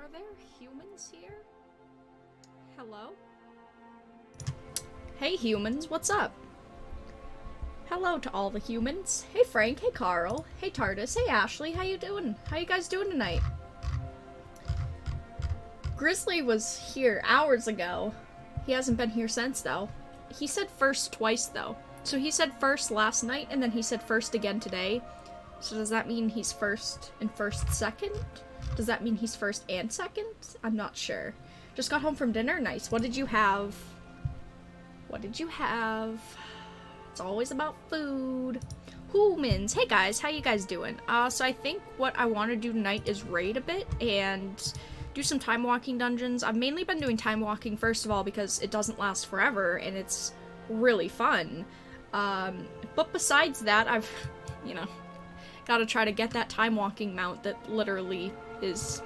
Are there humans here? Hello? Hey humans, what's up? Hello to all the humans. Hey Frank, hey Carl, hey Tardis, hey Ashley, how you doing? How you guys doing tonight? Grizzly was here hours ago. He hasn't been here since though. He said first twice though. So he said first last night and then he said first again today. So does that mean he's first and second? Does that mean he's first and second? I'm not sure. Just got home from dinner. Nice. What did you have? What did you have? It's always about food. Humans. Hey guys, how you guys doing? So I think what I want to do tonight is raid a bit and do some time walking dungeons. I've mainly been doing time walking first of all because it doesn't last forever and it's really fun. But besides that, I've, you know, got to try to get that time walking mount that literally is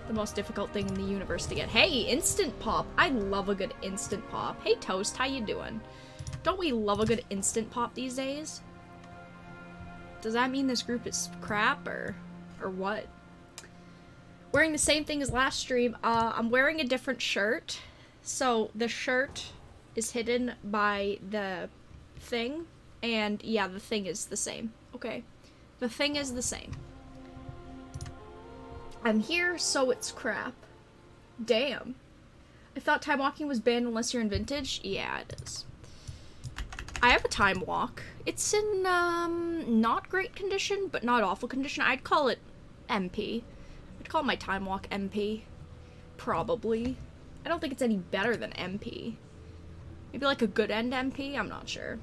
the most difficult thing in the universe to get. Hey, instant pop. I love a good instant pop. Hey Toast, how you doing? Don't we love a good instant pop these days? Does that mean this group is crap or what? Wearing the same thing as last stream. I'm wearing a different shirt. So the shirt is hidden by the thing. And yeah, the thing is the same. Okay. The thing is the same. I'm here, so it's crap. Damn. I thought time walking was banned unless you're in vintage. Yeah, it is. I have a time walk. It's in, not great condition, but not awful condition. I'd call it MP. I'd call my time walk MP. Probably. I don't think it's any better than MP. Maybe like a good end MP? I'm not sure.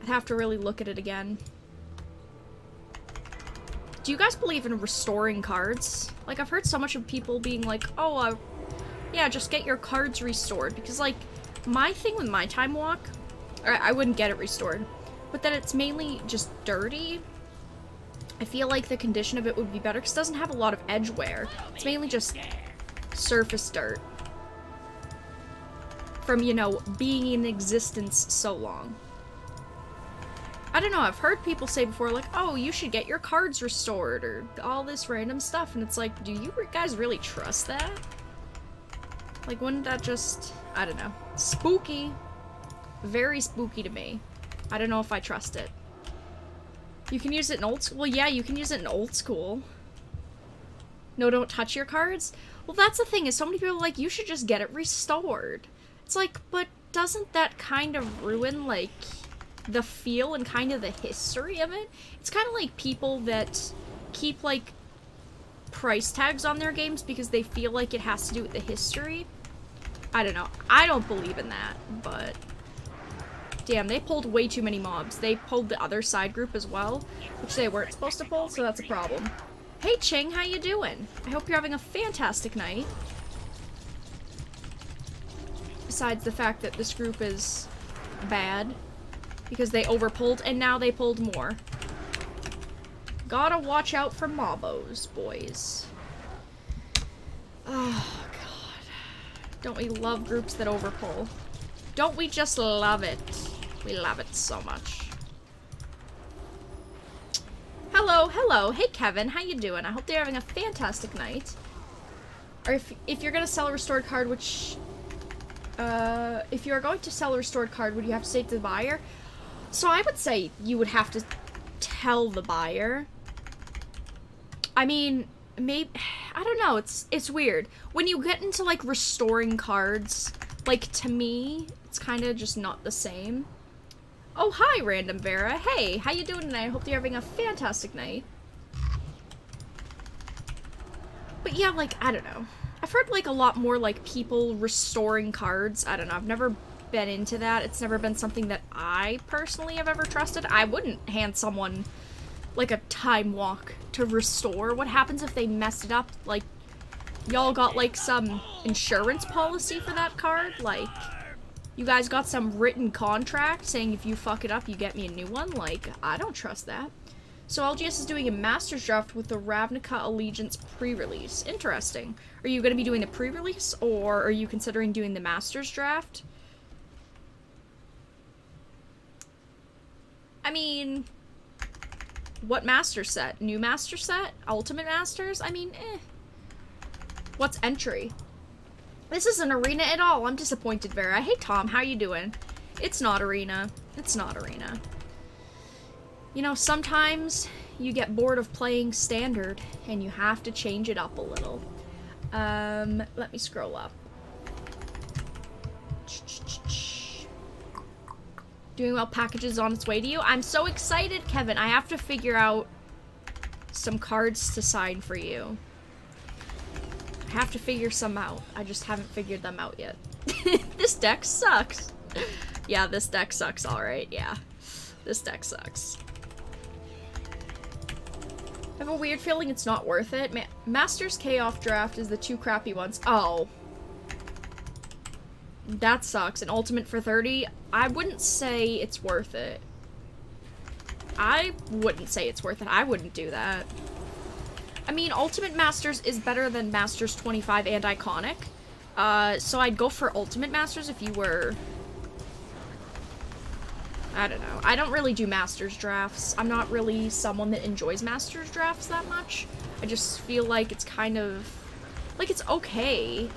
I'd have to really look at it again. Do you guys believe in restoring cards? Like, I've heard so much of people being like, oh, yeah, just get your cards restored. Because, like, my thing with my time walk, I wouldn't get it restored, but that it's mainly just dirty. I feel like the condition of it would be better because it doesn't have a lot of edge wear. It's mainly just surface dirt. From, you know, being in existence so long. I don't know, I've heard people say before, like, oh, you should get your cards restored, or all this random stuff, and it's like, do you guys really trust that? Like, wouldn't that just, I don't know, spooky. Very spooky to me. I don't know if I trust it. You can use it in old school? Well, yeah, you can use it in old school. No, don't touch your cards? Well, that's the thing, is so many people are like, you should just get it restored. It's like, but doesn't that kind of ruin, like, the feel and kind of the history of it? It's kind of like people that keep, like, price tags on their games because they feel like it has to do with the history. I don't know. I don't believe in that, but damn, they pulled way too many mobs. They pulled the other side group as well, which they weren't supposed to pull, so that's a problem. Hey Ching, how you doing? I hope you're having a fantastic night. Besides the fact that this group is bad because they overpulled and now they pulled more. Gotta watch out for mobos, boys. Oh god. Don't we love groups that overpull? Don't we just love it? We love it so much. Hello, hello. Hey Kevin, how you doing? I hope they're having a fantastic night. Or if you're gonna sell a restored card, which if you are going to sell a restored card, would you have to say it to the buyer? So I would say you would have to tell the buyer. I mean, maybe, I don't know, it's weird. When you get into, like, restoring cards, like, to me, it's kind of just not the same. Oh, hi, Random Vera. Hey, how you doing tonight? I hope you're having a fantastic night. But yeah, like, I don't know. I've heard, like, a lot more, like, people restoring cards. I don't know, I've never been into that. It's never been something that I personally have ever trusted. I wouldn't hand someone, like, a time walk to restore. What happens if they messed it up? Like, y'all got, like, some insurance policy for that card? Like, you guys got some written contract saying if you fuck it up, you get me a new one? Like, I don't trust that. So LGS is doing a Master's Draft with the Ravnica Allegiance pre-release. Interesting. Are you going to be doing the pre-release, or are you considering doing the Master's Draft? I mean, what Master set? New Master set? Ultimate Masters? I mean, eh. What's entry? This isn't arena at all. I'm disappointed, Vera. Hey, Tom, how you doing? It's not arena. It's not arena. You know, sometimes you get bored of playing standard, and you have to change it up a little. Let me scroll up. Doing well, packages on its way to you. I'm so excited, Kevin. I have to figure out some cards to sign for you. I have to figure some out. I just haven't figured them out yet. This deck sucks. Yeah, this deck sucks, alright, yeah. This deck sucks. I have a weird feeling it's not worth it. Masters K-Off Draft is the 2 crappy ones. Oh. That sucks. An Ultimate for 30? I wouldn't say it's worth it. I wouldn't say it's worth it. I wouldn't do that. I mean, Ultimate Masters is better than Masters 25 and Iconic. So I'd go for Ultimate Masters if you were... I don't know. I don't really do Masters drafts. I'm not really someone that enjoys Masters drafts that much. I just feel like it's kind of... like, it's okay.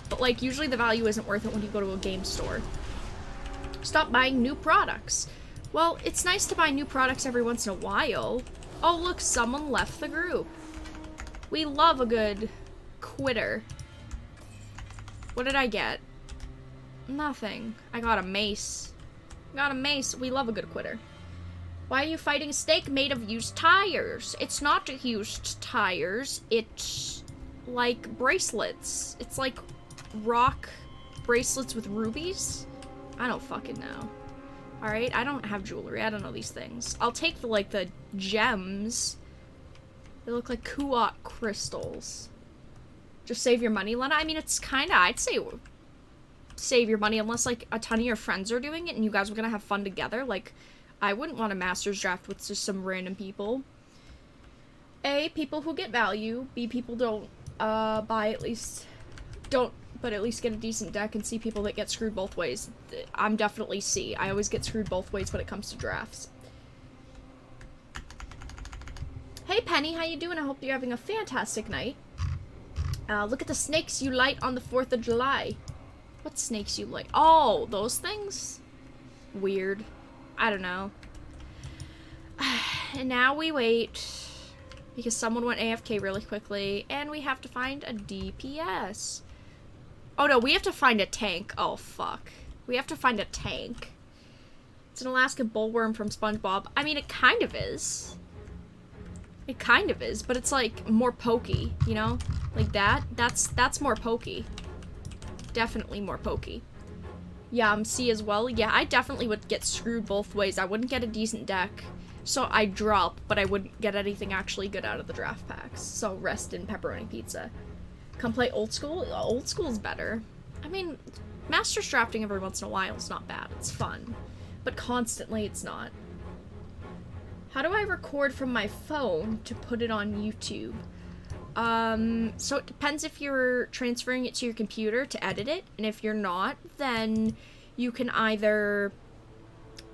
But, like, usually the value isn't worth it when you go to a game store. Stop buying new products. Well, it's nice to buy new products every once in a while. Oh, look, someone left the group. We love a good quitter. What did I get? Nothing. I got a mace. Got a mace. We love a good quitter. Why are you fighting a snake made of used tires? It's not used tires. It's like bracelets. It's like rock bracelets with rubies? I don't fucking know. Alright, I don't have jewelry. I don't know these things. I'll take the, like, the gems. They look like Kuat crystals. Just save your money, Lena? I mean, it's kinda, I'd say save your money unless, like, a ton of your friends are doing it and you guys are gonna have fun together. Like, I wouldn't want a Masters draft with just some random people. A, people who get value. B, people don't, buy at least... don't... but at least get a decent deck and see people that get screwed both ways. I'm definitely C. I always get screwed both ways when it comes to drafts. Hey Penny, how you doing? I hope you're having a fantastic night. Look at the snakes you light on the 4th of July. What snakes you light? Oh, those things? Weird. I don't know. And now we wait because someone went AFK really quickly and we have to find a DPS. Oh no, we have to find a tank. Oh fuck. We have to find a tank. It's an Alaskan bullworm from SpongeBob. I mean, it kind of is. It kind of is, but it's like more pokey, you know? Like that. That's more pokey. Definitely more pokey. Yeah, I'm C as well. Yeah, I definitely would get screwed both ways. I wouldn't get a decent deck, so I'd drop, but I wouldn't get anything actually good out of the draft packs. So rest in pepperoni pizza. Come play old school? Old school's better. I mean, Masters drafting every once in a while is not bad. It's fun. But constantly, it's not. How do I record from my phone to put it on YouTube? So it depends if you're transferring it to your computer to edit it. And if you're not, then you can either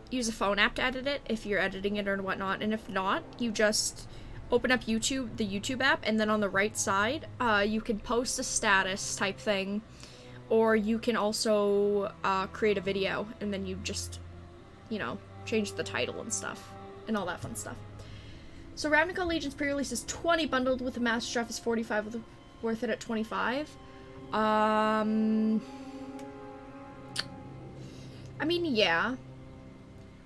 use a phone app to edit it if you're editing it or whatnot. And if not, you just... open up YouTube, the YouTube app, and then on the right side, you can post a status type thing, or you can also create a video, and then you just, you know, change the title and stuff, and all that fun stuff. So Ravnica Legion's pre-release is 20, bundled with the Master Draft is 45, worth it at 25. I mean, yeah.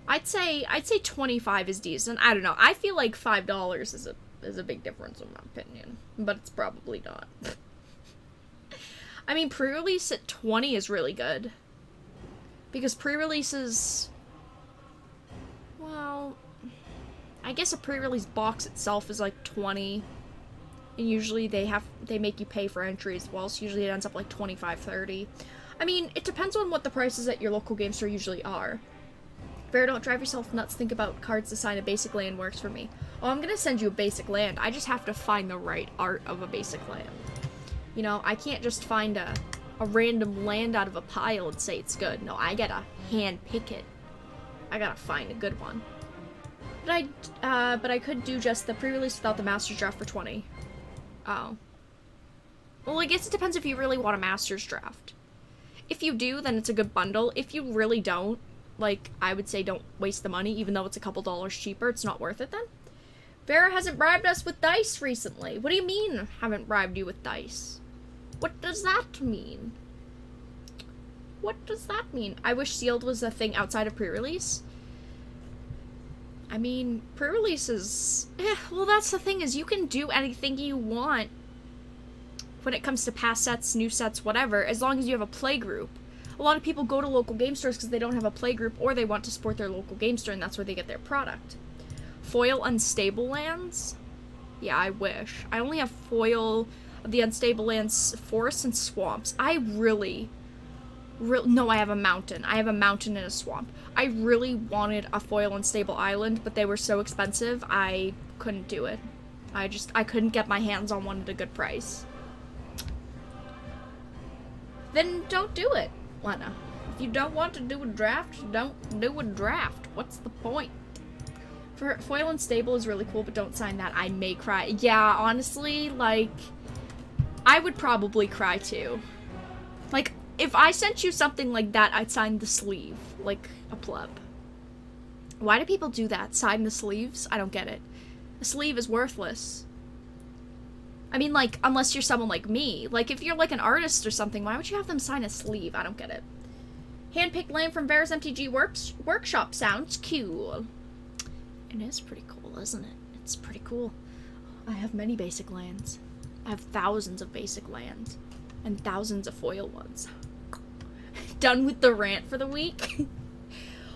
I'd say 25 is decent. I don't know. I feel like $5 is a big difference in my opinion, but it's probably not. I mean, pre-release at 20 is really good. Because pre-releases, well, I guess a pre-release box itself is like 20. And usually they make you pay for entry as well, so usually it ends up like 25, 30. I mean, it depends on what the prices at your local game store usually are. Fair, don't drive yourself nuts. Think about cards to sign. A basic land works for me. Oh, I'm gonna send you a basic land. I just have to find the right art of a basic land. You know, I can't just find a random land out of a pile and say it's good. No, I gotta hand pick it. I gotta find a good one. But I could do just the pre-release without the Master's Draft for 20. Oh. Well, I guess it depends if you really want a Master's Draft. If you do, then it's a good bundle. If you really don't, like, I would say don't waste the money, even though it's a couple dollars cheaper. It's not worth it then. Vera hasn't bribed us with dice recently. What do you mean, haven't bribed you with dice? What does that mean? What does that mean? I wish sealed was a thing outside of pre-release. I mean, pre-release is... well, that's the thing, is you can do anything you want when it comes to past sets, new sets, whatever, as long as you have a play group. A lot of people go to local game stores because they don't have a play group, or they want to support their local game store, and that's where they get their product. Foil unstable lands? Yeah, I wish. I only have foil of the unstable lands, forests, and swamps. I really... no, I have a mountain. I have a mountain and a swamp. I really wanted a foil unstable island, but they were so expensive, I couldn't do it. I couldn't get my hands on one at a good price. Then don't do it, Lena. If you don't want to do a draft, don't do a draft. What's the point? For foil unstable is really cool, but don't sign that. I may cry. Yeah, honestly, like, I would probably cry too. Like, if I sent you something like that, I'd sign the sleeve, like a pleb. Why do people do that? Sign the sleeves? I don't get it. A sleeve is worthless. I mean, like, unless you're someone like me. Like, if you're like an artist or something, why would you have them sign a sleeve? I don't get it. Handpicked land from Vera's MTG Workshop sounds cool. It is pretty cool, isn't it? It's pretty cool. I have many basic lands. I have thousands of basic lands. And thousands of foil ones. Done with the rant for the week?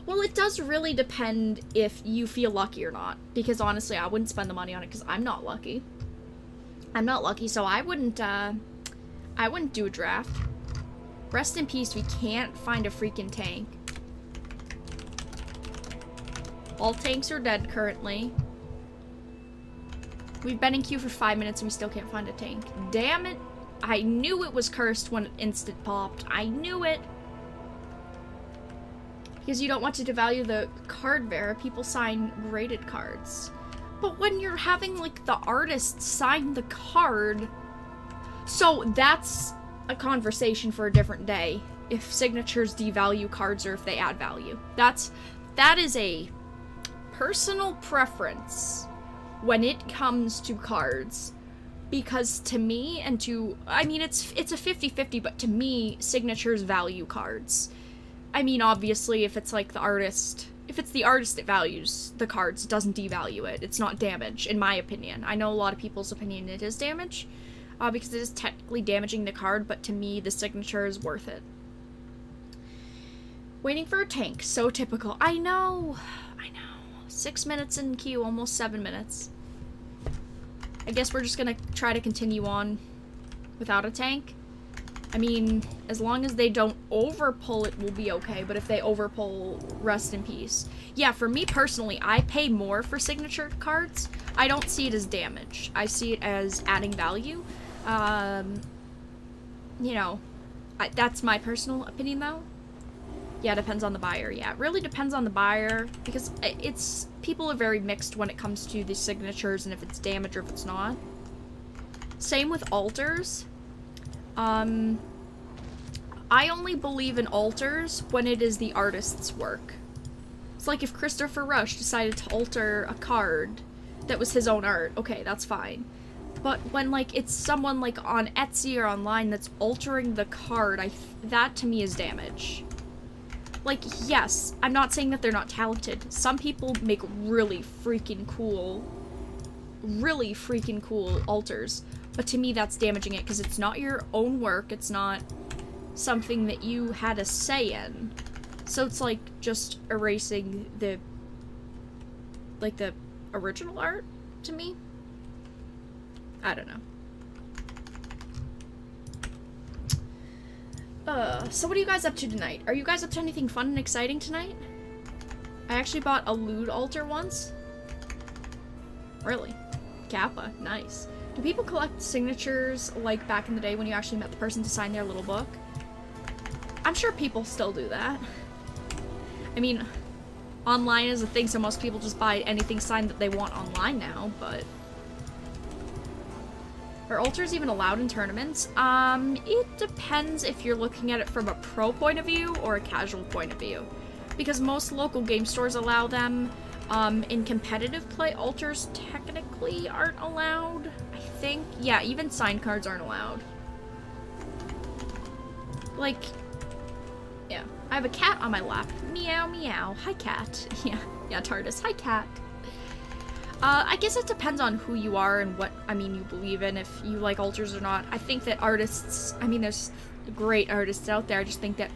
Well, it does really depend if you feel lucky or not. Because honestly, I wouldn't spend the money on it because I'm not lucky. I'm not lucky, so I wouldn't do a draft. Rest in peace, we can't find a freaking tank. All tanks are dead currently. We've been in queue for 5 minutes and we still can't find a tank. Damn it! I knew it was cursed when it instant popped. I knew it! Because you don't want to devalue the card, Vera. People sign graded cards. But when you're having, like, the artist sign the card... So, that's a conversation for a different day. If signatures devalue cards or if they add value. That is a personal preference when it comes to cards. Because to me, and to... I mean, it's a 50-50, but to me, signatures value cards. I mean, obviously, if it's, like, the artist... If it's the artist that values the cards, it doesn't devalue it. It's not damage, in my opinion. I know a lot of people's opinion it is damage, because it is technically damaging the card, but to me, the signature is worth it. Waiting for a tank. So typical. I know. 6 minutes in queue, almost 7 minutes. I guess we're just gonna try to continue on without a tank. I mean, as long as they don't overpull it, we'll be okay. But if they overpull, rest in peace. Yeah, for me personally, I pay more for signature cards. I don't see it as damage. I see it as adding value. You know, that's my personal opinion, though. Yeah, it depends on the buyer. Yeah, it really depends on the buyer. Because people are very mixed when it comes to the signatures and if it's damage or if it's not. Same with altars. I only believe in altars when it is the artist's work. It's like if Christopher Rush decided to alter a card that was his own art, okay, that's fine. But when, like, it's someone, like, on Etsy or online that's altering the card, that to me is damage. Like, yes, I'm not saying that they're not talented. Some people make really freaking cool altars. But to me, that's damaging it, because it's not your own work, it's not something that you had a say in. So it's like just erasing the original art, to me. I don't know. So what are you guys up to tonight? Are you guys up to anything fun and exciting tonight? I actually bought a lewd altar once. Really? Kappa, nice. Do people collect signatures like back in the day when you actually met the person to sign their little book? I'm sure people still do that. I mean, online is a thing, so most people just buy anything signed that they want online now, but... Are altars even allowed in tournaments? It depends if you're looking at it from a pro point of view or a casual point of view. Because most local game stores allow them. In competitive play, altars technically aren't allowed, I think. Yeah, even signed cards aren't allowed. Like, yeah. I have a cat on my lap. Meow, meow. Hi, cat. Yeah, TARDIS. Hi, cat. I guess it depends on who you are and what, you believe in, if you like altars or not. I think that artists, there's great artists out there. I just think that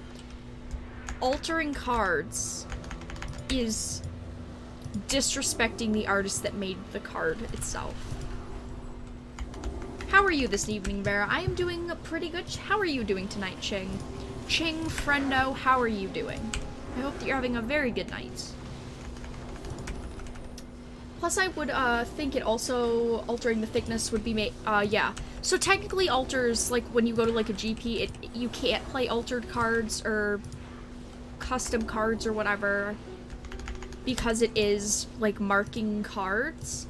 altering cards is disrespecting the artist that made the card itself. How are you this evening, Vera? I am doing pretty good. How are you doing tonight, Ching? Ching, friendo, how are you doing? I hope that you're having a very good night. Plus, I would think it also altering the thickness would be yeah. So technically, altars, like when you go to like a GP, you can't play altered cards or custom cards or whatever because it is like marking cards.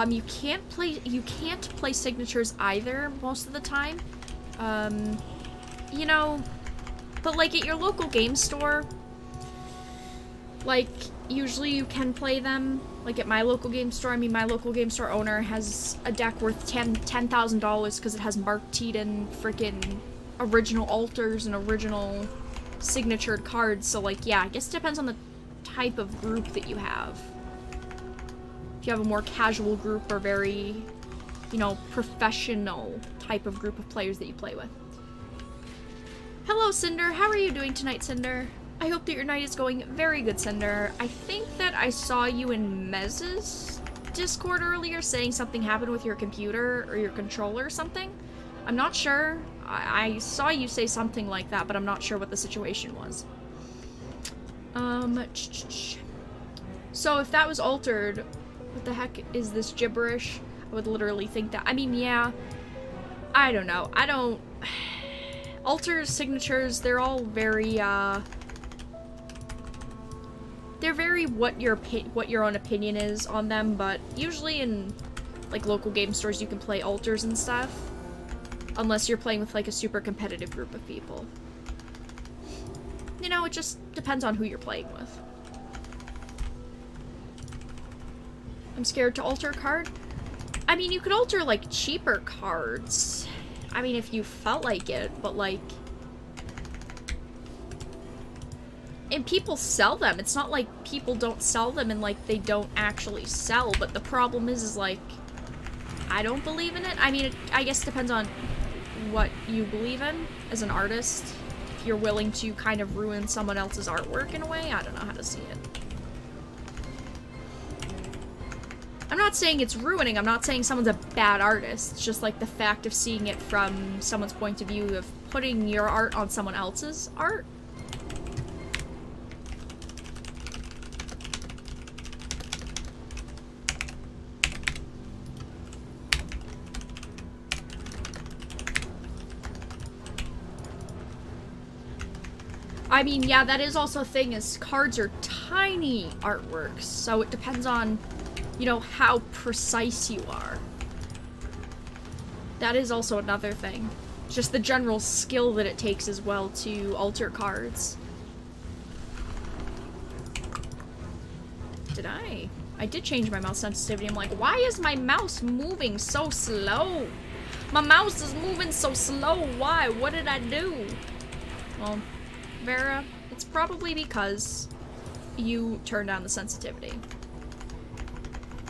You can't play signatures either most of the time. You know, but like at your local game store, like usually you can play them. Like at my local game store, my local game store owner has a deck worth $10,000 because it has marked Teton freaking original altars and original signatured cards. So like, yeah, I guess it depends on the type of group that you have. If you have a more casual group or very, you know, professional type of group of players that you play with. Hello, Cinder. How are you doing tonight, Cinder? I hope that your night is going very good, Cinder. I think that I saw you in Mez's Discord earlier saying something happened with your computer or your controller or something. I'm not sure. I saw you say something like that, but I'm not sure what the situation was. So if that was altered, what the heck is this gibberish? I would literally think that. I mean, yeah. I don't know. I don't... Altars, signatures, they're all very, they're very what your own opinion is on them, but usually in, like, local game stores you can play altars and stuff. Unless you're playing with, like, a super competitive group of people. You know, it just depends on who you're playing with. I'm scared to alter a card? I mean, you could alter, like, cheaper cards. I mean, if you felt like it, but, like... And people sell them. It's not like people don't sell them and, like, they don't actually sell. But the problem is like, I don't believe in it. I mean, I guess it depends on what you believe in as an artist. If you're willing to kind of ruin someone else's artwork in a way, I don't know how to see it. I'm not saying it's ruining. I'm not saying someone's a bad artist. It's just like the fact of seeing it from someone's point of view of putting your art on someone else's art. I mean, yeah, that is also a thing, is cards are tiny artworks, so it depends on, you know, how precise you are. That is also another thing. Just the general skill that it takes as well to alter cards. Did I? I did change my mouse sensitivity. I'm like, why is my mouse moving so slow? My mouse is moving so slow. Why? What did I do? Well, Vera, it's probably because you turned down the sensitivity.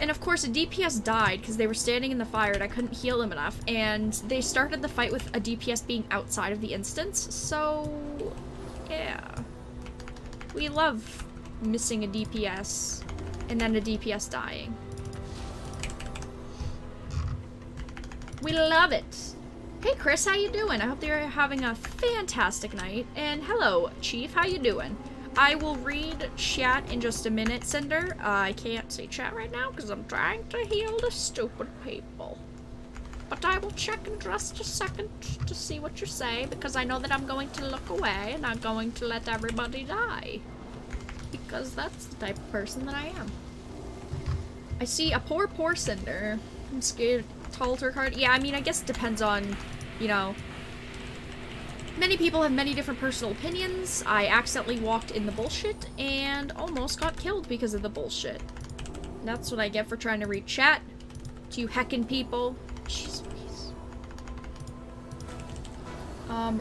And of course, a DPS died because they were standing in the fire and I couldn't heal them enough. And they started the fight with a DPS being outside of the instance. So, yeah. We love missing a DPS and then a DPS dying. We love it. Hey Chris, how you doing? I hope you're having a fantastic night. And hello, Chief, how you doing? I will read chat in just a minute, Cinder. I can't see chat right now because I'm trying to heal the stupid people. But I will check in just a second to see what you say, because I know that I'm going to look away and I'm going to let everybody die. Because that's the type of person that I am. I see a poor Cinder. I'm scared altar card. Yeah, I mean, I guess it depends on, you know, many people have many different personal opinions. I accidentally walked in the bullshit and almost got killed because of the bullshit. That's what I get for trying to read chat. To you heckin' people. Jeez Louise.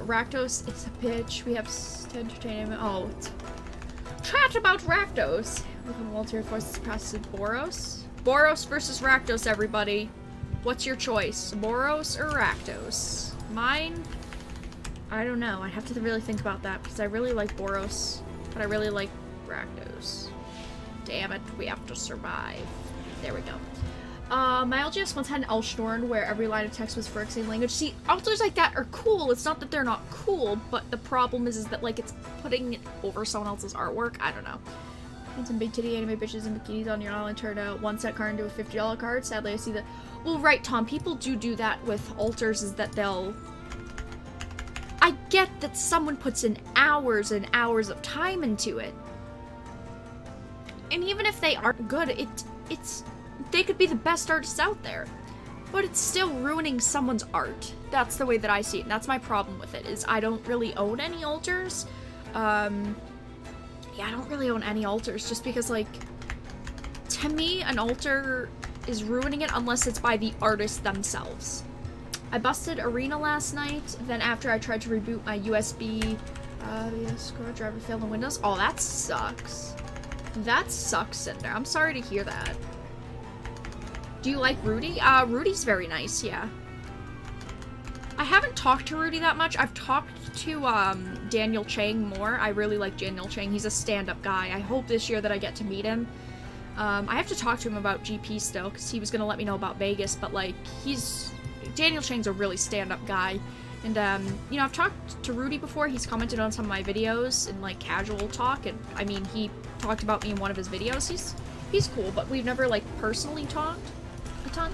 Rakdos is a bitch. We have to entertain him. Oh, it's chat about Rakdos. Walter forces passes Boros. Boros versus Rakdos, everybody. What's your choice? Boros or Rakdos? Mine? I don't know. I have to really think about that because I really like Boros, but I really like Rakdos. Damn it, we have to survive. There we go. My LGS once had an Elshnorn where every line of text was for Phyrexian language. See, altars like that are cool. It's not that they're not cool, but the problem is that, like, it's putting it over someone else's artwork. I don't know. And some big titty anime bitches and bikinis on your island turned a 1 cent card into a $50 card. Sadly, I see that. Well, right, Tom. People do that with altars, is that they'll... I get that someone puts in hours and hours of time into it. And even if they aren't good, it's... They could be the best artists out there. But it's still ruining someone's art. That's the way that I see it. And that's my problem with it, is I don't really own any altars. Yeah, I don't really own any altars, just because, like, to me, an altar is ruining it unless it's by the artists themselves. I busted Arena last night, then after I tried to reboot my USB, screwdriver failed in Windows. Oh, that sucks. That sucks, Cinder. I'm sorry to hear that. Do you like Rudy? Rudy's very nice, yeah. I haven't talked to Rudy that much. I've talked to, Daniel Chang more. I really like Daniel Chang. He's a stand-up guy. I hope this year that I get to meet him. I have to talk to him about GP still, because he was gonna let me know about Vegas, but, like, Daniel Chang's a really stand-up guy. And, you know, I've talked to Rudy before. He's commented on some of my videos in, like, casual talk, and, I mean, he talked about me in one of his videos. He's cool, but we've never, like, personally talked a ton.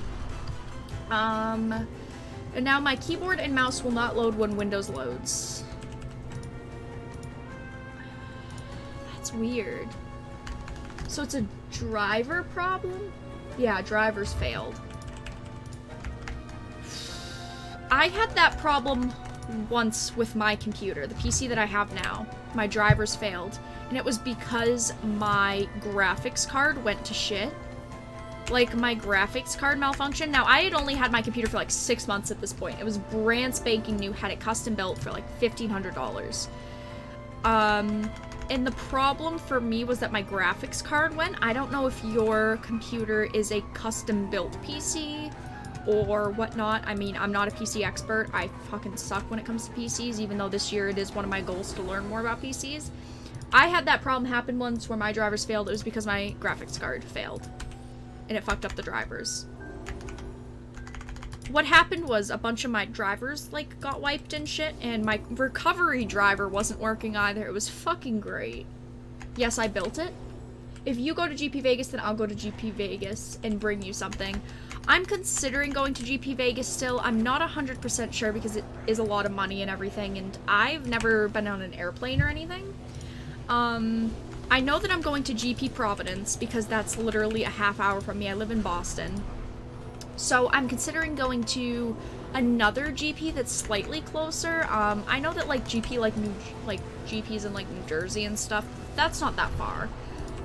And now my keyboard and mouse will not load when Windows loads. That's weird. So it's a driver problem? Yeah, drivers failed. I had that problem once with my computer, the PC that I have now. My drivers failed, and it was because my graphics card went to shit. Like, my graphics card malfunctioned. Now, I had only had my computer for like 6 months at this point. It was brand spanking new, had it custom built for like $1,500. And the problem for me was that my graphics card went. I don't know if your computer is a custom built PC or whatnot. I mean, I'm not a PC expert. I fucking suck when it comes to PCs, even though this year it is one of my goals to learn more about PCs. I had that problem happen once where my drivers failed. It was because my graphics card failed. And it fucked up the drivers. What happened was a bunch of my drivers, like, got wiped and shit, and my recovery driver wasn't working either. It was fucking great. Yes, I built it. If you go to GP Vegas, then I'll go to GP Vegas and bring you something. I'm considering going to GP Vegas still. I'm not 100% sure because it is a lot of money and everything, and I've never been on an airplane or anything. I know that I'm going to GP Providence because that's literally a half hour from me. I live in Boston. So I'm considering going to another GP that's slightly closer. I know that, like, GPs in, like, New Jersey and stuff, that's not that far.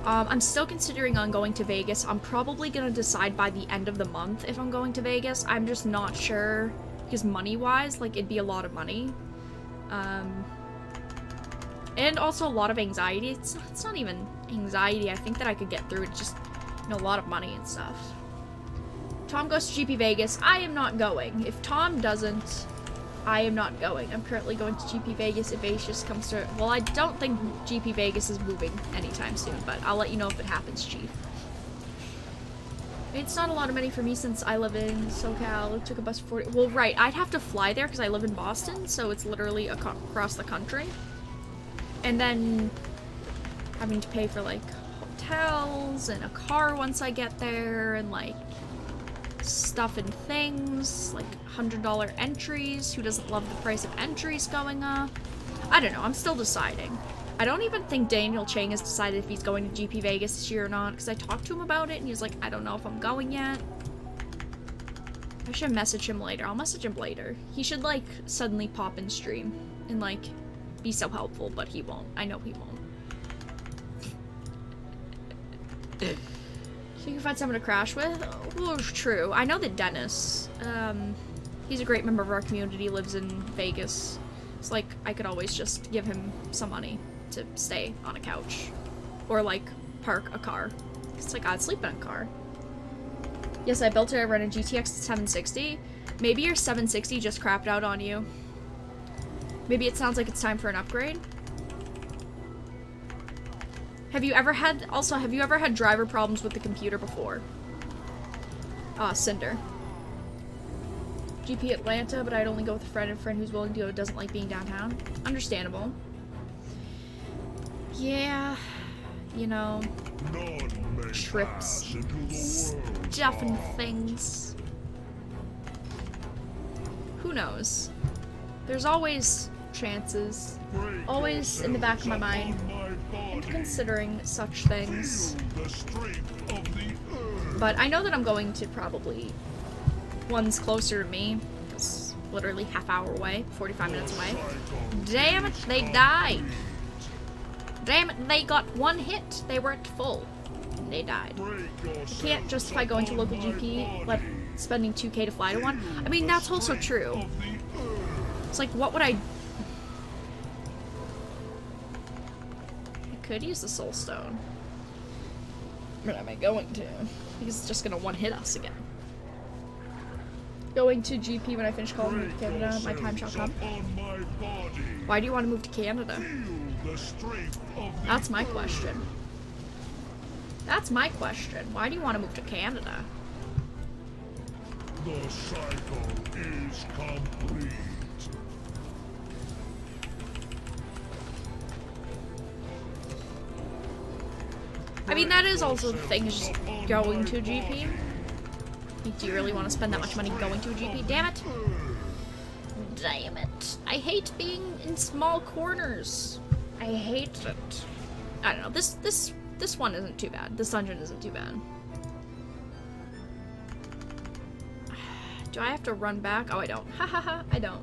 I'm still considering on going to Vegas. I'm probably gonna decide by the end of the month if I'm going to Vegas. I'm just not sure, because money-wise, like, it'd be a lot of money. And also a lot of anxiety. It's not even anxiety. I think that I could get through it. Just, you know, a lot of money and stuff. Tom goes to GP Vegas. I am not going. If Tom doesn't, I am not going. I'm currently going to GP Vegas if Acius comes to... Well, I don't think GP Vegas is moving anytime soon, but I'll let you know if it happens, Chief. It's not a lot of money for me since I live in SoCal. It took a bus for 40... Well, right. I'd have to fly there because I live in Boston, so it's literally across the country. And then having to pay for, like, hotels and a car once I get there and, like, stuff and things, like $100 entries. Who doesn't love the price of entries going up? I don't know. I'm still deciding. I don't even think Daniel Chang has decided if he's going to GP Vegas this year or not, because I talked to him about it and he was like, I don't know if I'm going yet. I should message him later. I'll message him later. He should, like, suddenly pop in stream and, like, be so helpful, but he won't. I know he won't. So you can find someone to crash with? Oh, true. I know that Dennis, he's a great member of our community, lives in Vegas. It's like, I could always just give him some money to stay on a couch. Or, like, park a car. It's like, I'd sleep in a car. Yes, I built it. I run a GTX 760. Maybe your 760 just crapped out on you. Maybe it sounds like it's time for an upgrade. Have you ever had driver problems with the computer before? Cinder. GP Atlanta, but I'd only go with a friend who's willing to go, doesn't like being downtown. Understandable. Yeah, you know, trips, stuff and things. Who knows? There's always chances, always in the back of my mind, and considering such things. But I know that I'm going to probably one's closer to me. It's literally half-hour away, 45 minutes away. Damn it, they died. Damn it, they got one hit. They were at full. And they died. You can't justify going to local GP, like spending 2K to fly to one. I mean, that's also true. It's like, what would I could use the soul stone. But am I going to? Because it's just gonna one-hit us again. Going to GP when I finish calling move to Canada, my time shall come. Why do you want to move to Canada? That's my question. That's my question. Why do you want to move to Canada? The cycle is complete. I mean, that is also the thing, is just going to a GP. Like, do you really want to spend that much money going to a GP? Damn it! Damn it. I hate being in small corners. I hate it. I don't know, this one isn't too bad. This dungeon isn't too bad. Do I have to run back? Oh, I don't. Ha ha ha, I don't.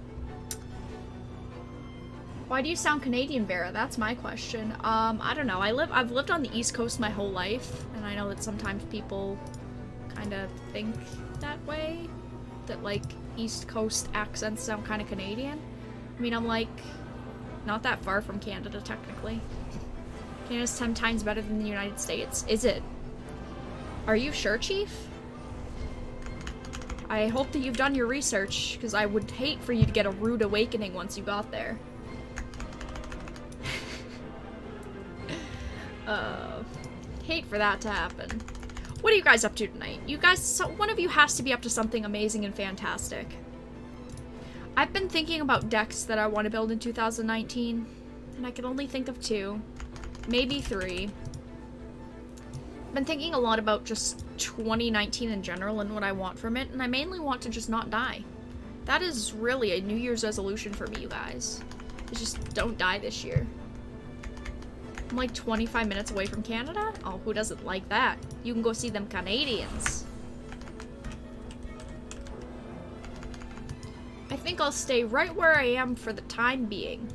Why do you sound Canadian, Vera? That's my question. I don't know. I've lived on the East Coast my whole life, and I know that sometimes people kind of think that way. That, like, East Coast accents sound kind of Canadian. I mean, I'm, like, not that far from Canada, technically. Canada's 10 times better than the United States. Is it? Are you sure, Chief? I hope that you've done your research, because I would hate for you to get a rude awakening once you got there. Hate for that to happen. What are you guys up to tonight? You guys, one of you has to be up to something amazing and fantastic. I've been thinking about decks that I want to build in 2019, and I can only think of 2, maybe 3. I've been thinking a lot about just 2019 in general and what I want from it, and I mainly want to just not die. That is really a New Year's resolution for me, you guys. It's just don't die this year. I'm like 25 minutes away from Canada? Oh, who doesn't like that? You can go see them Canadians. I think I'll stay right where I am for the time being.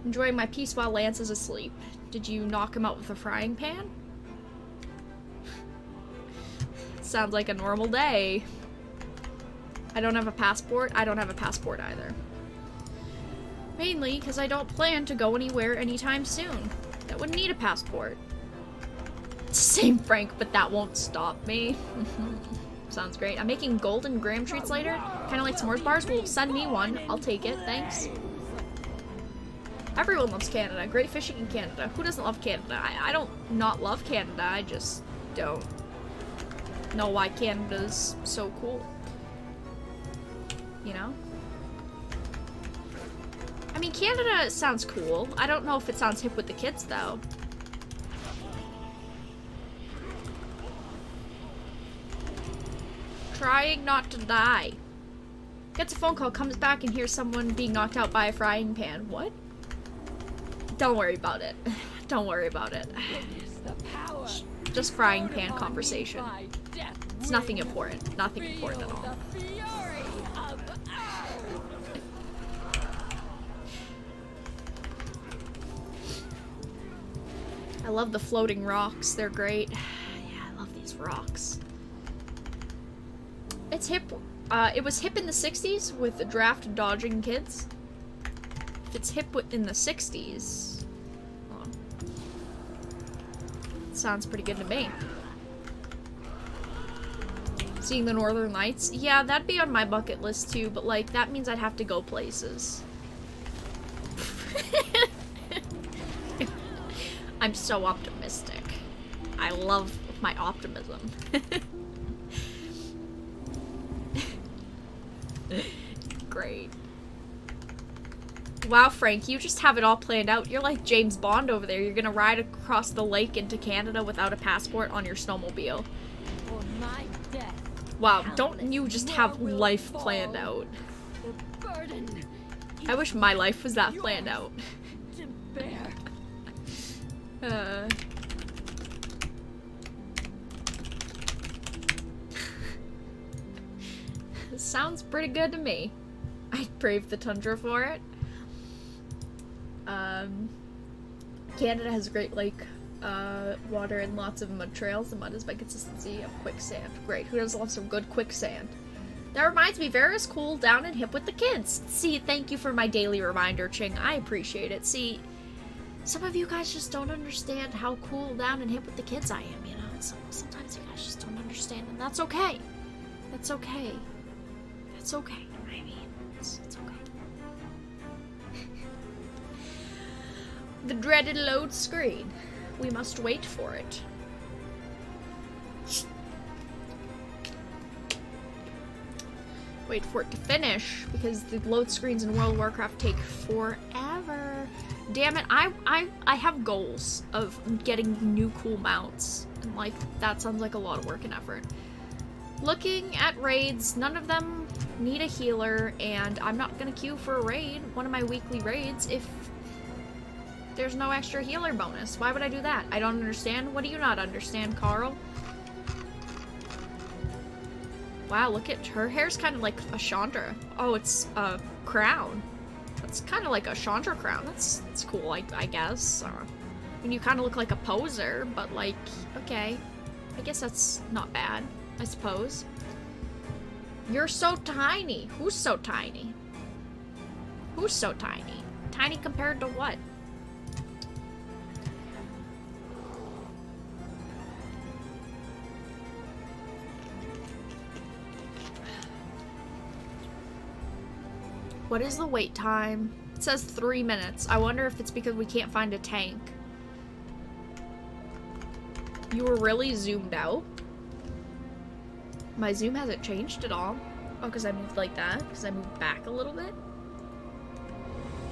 Enjoying my peace while Lance is asleep. Did you knock him out with a frying pan? Sounds like a normal day. I don't have a passport. I don't have a passport either. Mainly because I don't plan to go anywhere anytime soon. That would need a passport. Same Frank, but that won't stop me. Sounds great. I'm making golden graham treats later. Kind of like s'mores bars. Well, send me one. I'll take it. Thanks. Everyone loves Canada. Great fishing in Canada. Who doesn't love Canada? I don't not love Canada. I just don't know why Canada's so cool. You know? I mean, Canada sounds cool. I don't know if it sounds hip with the kids, though. Trying not to die. Gets a phone call, comes back and hears someone being knocked out by a frying pan. What? Don't worry about it. Don't worry about it. Just frying pan conversation. It's nothing important. Nothing important at all. I love the floating rocks. They're great. Yeah, I love these rocks. It's hip. It was hip in the 60s with the draft dodging kids. If it's hip in the 60s, well, sounds pretty good to me. Seeing the Northern Lights? Yeah, that'd be on my bucket list too, but like, that means I'd have to go places. I'm so optimistic. I love my optimism. Great. Wow, Frank, you just have it all planned out. You're like James Bond over there. You're gonna ride across the lake into Canada without a passport on your snowmobile. For my death, wow, don't you just have life planned out? the burden I wish my life was that planned out. to bear. Sounds pretty good to me. I'd brave the tundra for it. Canada has a great lake water and lots of mud trails. The mud is by consistency of quicksand. Great. Who doesn't love some good quicksand? That reminds me, Vera's cool down and hip with the kids. See, thank you for my daily reminder, Ching. I appreciate it. See, some of you guys just don't understand how cool down and hip with the kids I am, you know? Sometimes you guys just don't understand, and that's okay. That's okay. That's okay. I mean, it's okay. The dreaded load screen. We must wait for it. Wait for it to finish, because the load screens in World of Warcraft take forever. Damn it, I have goals of getting new cool mounts, and like, that sounds like a lot of work and effort. Looking at raids, none of them need a healer, and I'm not gonna queue for a raid, one of my weekly raids, if there's no extra healer bonus. Why would I do that? I don't understand. What do you not understand, Carl? Wow, look at her hair's kind of like a Chandra. Oh, it's a crown. That's kind of like a Chandra crown. That's cool, I guess. I mean, you kind of look like a poser, but like, okay. I guess that's not bad, I suppose. You're so tiny. Who's so tiny? Who's so tiny? Tiny compared to what? What is the wait time? It says 3 minutes. I wonder if it's because we can't find a tank. You were really zoomed out? My zoom hasn't changed at all. Oh, because I moved like that? Because I moved back a little bit?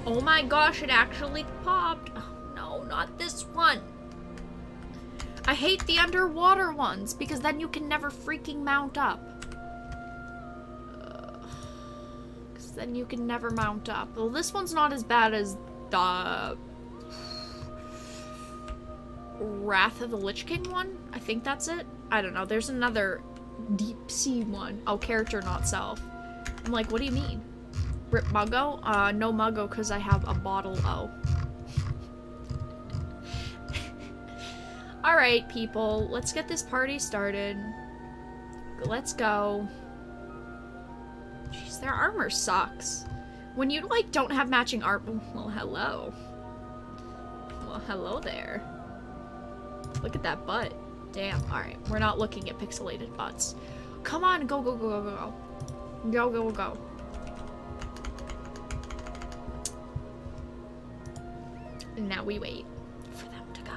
Oh my gosh, it actually popped. Oh, no, not this one. I hate the underwater ones, because then you can never freaking mount up. Then you can never mount up. Well, this one's not as bad as the Wrath of the Lich King one. I think that's it. I don't know. There's another deep sea one. Oh, character not self. I'm like, what do you mean? Rip Muggo? No Muggo because I have a bottle O. Alright, people. Let's get this party started. Let's go. Jeez, their armor sucks. When you, like, don't have matching armor. Well, hello. Well, hello there. Look at that butt. Damn. Alright, we're not looking at pixelated butts. Come on, go, go, go, go, go. Go, go, go. And now we wait for them to go.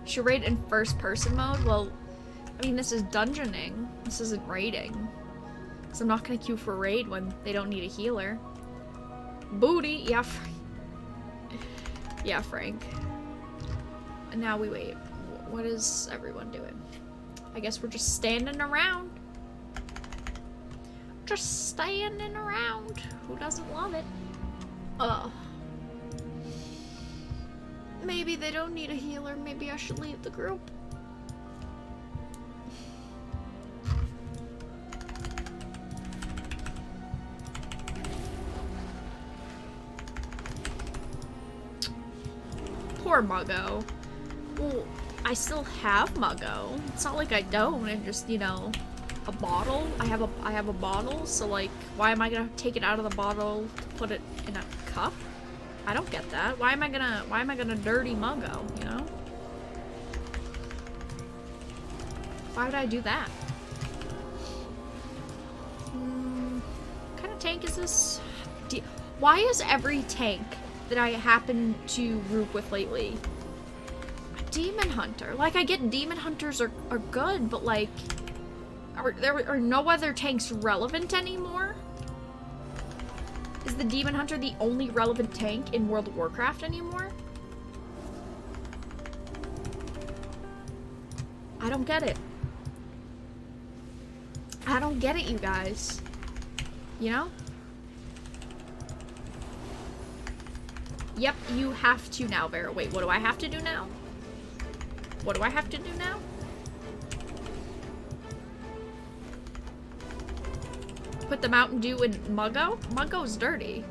Should raid in first person mode? Well, I mean, this is dungeoning. This isn't raiding. Because I'm not going to queue for raid when they don't need a healer. Booty! Yeah, yeah, Frank. And now we wait. What is everyone doing? I guess we're just standing around. Just standing around. Who doesn't love it? Ugh. Maybe they don't need a healer. Maybe I should leave the group. Poor Muggo. Well, I still have Muggo. It's not like I don't. And just, you know, a bottle. I have a bottle. So like, why am I gonna take it out of the bottle to put it in a cup? I don't get that. Why am I gonna dirty Muggo? You know? Why would I do that? What kind of tank is this? Why is every tank that I happen to group with lately a demon hunter? Like, I get demon hunters are good, but like, there are no other tanks relevant anymore? Is the demon hunter the only relevant tank in World of Warcraft anymore? I don't get it. I don't get it, you guys. You know? Yep, you have to now, Vera. Wait, what do I have to do now? What do I have to do now? Put the Mountain Dew in Muggo? Muggo's dirty.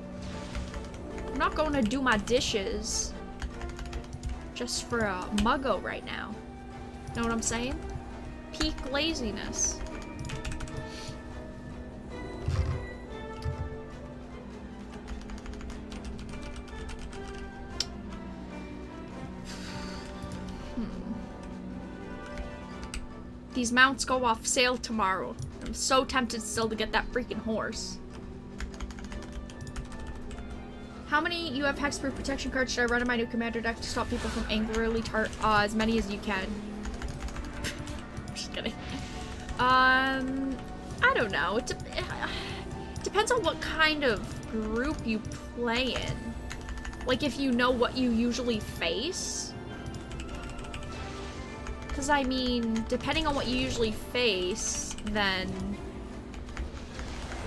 I'm not going to do my dishes just for a Muggo right now. Know what I'm saying? Peak laziness. These mounts go off sale tomorrow. I'm so tempted still to get that freaking horse. How many you have hexproof protection cards should I run in my new commander deck to stop people from angrily as many as you can? Just kidding. I don't know. It depends on what kind of group you play in. Like if you know what you usually face. Because, I mean, depending on what you usually face, then,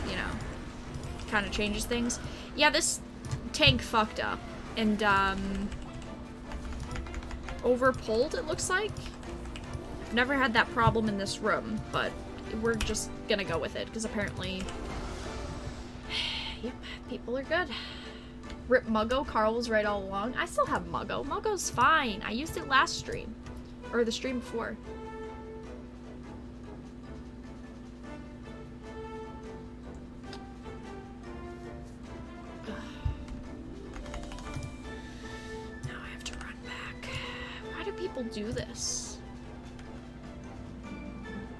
you know, kind of changes things. Yeah, this tank fucked up. And, overpulled, it looks like. I've never had that problem in this room, but we're just gonna go with it, because apparently, yep, people are good. Rip Muggo, Carl was right all along. I still have Muggo. Muggo's fine. I used it last stream. Or the stream before. Ugh. Now I have to run back. Why do people do this?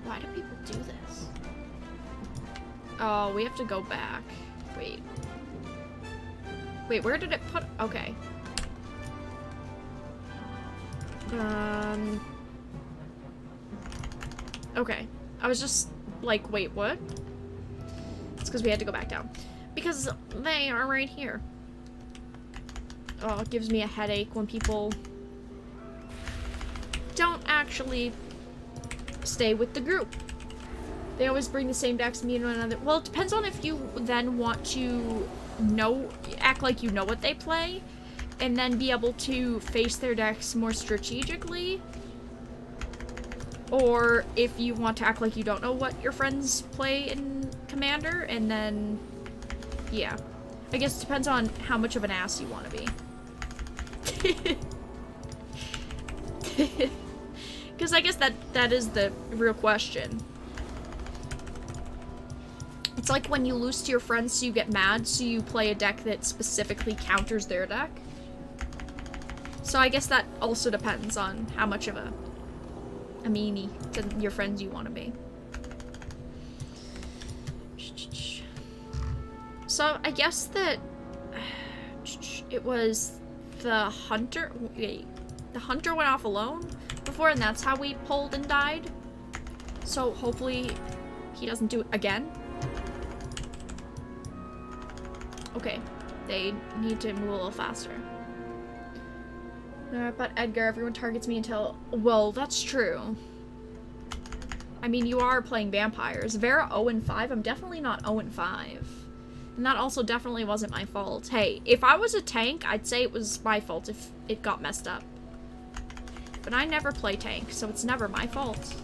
Why do people do this? Oh, we have to go back. Wait. Wait, where did it put? Okay. Okay. I was just like, wait, what? It's because we had to go back down. Because they are right here. Oh, it gives me a headache when people don't actually stay with the group. They always bring the same decks to me and one another. Well, it depends on if you then want to act like you know what they play. And then be able to face their decks more strategically. Or if you want to act like you don't know what your friends play in Commander, and then, yeah. I guess it depends on how much of an ass you want to be. Because I guess that is the real question. It's like when you lose to your friends so you get mad, so you play a deck that specifically counters their deck. So I guess that also depends on how much of a meanie to your friends you want to be. So I guess that it was the hunter. Wait, the hunter went off alone before, and that's how we pulled and died. So hopefully he doesn't do it again. Okay, they need to move a little faster. But Edgar, everyone targets me until... Well, that's true. I mean, you are playing vampires. Vera 0-5? I'm definitely not 0-5. And that also definitely wasn't my fault. Hey, if I was a tank, I'd say it was my fault if it got messed up. But I never play tank, so it's never my fault.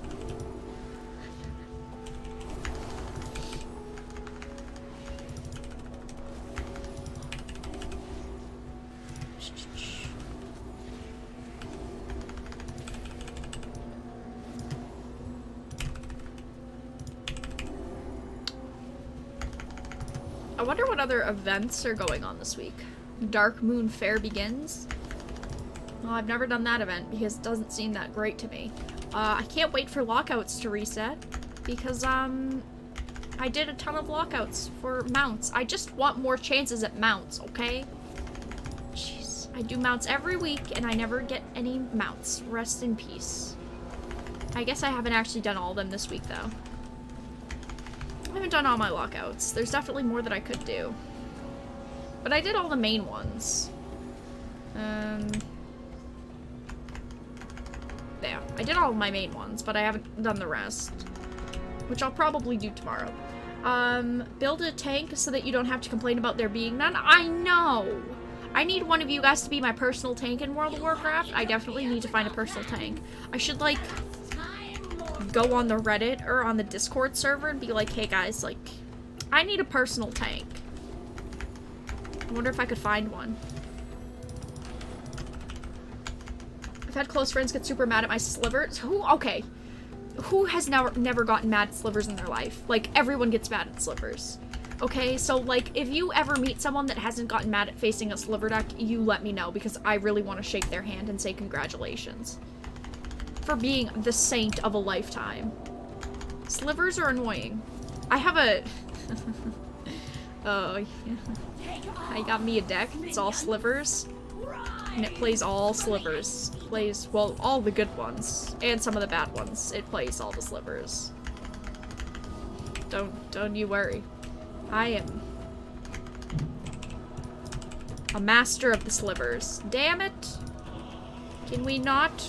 wonder what other events are going on this week. Dark Moon Fair begins. Well, I've never done that event because it doesn't seem that great to me. I can't wait for lockouts to reset because, I did a ton of lockouts for mounts. I just want more chances at mounts, okay? Jeez. I do mounts every week and I never get any mounts. Rest in peace. I guess I haven't actually done all of them this week, though. I haven't done all my lockouts. There's definitely more that I could do. But I did all the main ones. Yeah, I did all of my main ones, but I haven't done the rest. Which I'll probably do tomorrow. Build a tank so that you don't have to complain about there being none. I know! I need one of you guys to be my personal tank in World of Warcraft. I definitely need to find a personal tank. I should, like, go on the Reddit or on the Discord server and be like, hey guys, like, I need a personal tank. I wonder if I could find one. I've had close friends get super mad at my slivers. Okay. Who has never gotten mad at slivers in their life? Like, everyone gets mad at slivers. Okay, so, like, if you ever meet someone that hasn't gotten mad at facing a sliver deck, you let me know, because I really want to shake their hand and say congratulations. For being the saint of a lifetime. Slivers are annoying. I have a... oh, yeah. I got me a deck. It's all slivers. And it plays all slivers. Plays, well, all the good ones. And some of the bad ones. It plays all the slivers. Don't you worry. I am a master of the slivers. Damn it! Can we not?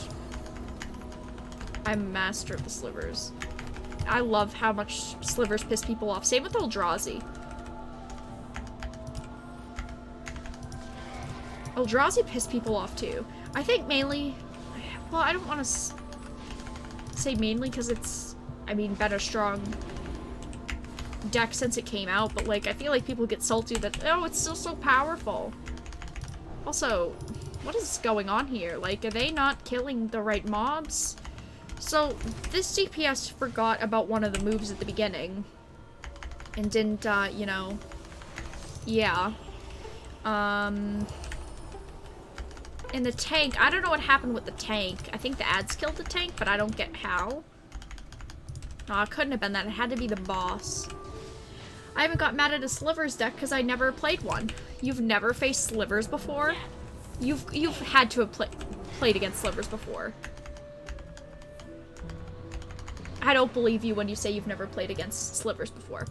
I'm a master of the slivers. I love how much slivers piss people off. Same with Eldrazi. Eldrazi piss people off too. I think mainly, well, I don't want to say mainly because it's, I mean, been a strong deck since it came out, but like, I feel like people get salty that, oh, it's still so powerful. Also, what is going on here? Like, are they not killing the right mobs? So, this DPS forgot about one of the moves at the beginning. And didn't, you know, yeah. In the tank, I don't know what happened with the tank. I think the ads killed the tank, but I don't get how. No, it couldn't have been that. It had to be the boss. I haven't got mad at a slivers deck because I never played one. You've never faced slivers before? You've had to have played against slivers before. I don't believe you when you say you've never played against slivers before.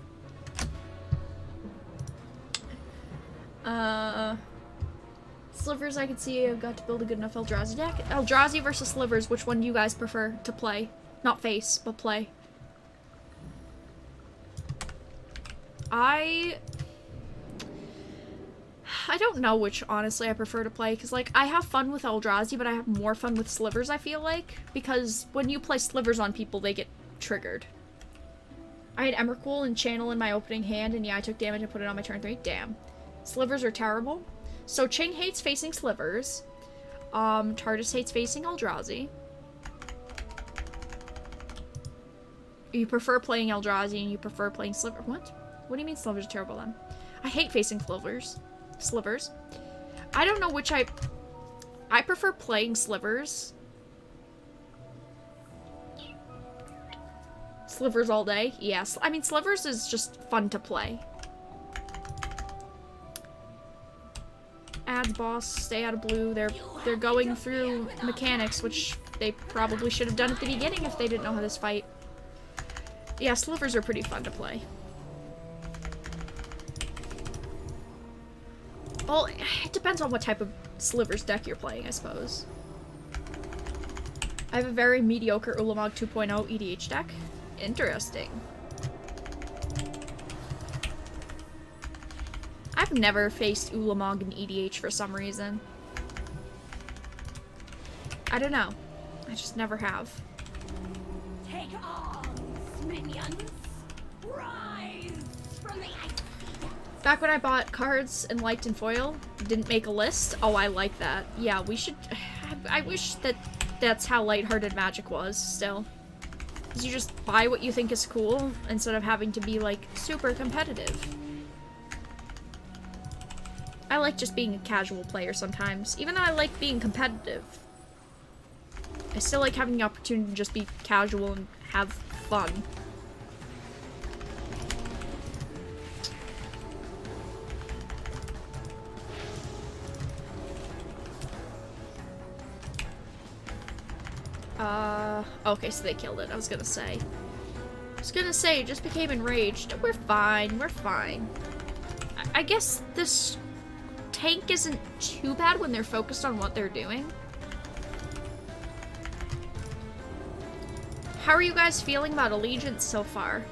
Slivers, I could see I've got to build a good enough Eldrazi deck. Eldrazi versus slivers, which one do you guys prefer to play? Not face, but play. I don't know which, honestly, I prefer to play, because, like, I have fun with Eldrazi, but I have more fun with slivers, I feel like, because when you play slivers on people, they get triggered. I had Emrakul and Channel in my opening hand, and yeah, I took damage and put it on my turn 3. Damn. Slivers are terrible. So Ching hates facing slivers. TARDIS hates facing Eldrazi. You prefer playing Eldrazi and you prefer playing sliver. What? What do you mean slivers are terrible then? I hate facing slivers. Slivers. I don't know which I prefer playing slivers. Slivers all day. Yes. I mean, slivers is just fun to play. Ads boss, stay out of blue. They're going through mechanics, which they probably should have done at the beginning if they didn't know how this fight. Yeah, slivers are pretty fun to play. Well, it depends on what type of slivers deck you're playing, I suppose. I have a very mediocre Ulamog 2.0 EDH deck. Interesting. I've never faced Ulamog in EDH for some reason. I don't know. I just never have. Take arms, minions. Rise from the ice. Back when I bought cards and liked in foil, didn't make a list. Oh, I like that. Yeah, we should. I wish that that's how lighthearted Magic was still. Because you just buy what you think is cool instead of having to be like super competitive. I like just being a casual player sometimes. Even though I like being competitive, I still like having the opportunity to just be casual and have fun. Okay, so they killed it. I was gonna say, it just became enraged. We're fine, we're fine. I guess this tank isn't too bad when they're focused on what they're doing. How are you guys feeling about Allegiance so far?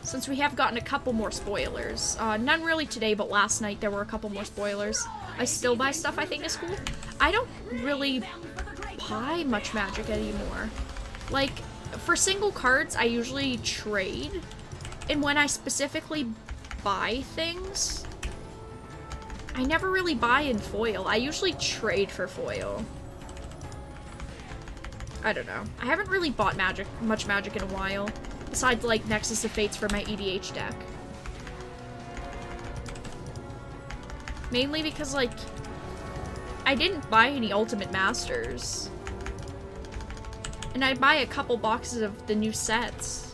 Since we have gotten a couple more spoilers. None really today, but last night there were a couple more spoilers. I still buy stuff I think is cool. I don't really buy much magic anymore. Like, for single cards, I usually trade. And when I specifically buy things, I never really buy in foil. I usually trade for foil. I don't know. I haven't really bought much magic in a while. Besides, like, Nexus of Fates for my EDH deck. Mainly because, like, I didn't buy any Ultimate Masters. And I'd buy a couple boxes of the new sets.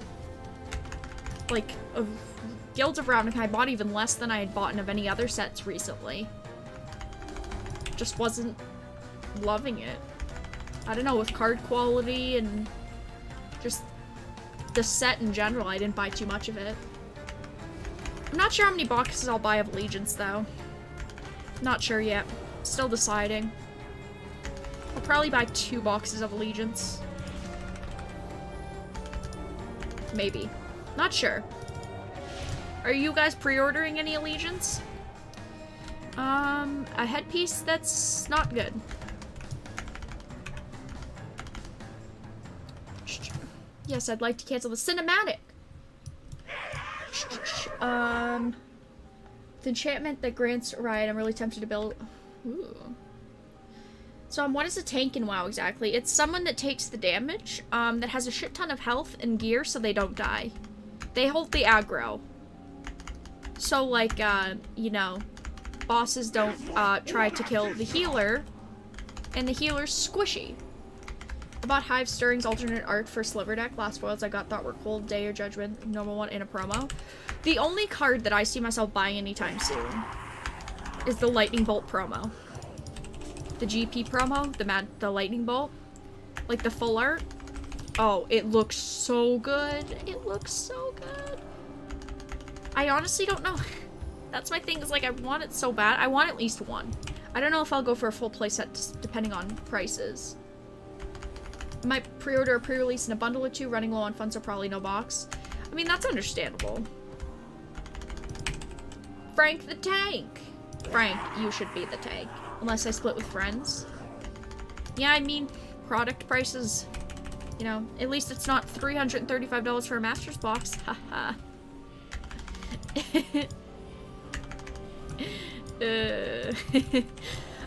Like, of Guilds of Ravnica, I bought even less than I had bought of any other sets recently. Just wasn't loving it. I don't know, with card quality and just the set in general, I didn't buy too much of it. I'm not sure how many boxes I'll buy of Allegiance, though. Not sure yet. Still deciding. I'll probably buy 2 boxes of Allegiance. Maybe. Not sure. Are you guys pre-ordering any Allegiance? A headpiece that's not good. Yes, I'd like to cancel the cinematic. The enchantment that grants Riot, I'm really tempted to build. Ooh. So, what is a tank in WoW exactly? It's someone that takes the damage, that has a shit ton of health and gear so they don't die. They hold the aggro. So, like, you know, bosses don't, try to kill the healer, and the healer's squishy. I bought Hive Stirring's alternate art for Sliver deck. Last foils I got thought were cool. Day or Judgment, normal one, in a promo. The only card that I see myself buying anytime soon is the Lightning Bolt promo. The GP promo, the Lightning Bolt. Like the full art. Oh, it looks so good. It looks so good. I honestly don't know. That's my thing, is like I want it so bad. I want at least one. I don't know if I'll go for a full playset depending on prices. I might pre-order a pre-release in a bundle or 2, running low on funds, so probably no box. I mean, that's understandable. Frank the Tank! Frank, you should be the tank. Unless I split with friends. Yeah, I mean, product prices, you know, at least it's not $335 for a Master's box. Haha.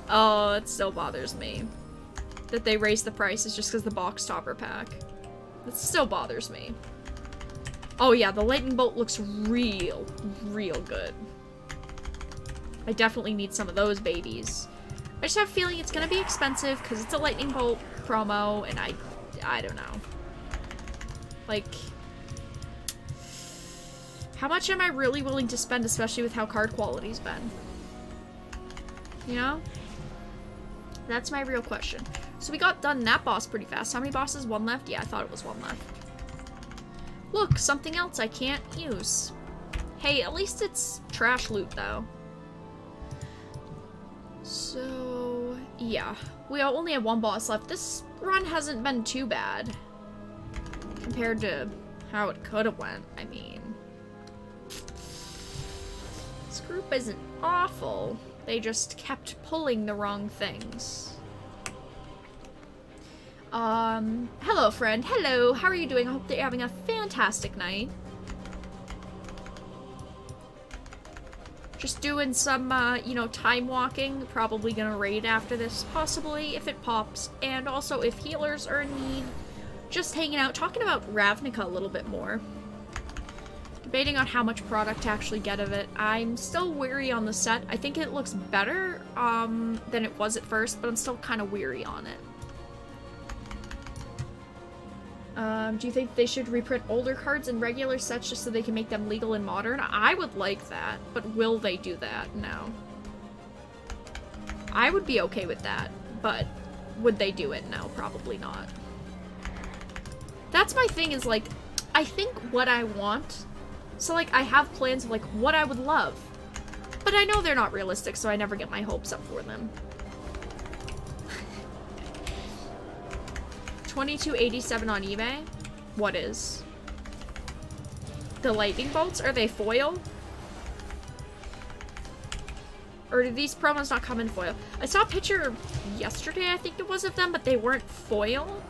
Oh, it still bothers me that they raised the prices just because the box topper pack. That still bothers me. Oh yeah, the Lightning Bolt looks real good. I definitely need some of those babies. I just have a feeling it's gonna be expensive because it's a Lightning Bolt promo, and I don't know. Like, how much am I really willing to spend, especially with how card quality's been? You know? That's my real question. So we got done that boss pretty fast. How many bosses? 1 left? Yeah, I thought it was 1 left. Look, something else I can't use. Hey, at least it's trash loot, though. So, yeah. We only have 1 boss left. This run hasn't been too bad. Compared to how it could have went. I mean, this group isn't awful. They just kept pulling the wrong things. Hello, friend. Hello. How are you doing? I hope that you're having a fantastic night. Just doing some, you know, time walking. Probably gonna raid after this, possibly, if it pops. And also, if healers are in need, just hanging out, talking about Ravnica a little bit more. Debating on how much product to actually get of it. I'm still weary on the set. I think it looks better than it was at first, but I'm still kind of weary on it. Do you think they should reprint older cards in regular sets just so they can make them legal and modern? I would like that, but will they do that? No. I would be okay with that, but would they do it? No, probably not. That's my thing is, like, I think what I want, so, like, I have plans of, like, what I would love, but I know they're not realistic, so I never get my hopes up for them. $22.87 on eBay? What is? The lightning bolts? Are they foil? Or do these promos not come in foil? I saw a picture yesterday, I think it was, of them, but they weren't foil.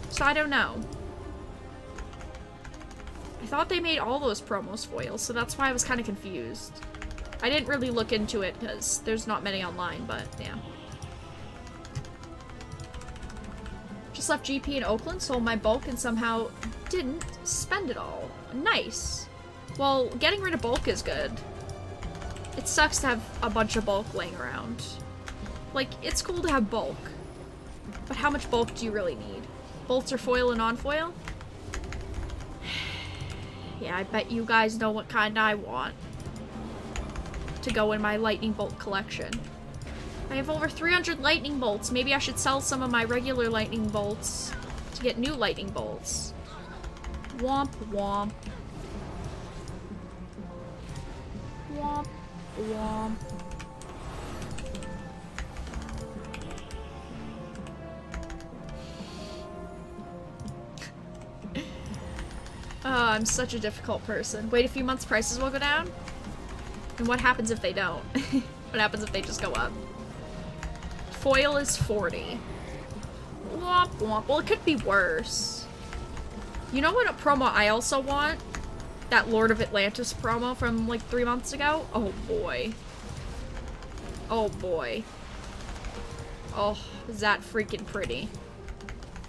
So I don't know. I thought they made all those promos foil, so that's why I was kind of confused. I didn't really look into it because there's not many online, but yeah. Just left GP in Oakland, sold my bulk, and somehow didn't spend it all. Nice. Well, getting rid of bulk is good. It sucks to have a bunch of bulk laying around. Like, it's cool to have bulk. But how much bulk do you really need? Bolts are foil and non-foil? Yeah, I bet you guys know what kind I want to go in my lightning bolt collection. I have over 300 lightning bolts. Maybe I should sell some of my regular lightning bolts to get new lightning bolts. Womp womp. Womp womp. I'm such a difficult person. Wait a few months, prices will go down? And what happens if they don't? What happens if they just go up? Foil is 40. Womp womp. Well, it could be worse. You know what a promo I also want? That Lord of Atlantis promo from like 3 months ago? Oh boy. Oh boy. Oh, is that freaking pretty.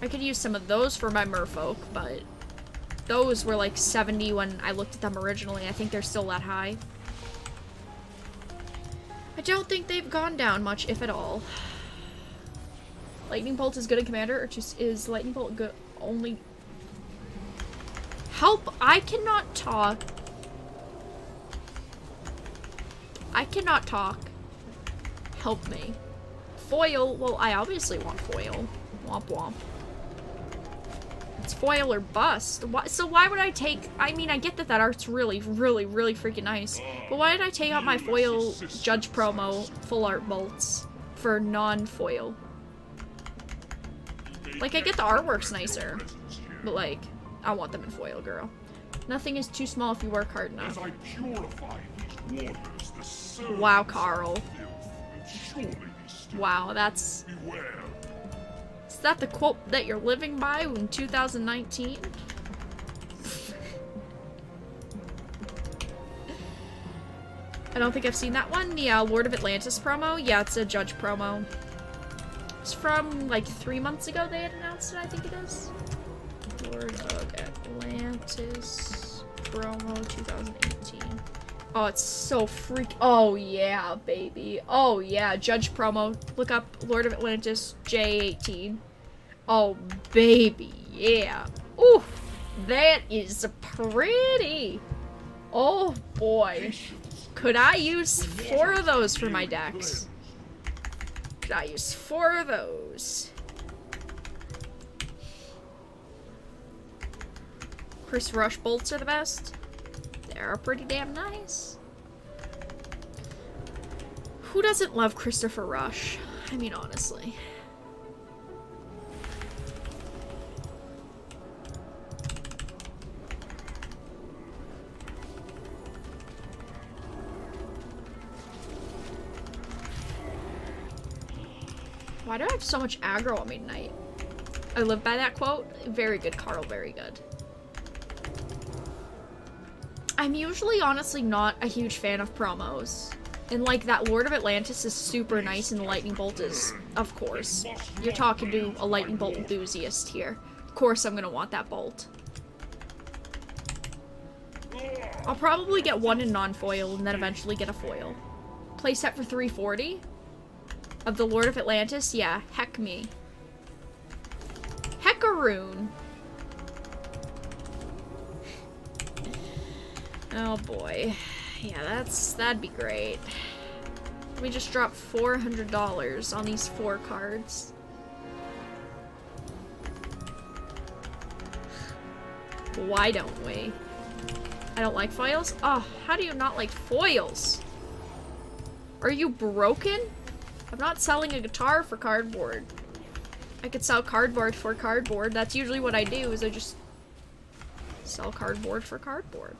I could use some of those for my merfolk, but those were like 70 when I looked at them originally. I think they're still that high. I don't think they've gone down much, if at all. Lightning Bolt is good in Commander, or just is Lightning Bolt good only? Help! I cannot talk. I cannot talk. Help me. Foil? Well, I obviously want foil. Womp womp. It's foil or bust. So why would I take... I mean, I get that that art's really, really, really freaking nice. But why did I take out my foil Judge promo full art bolts for non-foil? Like, I get the artwork's nicer. But, like, I want them in foil, girl. Nothing is too small if you work hard enough. Wow, Carl. Wow, that's... Is that the quote that you're living by in 2019? I don't think I've seen that one. The Lord of Atlantis promo? Yeah, it's a Judge promo. It's from like 3 months ago they had announced it, I think it is. Lord of Atlantis promo 2018. Oh, it's so freak. Oh, yeah, baby. Oh, yeah. Judge promo. Look up Lord of Atlantis J18. Oh, baby. Yeah. Ooh, that is pretty. Oh, boy. Could I use 4 of those for my decks? Could I use 4 of those? Chris Rush bolts are the best. They're pretty damn nice. Who doesn't love Christopher Rush? I mean, honestly. Why do I have so much aggro on me tonight? I live by that quote. Very good, Carl. Very good. I'm usually honestly not a huge fan of promos. And like that Lord of Atlantis is super nice and the Lightning Bolt is, of course. You're talking to a Lightning Bolt enthusiast here. Of course I'm gonna want that bolt. I'll probably get one in non-foil and then eventually get a foil. Playset for 340? Of the Lord of Atlantis? Yeah, heck me. Heckaroon. Oh boy. Yeah, that'd be great. We just dropped $400 on these 4 cards. Why don't we? I don't like foils? Oh, how do you not like foils? Are you broken? I'm not selling a guitar for cardboard. I could sell cardboard for cardboard. That's usually what I do, is I just sell cardboard for cardboard.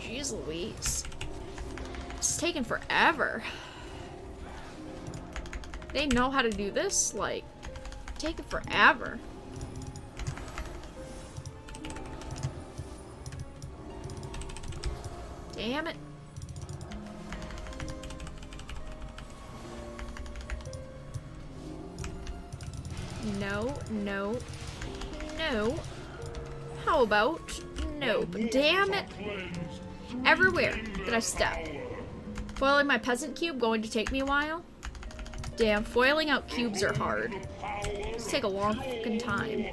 Jeez Louise. It's taking forever. They know how to do this? Like, taking forever. Damn it. No, no, no. How about no? Damn it. Everywhere that I step. Foiling my peasant cube going to take me a while. Damn, foiling out cubes are hard. It's take a long fucking time.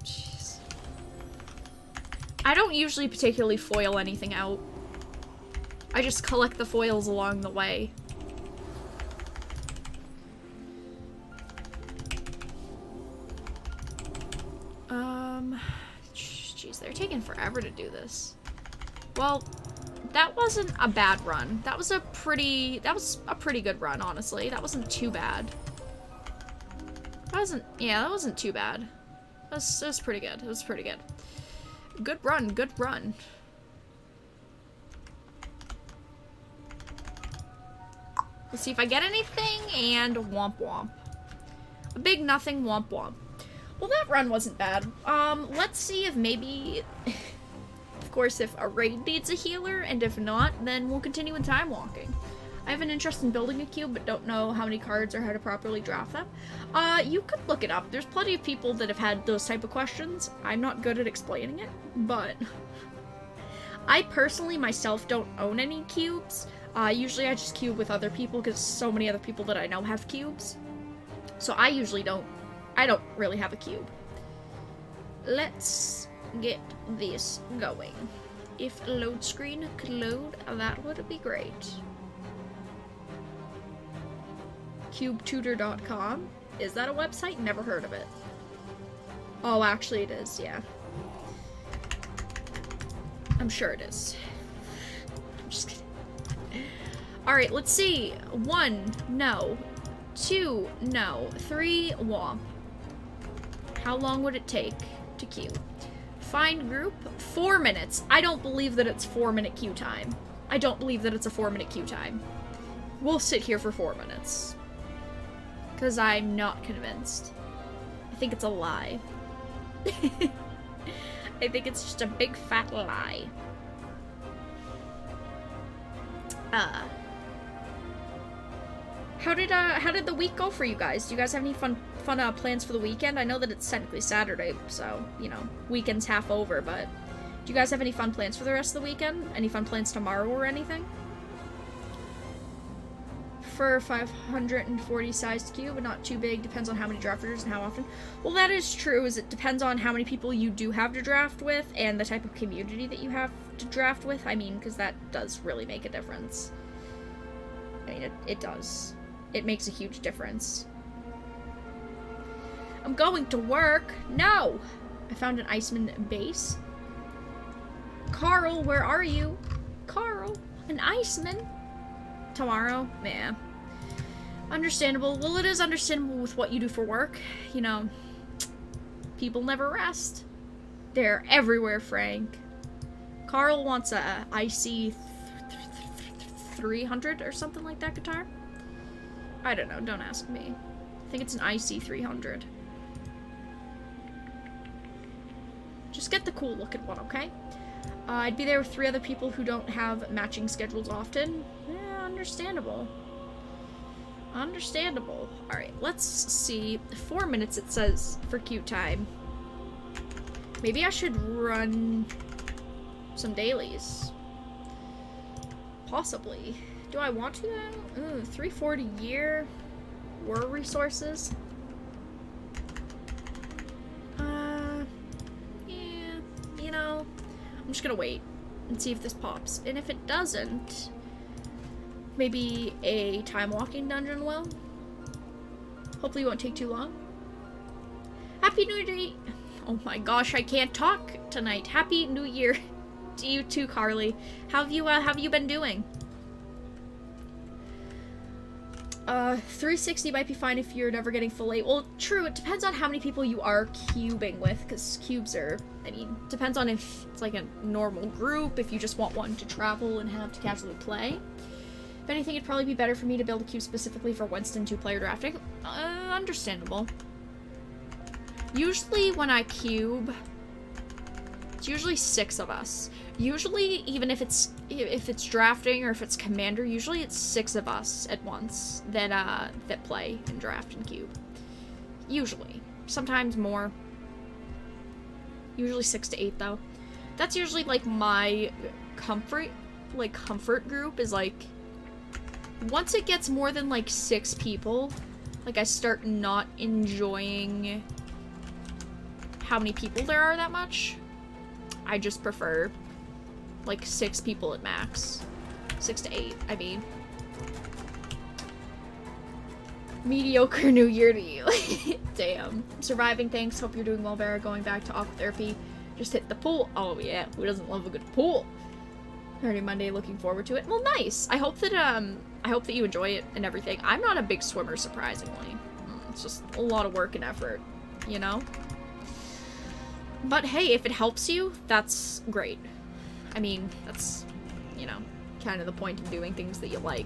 Jeez. I don't usually particularly foil anything out. I just collect the foils along the way. Jeez, they're taking forever to do this. Well, that wasn't a bad run. That was a pretty good run, honestly. That wasn't too bad. That wasn't too bad. It was pretty good. It was pretty good. Good run, good run. Let's see if I get anything, and womp womp. A big nothing, womp womp. Well, that run wasn't bad. Let's see if maybe, of course, if a raid needs a healer, and if not, then we'll continue with time walking. I have an interest in building a cube, but don't know how many cards or how to properly draft them. You could look it up. There's plenty of people that have had those type of questions. I'm not good at explaining it, but I personally, myself, don't own any cubes. Usually I just cube with other people, because so many other people that I know have cubes. So I don't really have a cube. Let's get this going. If a load screen could load, that would be great. CubeTutor.com. Is that a website? Never heard of it. Oh, actually it is, yeah. I'm sure it is. I'm just kidding. Alright, let's see. 1, no. 2, no. 3, womp. How long would it take to queue? Find group, 4 minutes. I don't believe that it's 4-minute queue time. I don't believe that it's a 4-minute queue time. We'll sit here for 4 minutes. Because I'm not convinced. I think it's a lie. I think it's just a big fat lie. How did the week go for you guys? Do you guys have any fun plans for the weekend? I know that it's technically Saturday, so, you know, weekend's half over, but do you guys have any fun plans for the rest of the weekend? Any fun plans tomorrow or anything? For 540 sized cube, but not too big. Depends on how many drafters and how often. Well, that is true, is it depends on how many people you do have to draft with and the type of community that you have to draft with. I mean, because that does really make a difference. I mean, it does. It makes a huge difference. I'm going to work. No! I found an Iceman base. Carl, where are you? Carl, an Iceman? Tomorrow? Man. Understandable. Well, it is understandable with what you do for work. You know, people never rest. They're everywhere, Frank. Carl wants a IC 300 or something like that guitar. I don't know. Don't ask me. I think it's an IC 300. Just get the cool looking one, okay? I'd be there with 3 other people who don't have matching schedules often. Yeah, understandable. Understandable. Alright, let's see. 4 minutes it says for queue time. Maybe I should run some dailies. Possibly. Do I want to though? Ooh, 340 a year. War resources. Yeah, you know, I'm just gonna wait and see if this pops. And if it doesn't, maybe a time walking dungeon will. Hopefully it won't take too long. Happy New Year! Oh my gosh, I can't talk tonight. Happy New Year to you too, Carly. How have you been doing? 360 might be fine if you're never getting full 8. Well, true, it depends on how many people you are cubing with, because cubes are, I mean, depends on if it's like a normal group, if you just want one to travel and have to casually play. If anything, it'd probably be better for me to build a cube specifically for Winston 2-player drafting. Understandable. Usually when I cube, it's usually 6 of us. Usually, even if it's drafting or if it's commander, usually it's 6 of us at once that play and draft and cube. Usually. Sometimes more. Usually 6 to 8 though. That's usually like my comfort group is like, once it gets more than like 6 people, like I start not enjoying how many people there are that much. I just prefer like 6 people at max. 6 to 8, I mean. Mediocre New Year to you. Damn. I'm surviving, thanks. Hope you're doing well, Vera. Going back to aquatherapy. Just hit the pool. Oh yeah, who doesn't love a good pool? Already Monday, looking forward to it. Well, nice. I hope that you enjoy it and everything. I'm not a big swimmer, surprisingly. It's just a lot of work and effort, you know? But hey, if it helps you, that's great. I mean, that's, you know, kind of the point of doing things that you like.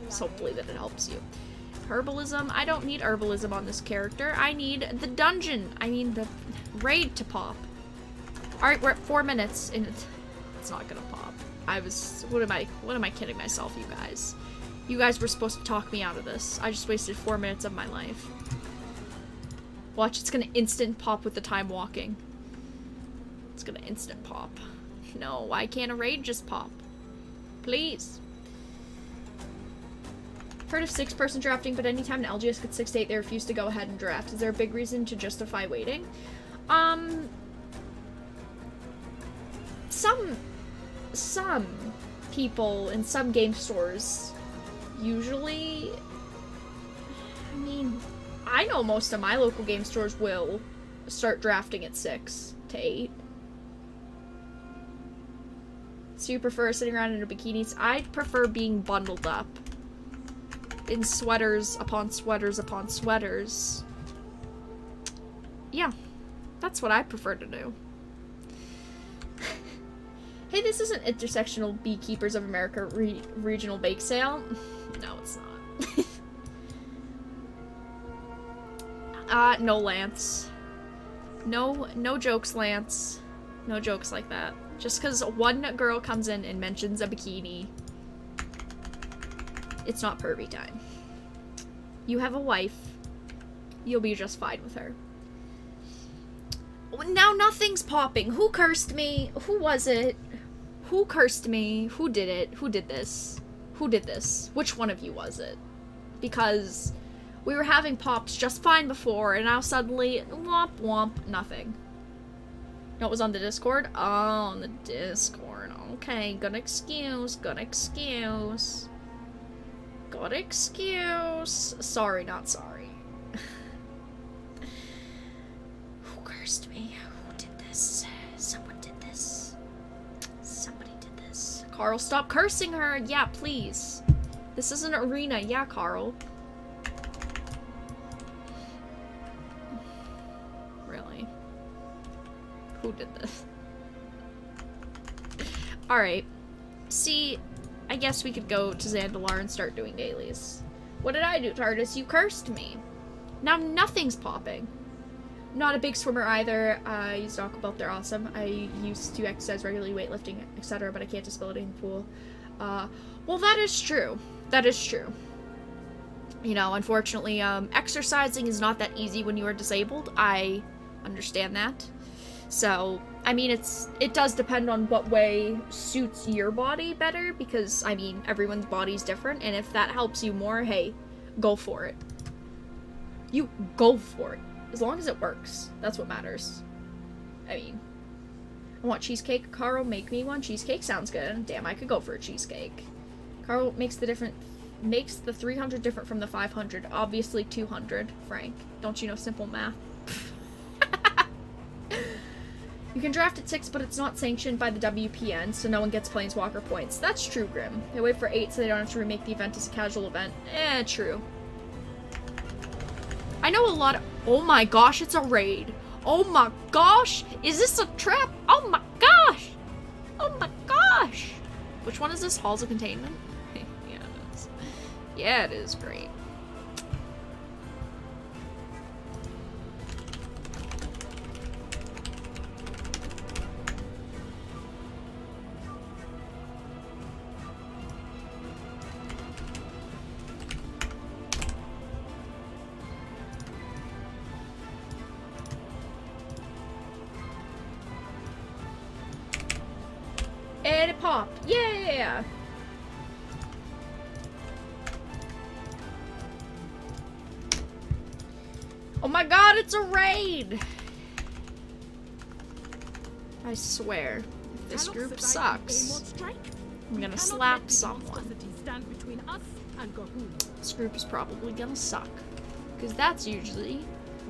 So hopefully that it helps you. Herbalism. I don't need herbalism on this character. I need the dungeon. I mean, the raid to pop. Alright, we're at 4 minutes, and it's not gonna pop. What am I kidding myself, you guys? You guys were supposed to talk me out of this. I just wasted 4 minutes of my life. Watch, it's gonna instant pop with the time walking. It's gonna instant pop. No, why can't a raid just pop? Please. I've heard of 6-person drafting, but anytime an LGS gets 6 to 8, they refuse to go ahead and draft. Is there a big reason to justify waiting? Some people in some game stores usually, I mean, I know most of my local game stores will start drafting at 6 to 8. So you prefer sitting around in a bikinis? I prefer being bundled up in sweaters upon sweaters upon sweaters. Yeah, that's what I prefer to do. Hey, this isn't Intersectional Beekeepers of America Regional Bake Sale. No, it's not. No, Lance. No jokes, Lance. No jokes like that. Just because one girl comes in and mentions a bikini, it's not pervy time. You have a wife. You'll be just fine with her. Now nothing's popping. Who cursed me? Who was it? Who cursed me? Who did it? Who did this? Who did this? Which one of you was it? Because we were having pops just fine before, and now suddenly, womp womp, nothing. No, it was on the Discord? Oh, on the Discord. Okay, good excuse, good excuse. Good excuse. Sorry, not sorry. Who cursed me? Who did this? Someone did this. Somebody did this. Carl, stop cursing her! Yeah, please. This is an arena. Yeah, Carl. Really? Who did this? Alright. See, I guess we could go to Zandalar and start doing dailies. What did I do, TARDIS? You cursed me. Now nothing's popping. Not a big swimmer either. I used to aquabelt, they're awesome. I used to exercise regularly, weightlifting, etc., but I can't disability in the pool. Well, that is true. That is true. You know, unfortunately, exercising is not that easy when you are disabled. I understand that. So, I mean, it does depend on what way suits your body better, because, I mean, everyone's body's different, and if that helps you more, hey, go for it. You go for it. As long as it works. That's what matters. I mean, I want cheesecake. Carl, make me one. Cheesecake sounds good. Damn, I could go for a cheesecake. Carl makes the 300 different from the 500. Obviously 200, Frank. Don't you know simple math? You can draft at 6, but it's not sanctioned by the WPN, so no one gets Planeswalker points. That's true, Grim. They wait for 8 so they don't have to remake the event as a casual event. True. I know a lot of— oh my gosh, it's a raid. Oh my gosh! Is this a trap? Oh my gosh! Oh my gosh! Which one is this? Halls of Containment? Yeah, it is. Yeah, it is. Great. And it popped. Yeah! Oh my god, it's a raid! I swear, if this group sucks, I'm gonna slap someone. This group is probably gonna suck. Because that's usually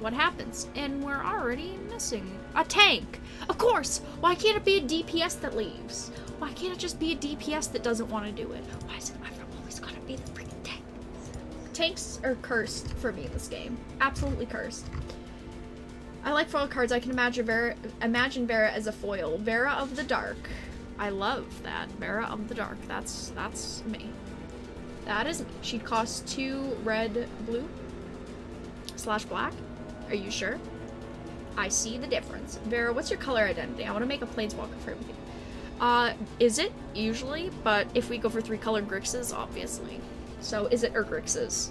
what happens. And we're already missing a tank. Of course! Why can't it be a DPS that leaves? Why can't it just be a DPS that doesn't want to do it? Why is it always gotta be the freaking tank? Tanks are cursed for me in this game. Absolutely cursed. I like foil cards. I can imagine Vera as a foil. Vera of the Dark. I love that. Vera of the Dark. That's me. That is me. She'd cost 2 red, blue / black. Are you sure? I see the difference. Vera, what's your color identity? I want to make a Planeswalker frame with you. Is it? Usually, but if we go for 3 color Grixis, obviously. So, is it or Grixis?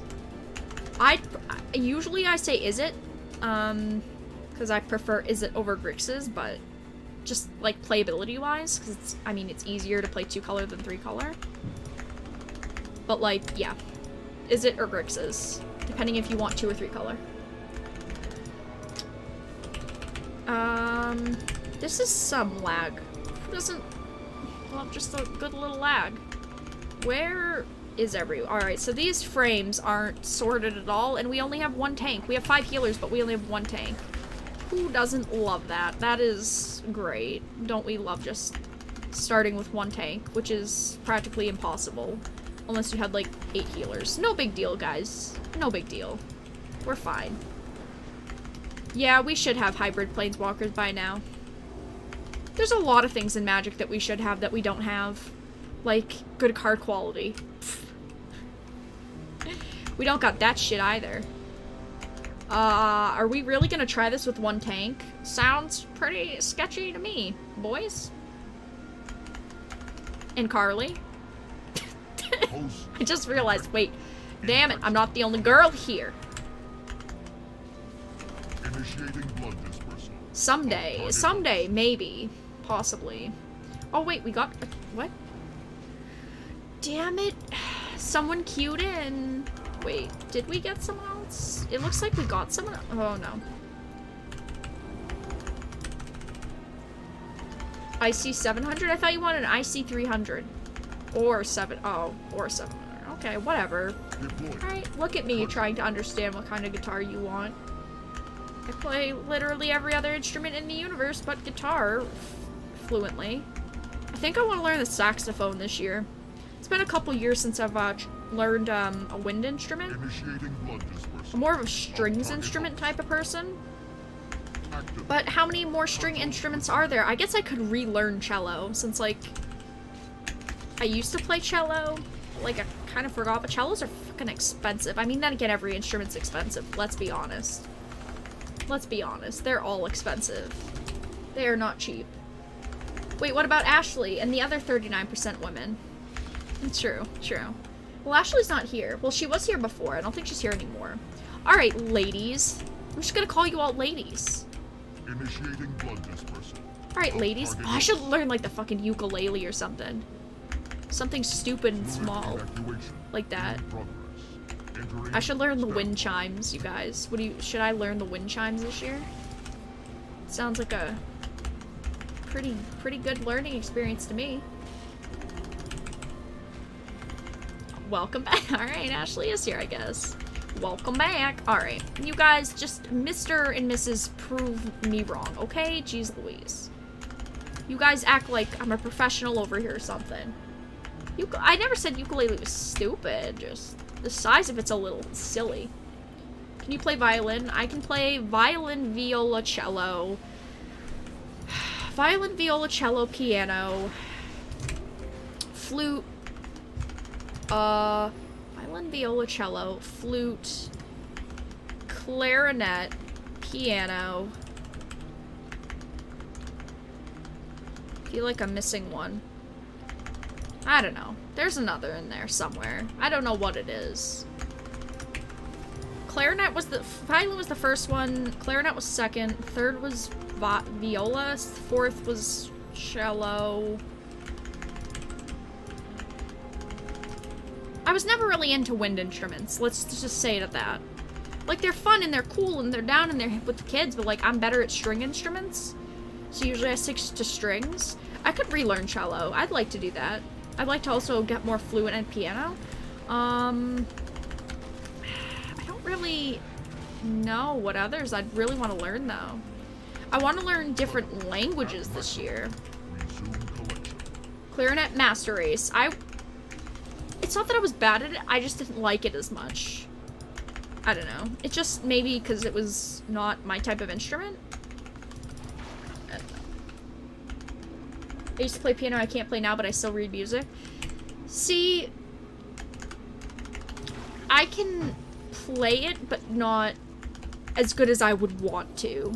Usually I say is it, because I prefer is it over Grixis, but just, like, playability-wise, because it's, I mean, it's easier to play 2 color than 3 color. But, like, yeah. Is it or Grixis, depending if you want 2 or 3 color. This is some lag. Who doesn't love just a good little lag? Where is alright, so these frames aren't sorted at all, and we only have 1 tank. We have 5 healers, but we only have 1 tank. Who doesn't love that? That is great. Don't we love just starting with 1 tank, which is practically impossible. Unless you had, like, 8 healers. No big deal, guys. No big deal. We're fine. Yeah, we should have hybrid planeswalkers by now. There's a lot of things in Magic that we should have that we don't have. Like, good card quality. We don't got that shit either. Are we really gonna try this with 1 tank? Sounds pretty sketchy to me, boys. And Carly. I just realized, wait, damn it, I'm not the only girl here. Someday, maybe, possibly. Oh wait, we got, what? Damn it, someone queued in. Wait, did we get someone else? It looks like we got someone, oh no. IC 700? I thought you wanted an IC 300. Or 700. Okay, whatever. Alright, look at me trying to understand what kind of guitar you want. I play literally every other instrument in the universe but guitar fluently. I think I want to learn the saxophone this year. It's been a couple years since I've learned a wind instrument. I'm more of a strings instrument type of person. But how many more string instruments are there? I guess I could relearn cello, since, like, I used to play cello. Like, I kind of forgot, but cellos are fucking expensive. I mean, then again, every instrument's expensive. Let's be honest. Let's be honest. They're all expensive. They are not cheap. Wait, what about Ashley and the other 39% women? True, true. Well, Ashley's not here. Well, she was here before. I don't think she's here anymore. Alright, ladies. I'm just gonna call you all ladies. Initiating blood dispersal. Alright, ladies. Oh, I should learn like the fucking ukulele or something. Something stupid and small. Like that. I should learn the wind chimes, you guys. Should I learn the wind chimes this year? Sounds like a pretty good learning experience to me. Welcome back. Alright, Ashley is here, I guess. Welcome back. Alright, you guys, just Mr. and Mrs. prove me wrong, okay? Jeez Louise. You guys act like I'm a professional over here or something. I never said ukulele was stupid, just the size of it's a little silly. Can you play violin? I can play violin, viola, cello. Violin, viola, cello, piano. Flute. Violin, viola, cello, flute, clarinet, piano. I feel like I'm missing one. I don't know. There's another in there somewhere. I don't know what it is. Clarinet was violin was the first one, clarinet was second, third was viola, fourth was cello. I was never really into wind instruments. Let's just say it at that. Like, they're fun and they're cool and they're down in there with the kids, but like, I'm better at string instruments. So usually I stick to strings. I could relearn cello. I'd like to do that. I'd like to also get more fluent at piano. I don't really know what others I'd really want to learn, though. I want to learn different languages this year. Clarinet Master Race. It's not that I was bad at it, I just didn't like it as much. I don't know. It's just maybe because it was not my type of instrument. I don't know. I used to play piano, I can't play now, but I still read music. See, I can play it, but not as good as I would want to.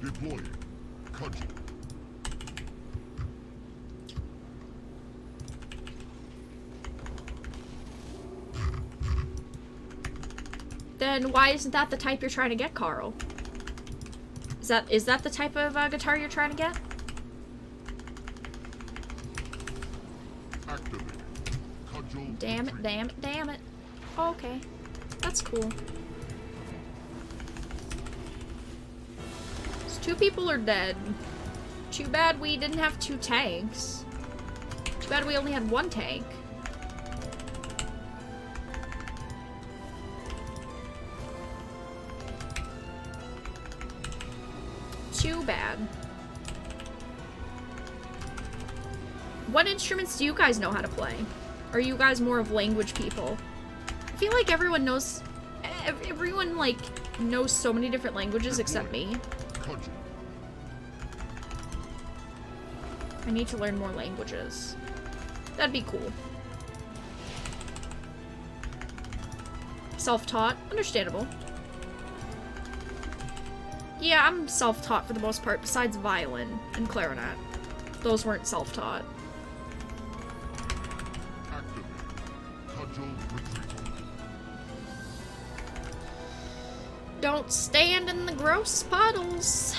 Deploying. Cudgel. Then why isn't that the type you're trying to get, Carl? Is that the type of guitar you're trying to get? Damn it, damn it, damn it. Oh, okay. That's cool. So 2 people are dead. Too bad we didn't have 2 tanks. Too bad we only had 1 tank. Too bad. What instruments do you guys know how to play? Are you guys more of language people? I feel like everyone knows so many different languages except me. I need to learn more languages. That'd be cool. Self-taught, understandable. Yeah, I'm self-taught for the most part, besides violin and clarinet. Those weren't self-taught. Don't stand in the gross puddles.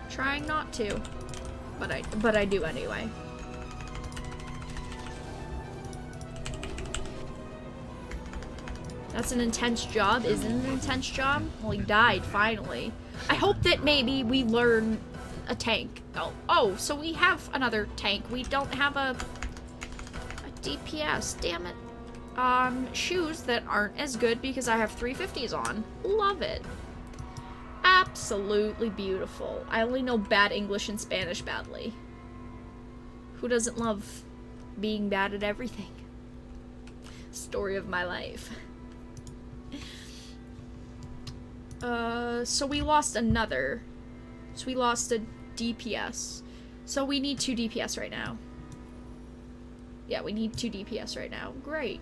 I'm trying not to, but I do anyway. That's an intense job. Isn't it an intense job? Well, he died finally. I hope that maybe we learn a tank. Oh, so we have another tank. We don't have a DPS. Damn it. Shoes that aren't as good because I have 350s on. Love it. Absolutely beautiful. I only know bad English and Spanish badly. Who doesn't love being bad at everything? Story of my life. So we lost another. So we lost a DPS. So we need 2 DPS right now. Yeah, we need 2 DPS right now. Great.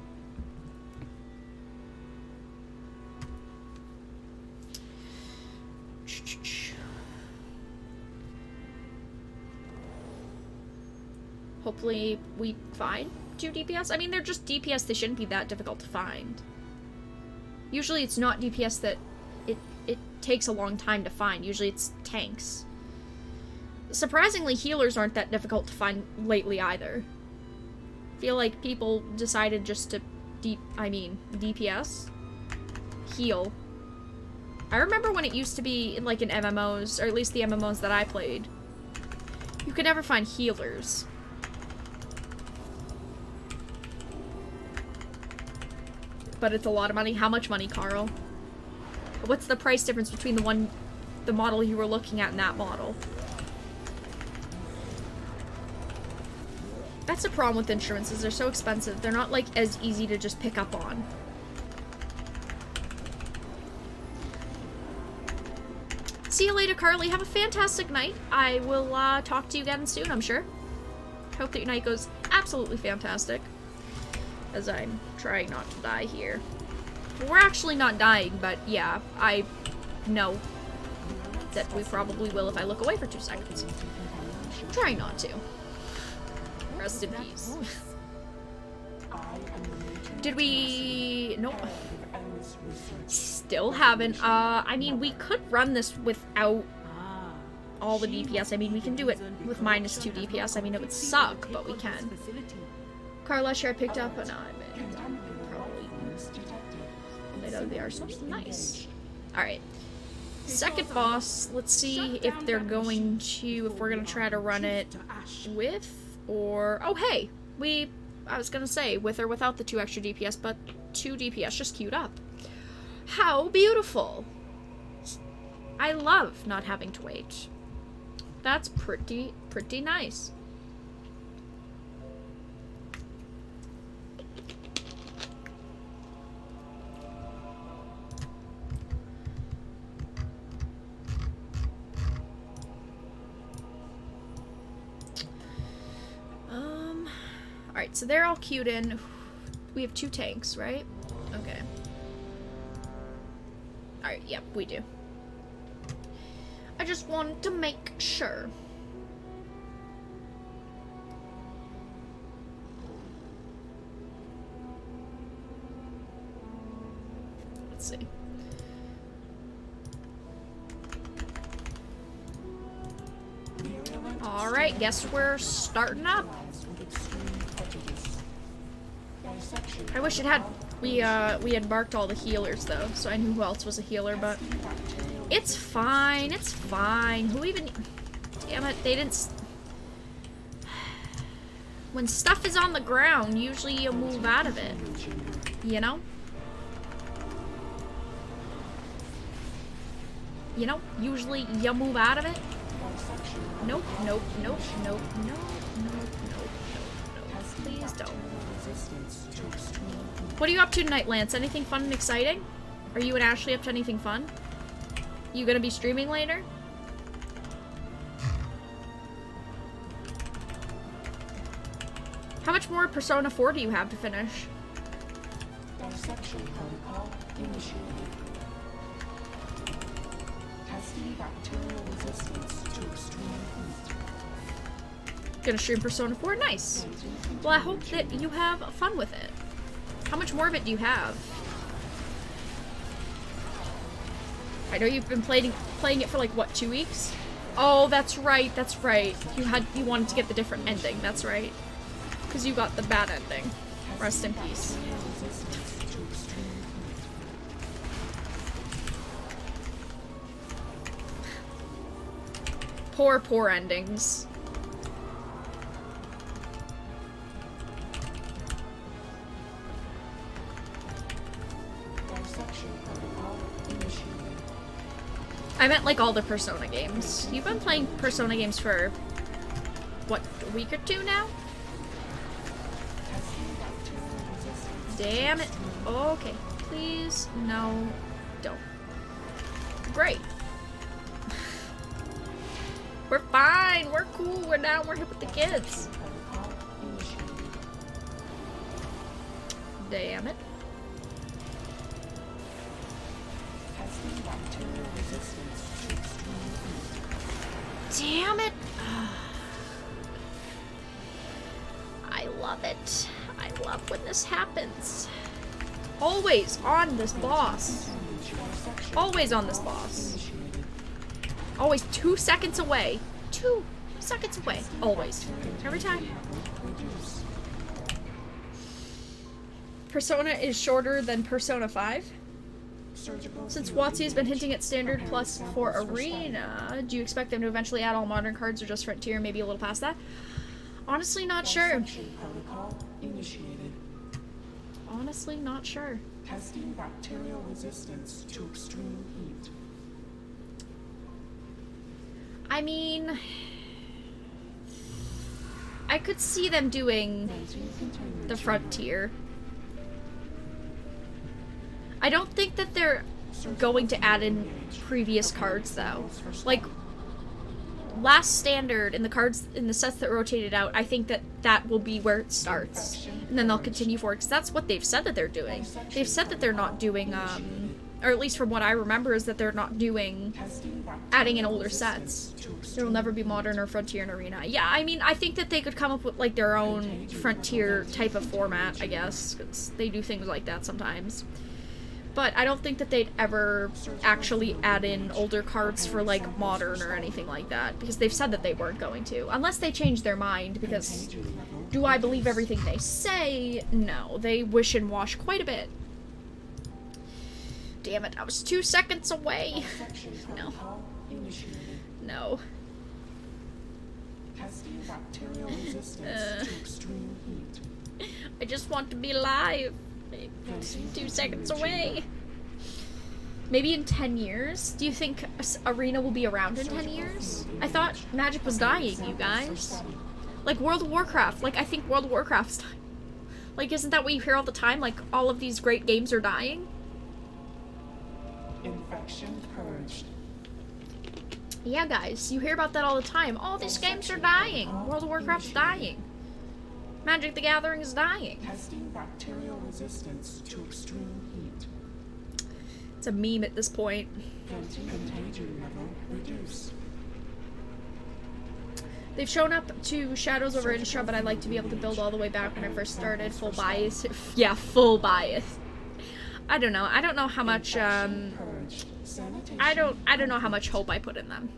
Hopefully we find 2 DPS. I mean, they're just DPS. They shouldn't be that difficult to find. Usually it's not DPS that it takes a long time to find. Usually it's tanks. Surprisingly, healers aren't that difficult to find lately either. Feel like people decided just to DPS? Heal. I remember when it used to be, like, in MMOs, or at least the MMOs that I played, you could never find healers. But it's a lot of money. How much money, Carl? What's the price difference between the model you were looking at and that model? That's the problem with instruments, is they're so expensive. They're not, like, as easy to just pick up on. See you later, Carly. Have a fantastic night. I will talk to you again soon, I'm sure. Hope that your night goes absolutely fantastic. As I'm trying not to die here. Well, we're actually not dying, but yeah, I know that we probably will if I look away for 2 seconds. I'm trying not to. Rest in peace. Did we... Nope. Still haven't. I mean, we could run this without all the DPS. I mean, we can do it with -2 DPS. I mean, it would suck, but we can. Carla, sure, I picked up, but no, I mean, probably. They know they are so nice. Alright. Second boss. Let's see if they're going to, if we're going to try to run it with, or, oh, hey, I was going to say, with or without the 2 extra DPS, but 2 DPS just queued up. How beautiful! I love not having to wait. That's pretty nice. Alright, so they're all queued in. We have 2 tanks, right? Okay. Alright, yep, we do. I just wanted to make sure. Let's see. Alright, guess we're starting up. I wish it had we had marked all the healers though, so I knew who else was a healer, but it's fine, it's fine. Who even, damn it, they didn't when stuff is on the ground, usually you move out of it, you know? You know, usually you move out of it. Nope, nope, nope, nope, nope, nope, nope, nope, nope. Please don't. What are you up to tonight, Lance? Anything fun and exciting? Are you and Ashley up to anything fun? You gonna be streaming later? How much more Persona 4 do you have to finish? Gonna stream Persona 4? Nice. Well, I hope that you have fun with it. How much more of it do you have? I know you've been playing it for like, what, 2 weeks? Oh, that's right, that's right. You wanted to get the different ending, that's right. Because you got the bad ending. Rest in peace. Poor endings. I meant like all the Persona games. You've been playing Persona games for, what, a week or 2 now? Damn it. Okay. Please, no, don't. Great. We're fine. We're cool. We're down. We're hip with the kids. Damn it. Damn it. I love it. I love when this happens. Always on this boss. Always on this boss. Always 2 seconds away. 2 seconds away. Always. Every time. Persona is shorter than Persona 5. Since WotC has been hinting at Standard Plus for Arena, do you expect them to eventually add all modern cards or just Frontier, maybe a little past that? Honestly, not sure. Honestly, not sure. Testing bacterial resistance to extreme heat. I mean, I could see them doing the Frontier. I don't think that they're going to add in previous cards, though. Like, last Standard in the cards, in the sets that rotated out, I think that that will be where it starts. And then they'll continue forward, because that's what they've said that they're doing. They've said that they're not doing, or at least from what I remember, is that they're not doing, adding in older sets. There will never be Modern or Frontier and Arena. Yeah, I mean, I think that they could come up with, like, their own Frontier type of format, I guess, because they do things like that sometimes. But I don't think that they'd ever actually add in older cards for, like, Modern or anything like that, because they've said that they weren't going to. Unless they change their mind, because do I believe everything they say? No. They wish and wash quite a bit. Damn it, I was 2 seconds away. No. No. I just want to be alive. 2 seconds away. Maybe in 10 years? Do you think Arena will be around in 10 years? I thought Magic was dying, you guys. Like World of Warcraft. Like, I think World of Warcraft's dying. Like, isn't that what you hear all the time? Like, all of these great games are dying? Infection purged. Yeah, guys. You hear about that all the time. All these games are dying. World of Warcraft's dying. Magic the Gathering is dying. Testing bacterial resistance to extreme heat. It's a meme at this point. Contagion level reduced. They've shown up to Shadows over Innistrad, but I'd like to be able to build all the way back when I first started. Full bias. Yeah, full bias. I don't know. I don't know how much, I don't know how much hope I put in them.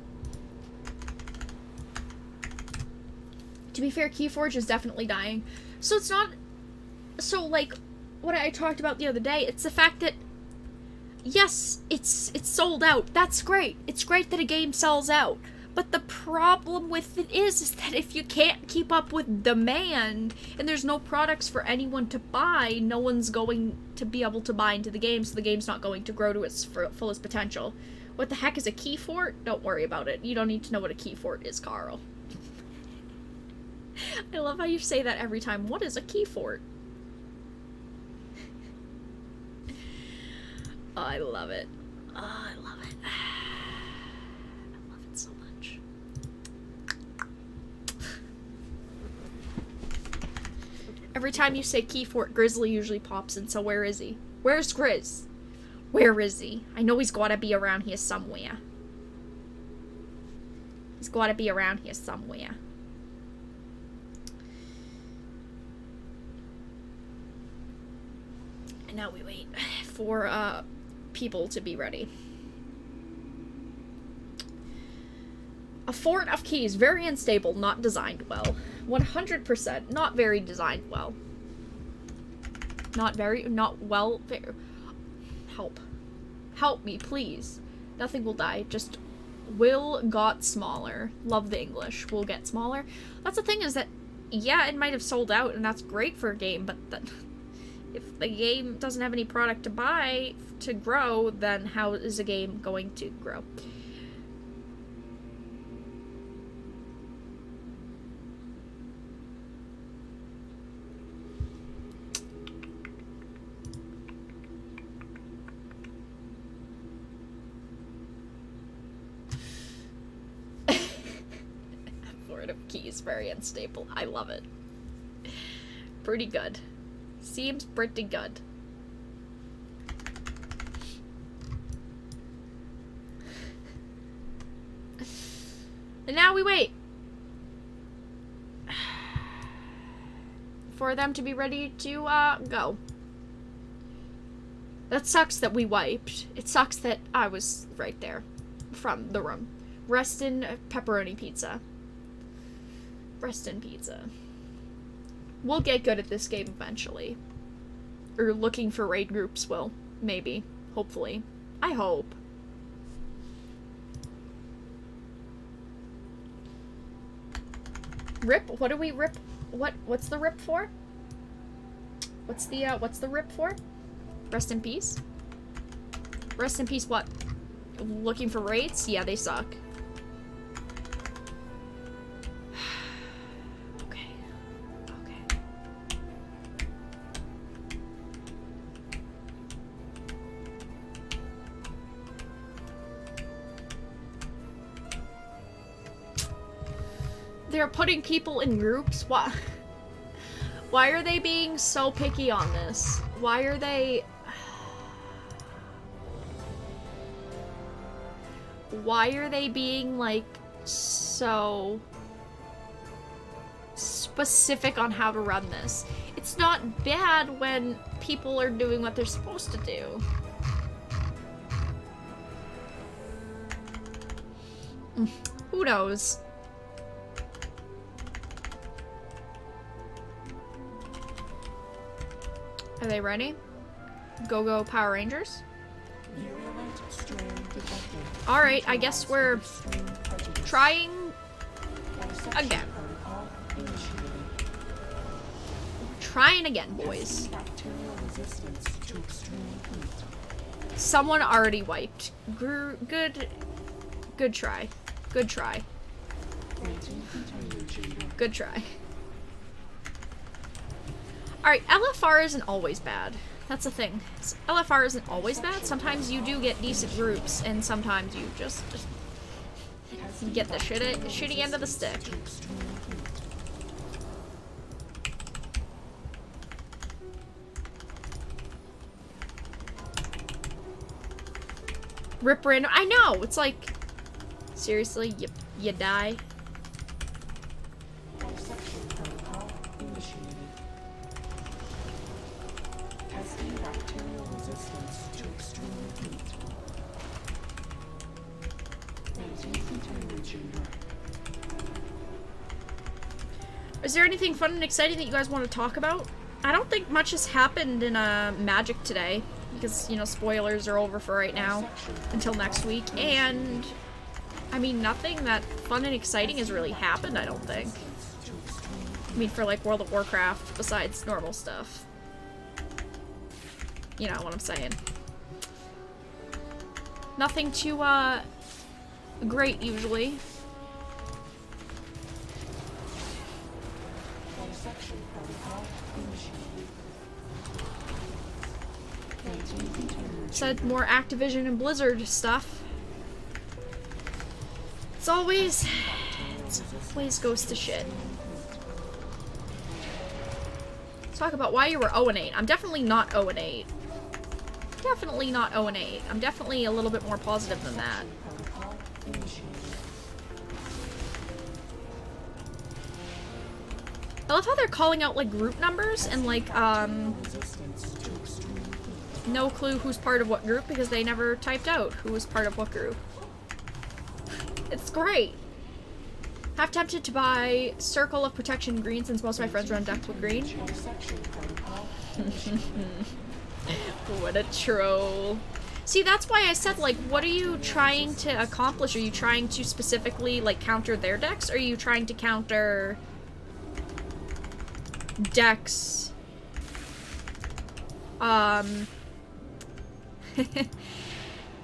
To be fair, Keyforge is definitely dying. So it's not... So, like, what I talked about the other day, it's the fact that, yes, it's sold out. That's great. It's great that a game sells out. But the problem with it is that if you can't keep up with demand, and there's no products for anyone to buy, no one's going to be able to buy into the game, so the game's not going to grow to its fullest potential. What the heck is a key fort? Don't worry about it. You don't need to know what a key fort is, Carl. I love how you say that every time. What is a key fort? Oh, I love it. Oh, I love it. I love it so much. Every time you say key fort, Grizzly usually pops in, so where is he? Where's Grizz? Where is he? I know he's gotta be around here somewhere. He's gotta be around here somewhere. And now we wait for people to be ready. A fort of keys, very unstable, not designed well. 100%, not very designed well. Not well. Help. Help me, please. Nothing will die, just will got smaller. Love the English. Will get smaller. That's the thing is that, yeah, it might have sold out, and that's great for a game, but if the game doesn't have any product to buy to grow, then how is a game going to grow? Fort of keys, very unstable. I love it. Pretty good. Seems pretty good. And now we wait for them to be ready to go. That sucks that we wiped. It sucks that I was right there from the room. Rest in pepperoni pizza. Rest in pizza. We'll get good at this game eventually. Or looking for raid groups will. Maybe. Hopefully. I hope. Rip? What do we rip? What's the rip for? What's the rip for? Rest in peace? Rest in peace what? Looking for raids? Yeah, they suck. Okay. Okay. They're putting people in groups? Why? Why are they being so picky on this? Why are they... Why are they being, like, so specific on how to run this? It's not bad when people are doing what they're supposed to do. Who knows? Are they ready? Go Power Rangers? Alright, I guess we're trying again. Trying again, boys. Someone already wiped. Good try. Good try. Good try. Alright, LFR isn't always bad. That's the thing. LFR isn't always bad. Sometimes you do get decent groups, and sometimes you just get the shitty end of the stick. Rip random. I know! It's like, seriously, you die? Is there anything fun and exciting that you guys want to talk about? I don't think much has happened in Magic today, because, you know, spoilers are over for right now, until next week, and, I mean, nothing that fun and exciting has really happened, I don't think. I mean, for, like, World of Warcraft, besides normal stuff. You know what I'm saying. Nothing too, great, usually. Said more Activision and Blizzard stuff. It always goes to shit. Let's talk about why you were 0-8. I'm definitely not 0-8. Definitely not 0-8. I'm definitely a little bit more positive than that. I love how they're calling out, like, group numbers and, like, no clue who's part of what group because they never typed out who was part of what group. It's great. Half tempted to buy Circle of Protection green since most of my friends run decks with green. What a troll. See, that's why I said, like, what are you trying to accomplish? Are you trying to specifically, like, counter their decks? Or are you trying to counter decks?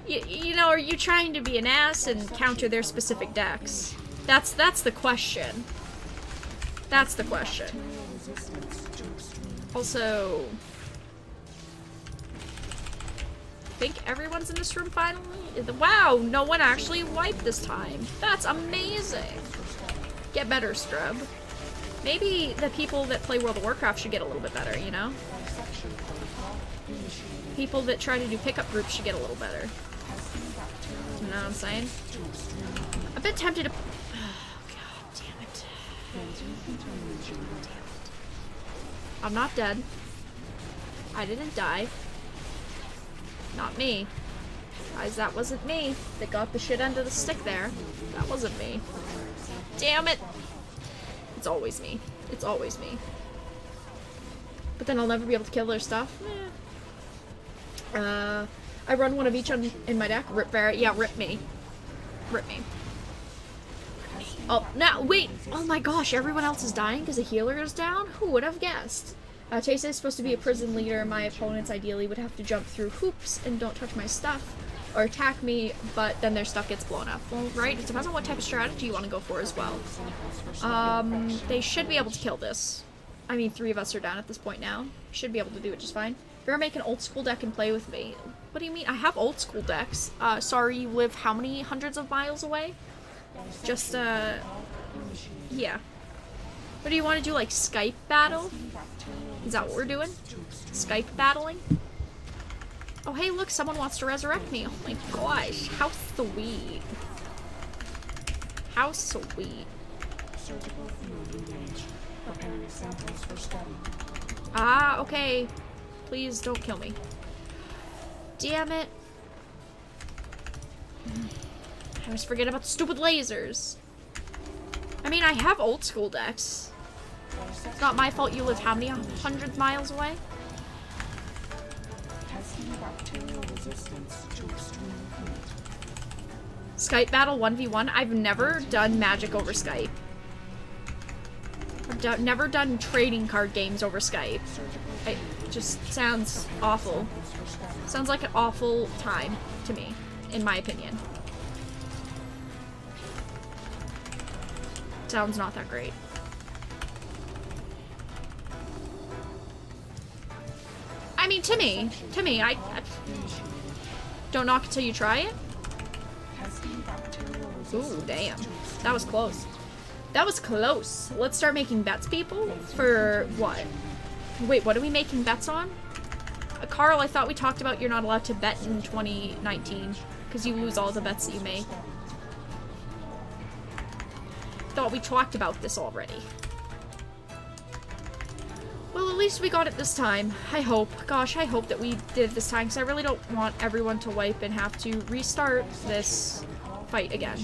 You know, are you trying to be an ass and counter their specific decks? That's the question. That's the question. Also, I think everyone's in this room finally. Wow, no one actually wiped this time. That's amazing. Get better, Scrub. Maybe the people that play World of Warcraft should get a little bit better, you know? People that try to do pickup groups should get a little better. You know what I'm saying? I've been tempted to... Oh, god damn it. I'm not dead. I didn't die. Not me. Guys, that wasn't me that got the shit end of the stick there. That wasn't me. Damn it! It's always me. It's always me. But then I'll never be able to kill their stuff. I run one of each in my deck. Rip Barrett. Yeah, rip me. Rip me. Oh, now, wait! Oh my gosh, everyone else is dying because a healer is down? Who would have guessed? Taysa is supposed to be a prison leader. My opponents ideally would have to jump through hoops and don't touch my stuff. Or attack me, but then their stuff gets blown up. Well, right? It depends on what type of strategy you want to go for as well. They should be able to kill this. I mean, 3 of us are down at this point now. Should be able to do it just fine. Better make an old school deck and play with me. What do you mean? I have old school decks. Sorry, you live how many hundreds of miles away? Just, yeah. What do you want to do, like Skype battle? Is that what we're doing? Skype battling? Oh, hey, look, someone wants to resurrect me. Oh my gosh, how sweet. How sweet. Ah, okay. Please don't kill me. Damn it. I always forget about the stupid lasers. I mean, I have old school decks. It's not my fault you live how many hundred miles away? Skype battle 1v1? I've never done Magic over Skype. I've never done trading card games over Skype. It just sounds awful. Sounds like an awful time to me, in my opinion. Sounds not that great. I mean, to me, I don't knock it till you try it. Ooh, damn. That was close. That was close. Let's start making bets, people. For what? Wait, what are we making bets on? Carl, I thought we talked about you're not allowed to bet in 2019 because you lose all the bets that you make. Thought we talked about this already. Well, at least we got it this time. I hope. Gosh, I hope that we did it this time because I really don't want everyone to wipe and have to restart this fight again.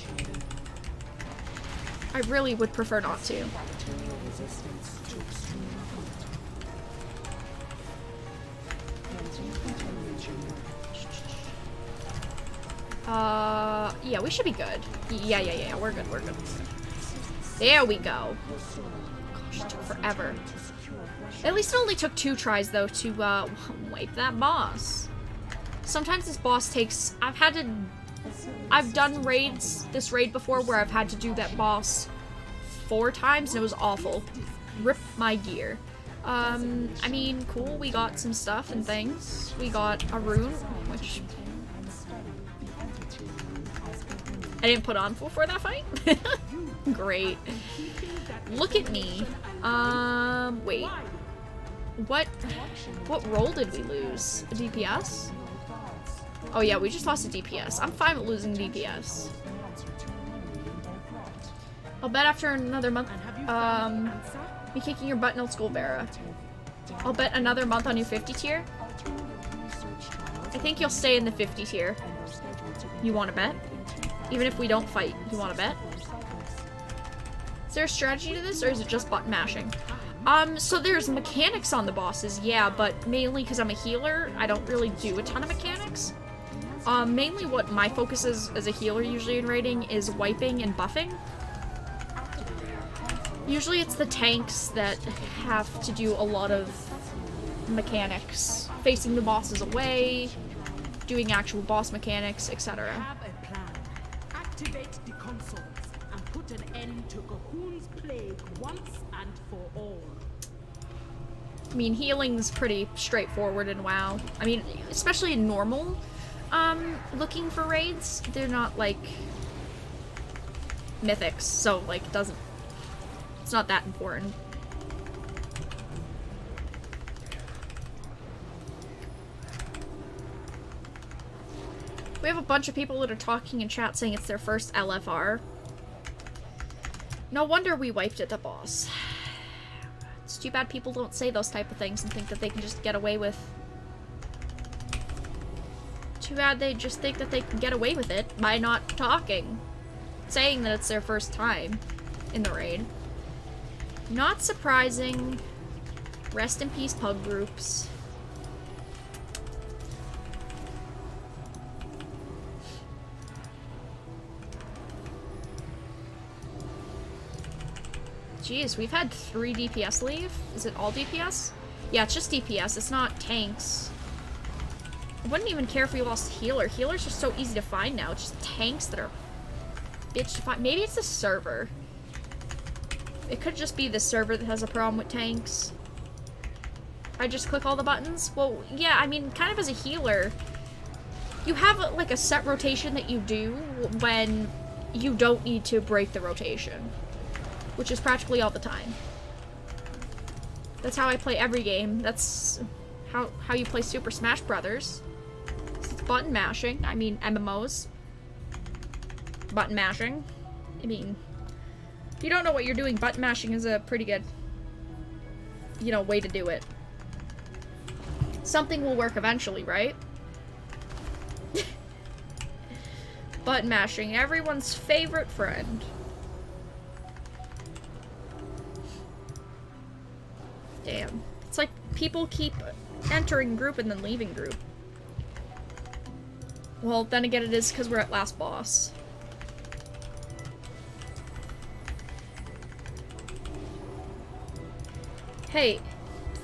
I really would prefer not to. Yeah, we should be good. Yeah, we're good, There we go. Gosh, it took forever. At least it only took 2 tries, though, to, wipe that boss. Sometimes this boss takes... I've done this raid before where I've had to do that boss 4 times, and it was awful. Rip my gear. I mean, cool, we got some stuff and things. We got a rune, which... I didn't put on for that fight? Great. Look at me. Wait. What role did we lose? A DPS? Oh yeah, we just lost a DPS. I'm fine with losing DPS. I'll bet after another month, me kicking your butt in old school, Vera. I'll bet another month on your 50 tier. I think you'll stay in the 50 tier. You want to bet? Even if we don't fight, you want to bet? Is there a strategy to this, or is it just button mashing? So there's mechanics on the bosses, yeah, but mainly because I'm a healer, I don't really do a ton of mechanics. Mainly what my focus is as a healer usually in raiding is wiping and buffing. Usually it's the tanks that have to do a lot of mechanics. Facing the bosses away, doing actual boss mechanics, etc. Have a plan. Activate the consoles and put an end to Cahoon's plague once and for all. I mean, healing's pretty straightforward in WoW. I mean, especially in normal, looking for raids, they're not, like, mythics, so, like, it's not that important. We have a bunch of people that are talking in chat saying it's their first LFR. No wonder we wiped at the boss. It's too bad people don't say those type of things and think that they can just get away with Too bad they just think that they can get away with it by not talking. Saying that it's their first time in the raid. Not surprising. Rest in peace, pug groups. Jeez, we've had 3 DPS leave. Is it all DPS? Yeah, it's just DPS. It's not tanks. I wouldn't even care if we lost healer. Healers are so easy to find now. It's just tanks that are bitch to find. Maybe it's the server. It could just be the server that has a problem with tanks. I just click all the buttons? Well, yeah, I mean, kind of as a healer, you have like a set rotation that you do when you don't need to break the rotation. Which is practically all the time. That's how I play every game. That's how you play Super Smash Brothers. It's button mashing. I mean, MMOs. Button mashing. I mean, if you don't know what you're doing, button mashing is a pretty good, you know, way to do it. Something will work eventually, right? Button mashing, everyone's favorite friend. Damn. It's like people keep entering group and then leaving group. Well, then again, it is because we're at last boss. Hey,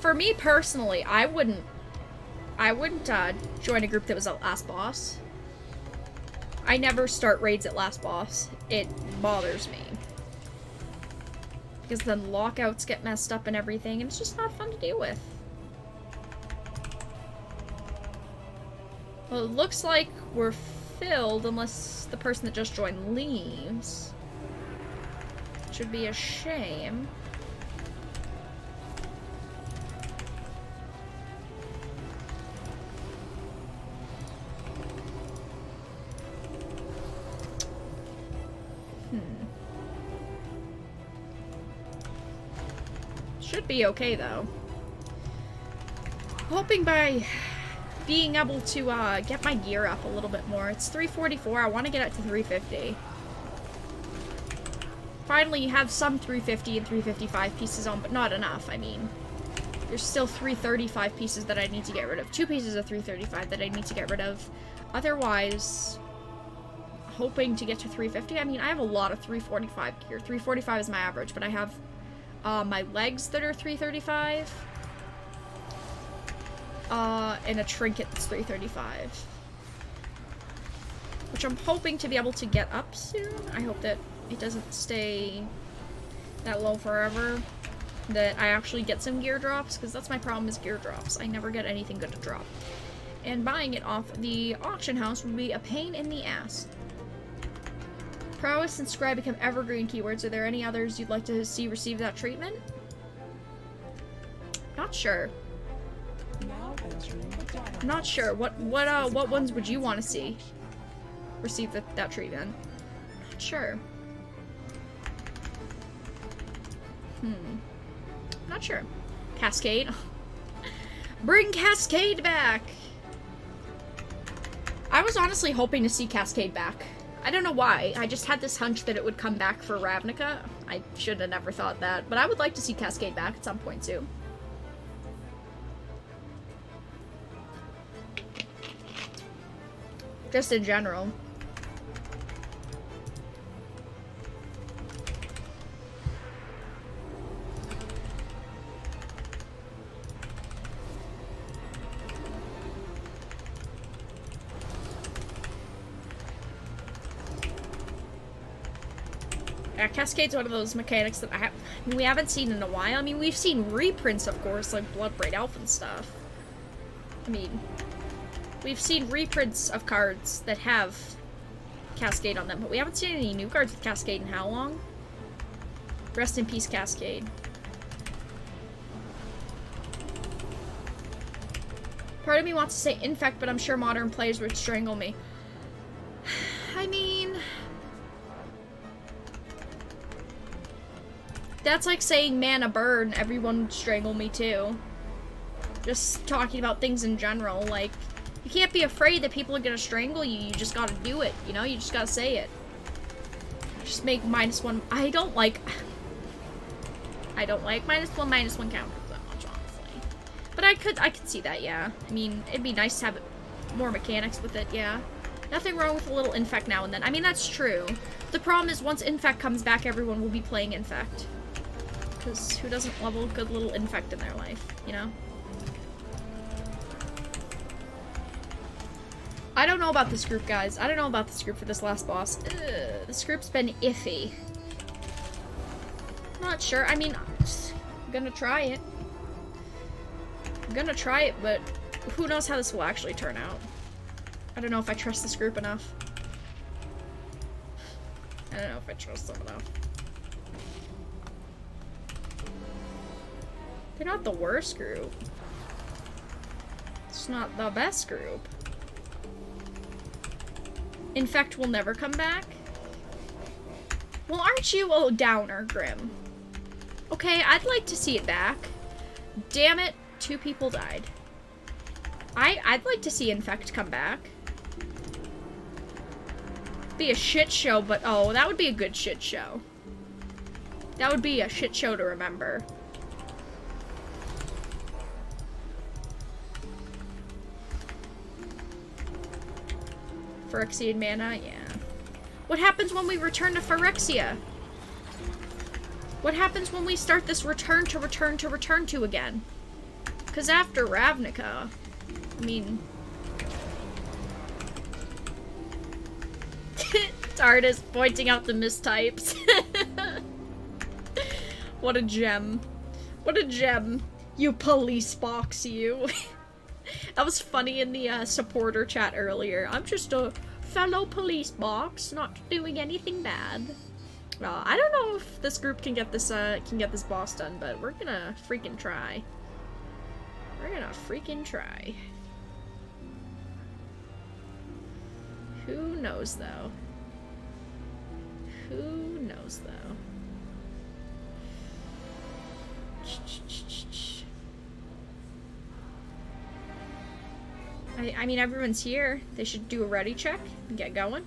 for me personally, I wouldn't join a group that was at last boss. I never start raids at last boss. It bothers me. Because then lockouts get messed up and everything, and it's just not fun to deal with. Well, it looks like we're filled unless the person that just joined leaves. Should be a shame. Should be okay, though. Hoping by being able to get my gear up a little bit more. It's 344. I want to get it to 350. Finally have some 350 and 355 pieces on, but not enough. I mean, there's still 335 pieces that I need to get rid of. 2 pieces of 335 that I need to get rid of. Otherwise, hoping to get to 350. I mean, I have a lot of 345 gear. 345 is my average, but I have my legs that are 335, and a trinket that's 335. Which I'm hoping to be able to get up soon. I hope that it doesn't stay that low forever. That I actually get some gear drops, because that's my problem is gear drops. I never get anything good to drop. And buying it off the auction house would be a pain in the ass. Prowess and Scry become evergreen keywords. Are there any others you'd like to see receive that treatment? Not sure. I'm not sure. What ones would you want to see receive that treatment? Not sure. Not sure. Cascade. Bring Cascade back! I was honestly hoping to see Cascade back. I don't know why. I just had this hunch that it would come back for Ravnica. I should have never thought that. But I would like to see Cascade back at some point too. Just in general. Yeah, Cascade's one of those mechanics that we haven't seen in a while. I mean, we've seen reprints, of course, like Bloodbraid Elf and stuff. I mean, we've seen reprints of cards that have Cascade on them, but we haven't seen any new cards with Cascade in how long? Rest in peace, Cascade. Part of me wants to say Infect, but I'm sure modern players would strangle me. I mean... that's like saying Mana Burn, everyone would strangle me too. Just talking about things in general, like, You can't be afraid that people are gonna strangle you. You just gotta do it, you know? You just gotta say it. Just make -1. I don't like -1 counters that much, honestly. But I could see that, yeah. I mean, it'd be nice to have more mechanics with it, yeah. Nothing wrong with a little infect now and then. I mean, that's true. The problem is once infect comes back, everyone will be playing infect. Because who doesn't love a good little infect in their life, you know? I don't know about this group, guys. I don't know about this group for this last boss. Ugh, this group's been iffy. I'm not sure. I mean, I'm gonna try it. I'm gonna try it, but who knows how this will actually turn out. I don't know if I trust this group enough. I don't know if I trust them enough. They're not the worst group. It's not the best group. Infect will never come back? Well, aren't you a downer, Grim? Okay, I'd like to see it back. Damn it, 2 people died. I'd like to see Infect come back. Be a shit show, but oh, that would be a good shit show. That would be a shit show to remember. Phyrexian mana, yeah. What happens when we return to Phyrexia? What happens when we start this return to again? Because after Ravnica, I mean... Artist pointing out the mistypes. What a gem. What a gem. You police box, you. That was funny in the supporter chat earlier. I'm just a fellow police box, not doing anything bad. Well, I don't know if this group can get this boss done, but we're gonna freaking try. We're gonna freaking try. Who knows though? Who knows though? I mean, everyone's here. They should do a ready check and get going.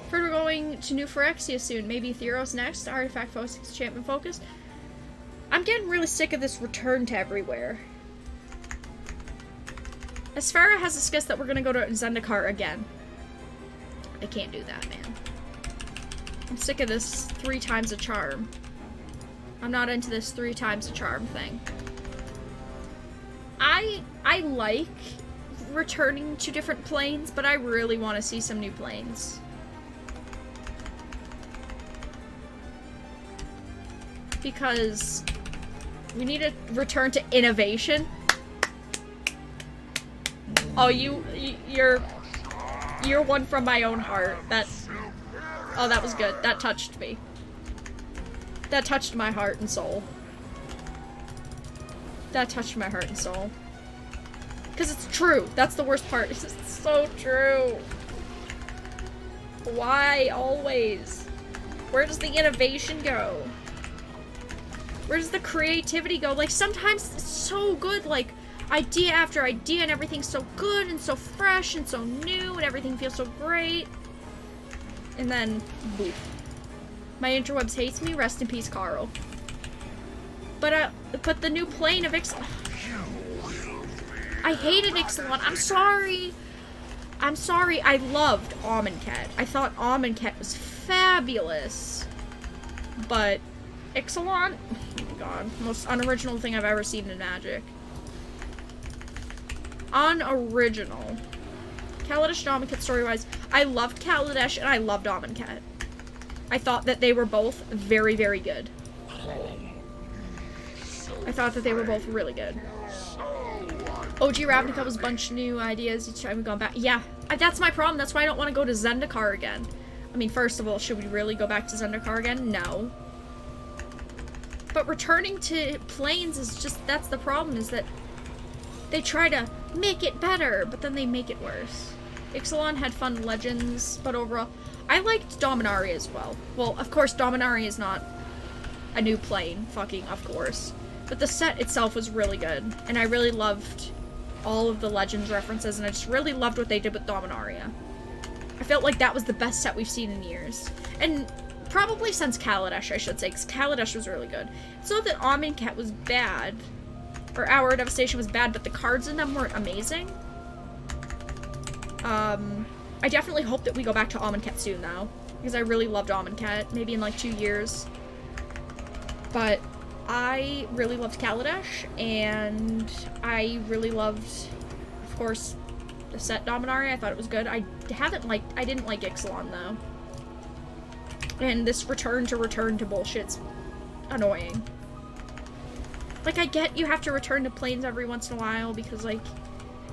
Heard we're going to New Phyrexia soon. Maybe Theros next. Artifact focus, enchantment focus. I'm getting really sick of this return to everywhere. Asfara has discussed that we're gonna go to Zendikar again. I can't do that, man. I'm sick of this 3 times a charm. I'm not into this 3 times a charm thing. I like returning to different planes, but I really want to see some new planes. Because we need to return to innovation. Oh, you're one from my own heart. Oh, that was good. That touched me. That touched my heart and soul. That touched my heart and soul. Because it's true. That's the worst part. It's so true. Why always? Where does the innovation go? Where does the creativity go? Like, sometimes it's so good, like, idea after idea, and everything's so good and so fresh and so new and everything feels so great. And then, boop. My interwebs hates me. Rest in peace, Carl. But the new plane of I hated Ixalan. I'm sorry. I'm sorry. I loved Amonkhet. I thought Amonkhet was fabulous. But Ixalan? Oh my god. Most unoriginal thing I've ever seen in Magic. Unoriginal. Kaladesh and Amonkhet story-wise. I loved Kaladesh and I loved Amonkhet. I thought that they were both very, very good. I thought that they were both really good. OG Ravnica was a bunch of new ideas each time we've gone back. Yeah, that's my problem. That's why I don't want to go to Zendikar again. I mean, first of all, should we really go back to Zendikar again? No. But returning to planes is just, that's the problem, is that they try to make it better, but then they make it worse. Ixalan had fun legends, but overall, I liked Dominaria as well. Well, of course, Dominaria is not a new plane, fucking of course. But the set itself was really good, and I really loved all of the Legends references, and I just really loved what they did with Dominaria. I felt like that was the best set we've seen in years. And probably since Kaladesh, I should say, because Kaladesh was really good. It's not that Amonkhet was bad, or Hour of Devastation was bad, but the cards in them weren't amazing. I definitely hope that we go back to Amonkhet soon, though, because I really loved Amonkhet, maybe in like 2 years. But I really loved Kaladesh, and I really loved, of course, the set Dominaria. I thought it was good. I didn't like Ixalan, though. And this return to bullshit's annoying. Like, I get you have to return to Plains every once in a while because, like,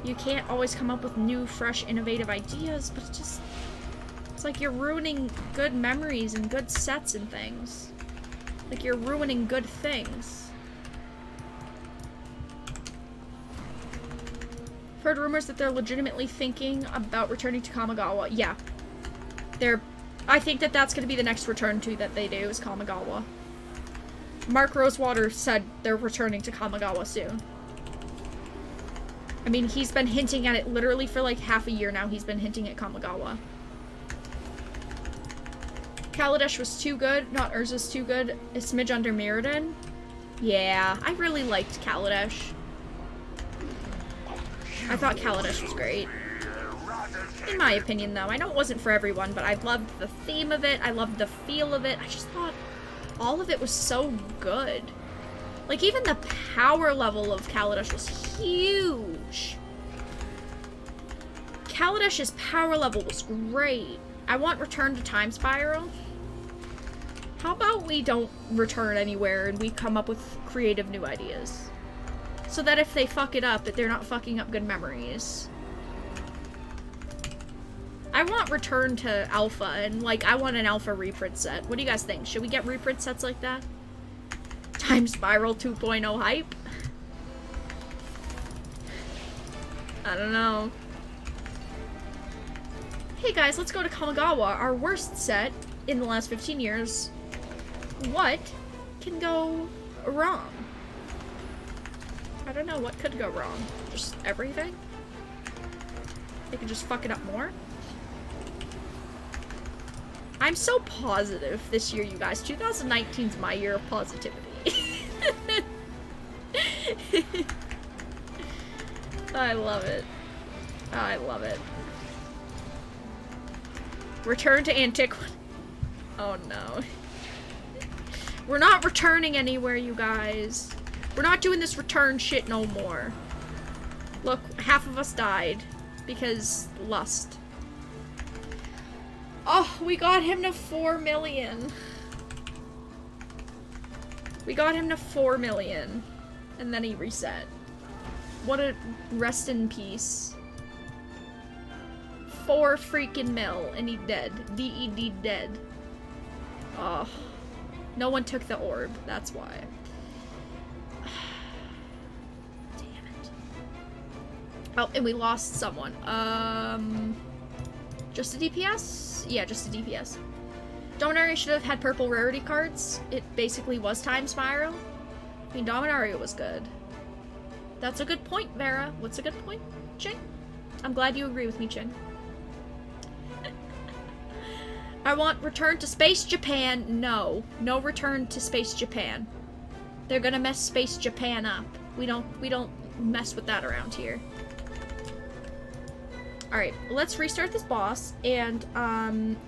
you can't always come up with new, fresh, innovative ideas, but it's like you're ruining good memories and good sets and things. Like, you're ruining good things. I've heard rumors that they're legitimately thinking about returning to Kamigawa. Yeah. I think that that's going to be the next return to that they do, is Kamigawa. Mark Rosewater said they're returning to Kamigawa soon. I mean, he's been hinting at it literally for like half a year now. He's been hinting at Kamigawa. Kaladesh was too good. Not Urza's too good. A smidge under Mirrodin. Yeah, I really liked Kaladesh. I thought Kaladesh was great. In my opinion, though. I know it wasn't for everyone, but I loved the theme of it. I loved the feel of it. I just thought all of it was so good. Like, even the power level of Kaladesh was huge. Kaladesh's power level was great. I want Return to Time Spiral. How about we don't return anywhere and we come up with creative new ideas? So that if they fuck it up, that they're not fucking up good memories. I want Return to Alpha, and, like, I want an Alpha reprint set. What do you guys think? Should we get reprint sets like that? Time Spiral 2.0 hype? I don't know. Hey guys, let's go to Kamigawa, our worst set in the last 15 years. What can go wrong? I don't know, what could go wrong? Just everything? They could just fuck it up more? I'm so positive this year, you guys. 2019's my year of positivity. I love it. I love it. Return to Antiquity. Oh no. We're not returning anywhere, you guys. We're not doing this return shit no more. Look, half of us died because lust. Oh, we got him to 4 million. We got him to 4 million. And then he reset. What a rest in peace. 4 freaking mil and he dead. D-E-D dead. Oh. No one took the orb. That's why. Damn it. Oh, and we lost someone. Just a DPS? Yeah, just a DPS. Dominaria should have had purple rarity cards. It basically was Time Spiral. I mean, Dominaria was good. That's a good point, Vera. What's a good point, Chin? I'm glad you agree with me, Chin. I want Return to Space Japan. No. No Return to Space Japan. They're gonna mess Space Japan up. We don't mess with that around here. Alright, let's restart this boss and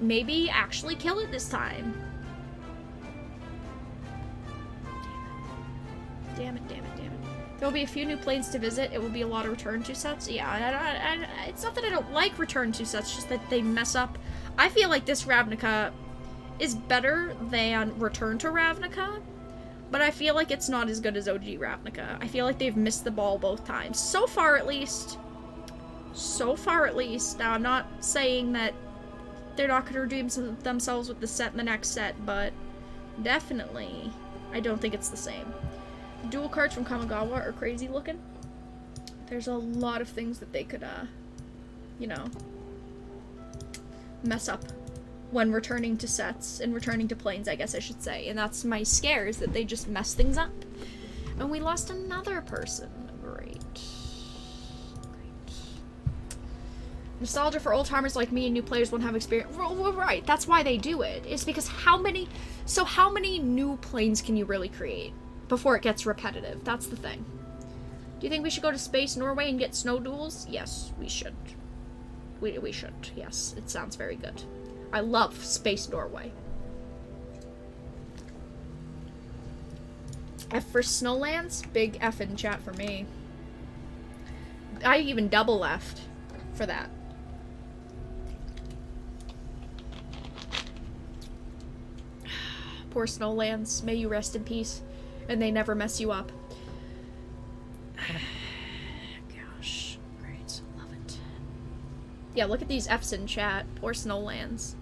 maybe actually kill it this time. Damn it, damn it, damn it. There'll be a few new planes to visit. It will be a lot of Return to sets. Yeah, it's not that I don't like Return to sets, just that they mess up. I feel like this Ravnica is better than Return to Ravnica, but I feel like it's not as good as OG Ravnica. I feel like they've missed the ball both times. So far, at least. So far, at least. Now, I'm not saying that they're not going to redeem themselves with the set in the next set, but definitely, I don't think it's the same. Dual cards from Kamigawa are crazy looking. There's a lot of things that they could, you know, mess up when returning to sets and returning to planes, I guess I should say. And that's my scare, is that they just mess things up. And we lost another person. Great. Nostalgia for old timers like me and new players won't have experience. Well, right, that's why they do it. It's because how many new planes can you really create before it gets repetitive? That's the thing. Do you think we should go to Space Norway and get snow duels? Yes, we should. We should. Yes, it sounds very good. I love Space Norway. F for Snowlands? Big F in chat for me. I even double F'd for that. Poor Snowlands. May you rest in peace. And they never mess you up. Gosh. Great. Love it. Yeah, look at these F's in chat. Poor Snowlands.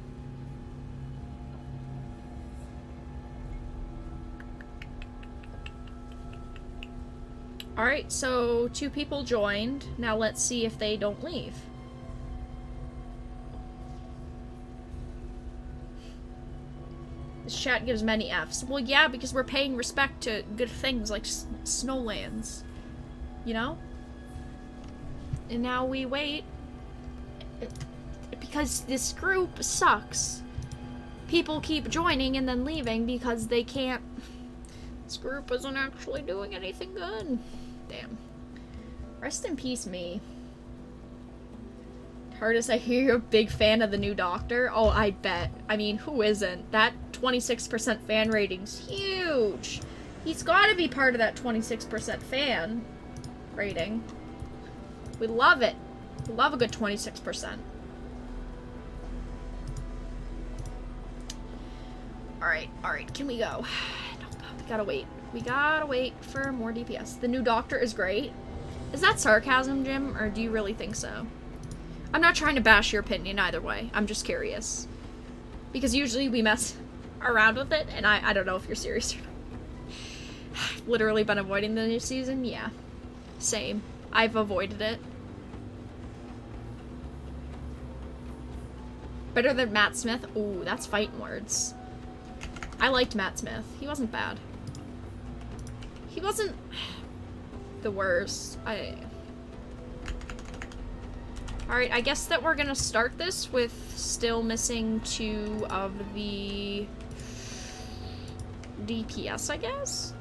Alright, so 2 people joined. Now let's see if they don't leave. This chat gives many Fs. Well, yeah, because we're paying respect to good things like Snowlands. You know? And now we wait. Because this group sucks. People keep joining and then leaving because they can't... This group isn't actually doing anything good. Damn. Rest in peace, me. Hardest, I hear you're a big fan of the new Doctor. Oh, I bet. I mean, who isn't? That 26% fan rating's huge. He's gotta be part of that 26% fan rating. We love it. We love a good 26%. Alright, can we go? Nope, we gotta wait. We gotta wait for more DPS. The new Doctor is great. Is that sarcasm, Jim, or do you really think so? I'm not trying to bash your opinion either way. I'm just curious. Because usually we mess around with it, and I don't know if you're serious or not. I've literally been avoiding the new season? Yeah. Same. I've avoided it. Better than Matt Smith? Ooh, that's fighting words. I liked Matt Smith. He wasn't bad. He wasn't the worst. Alright, I guess that we're gonna start this with still missing 2 of the DPS, I guess?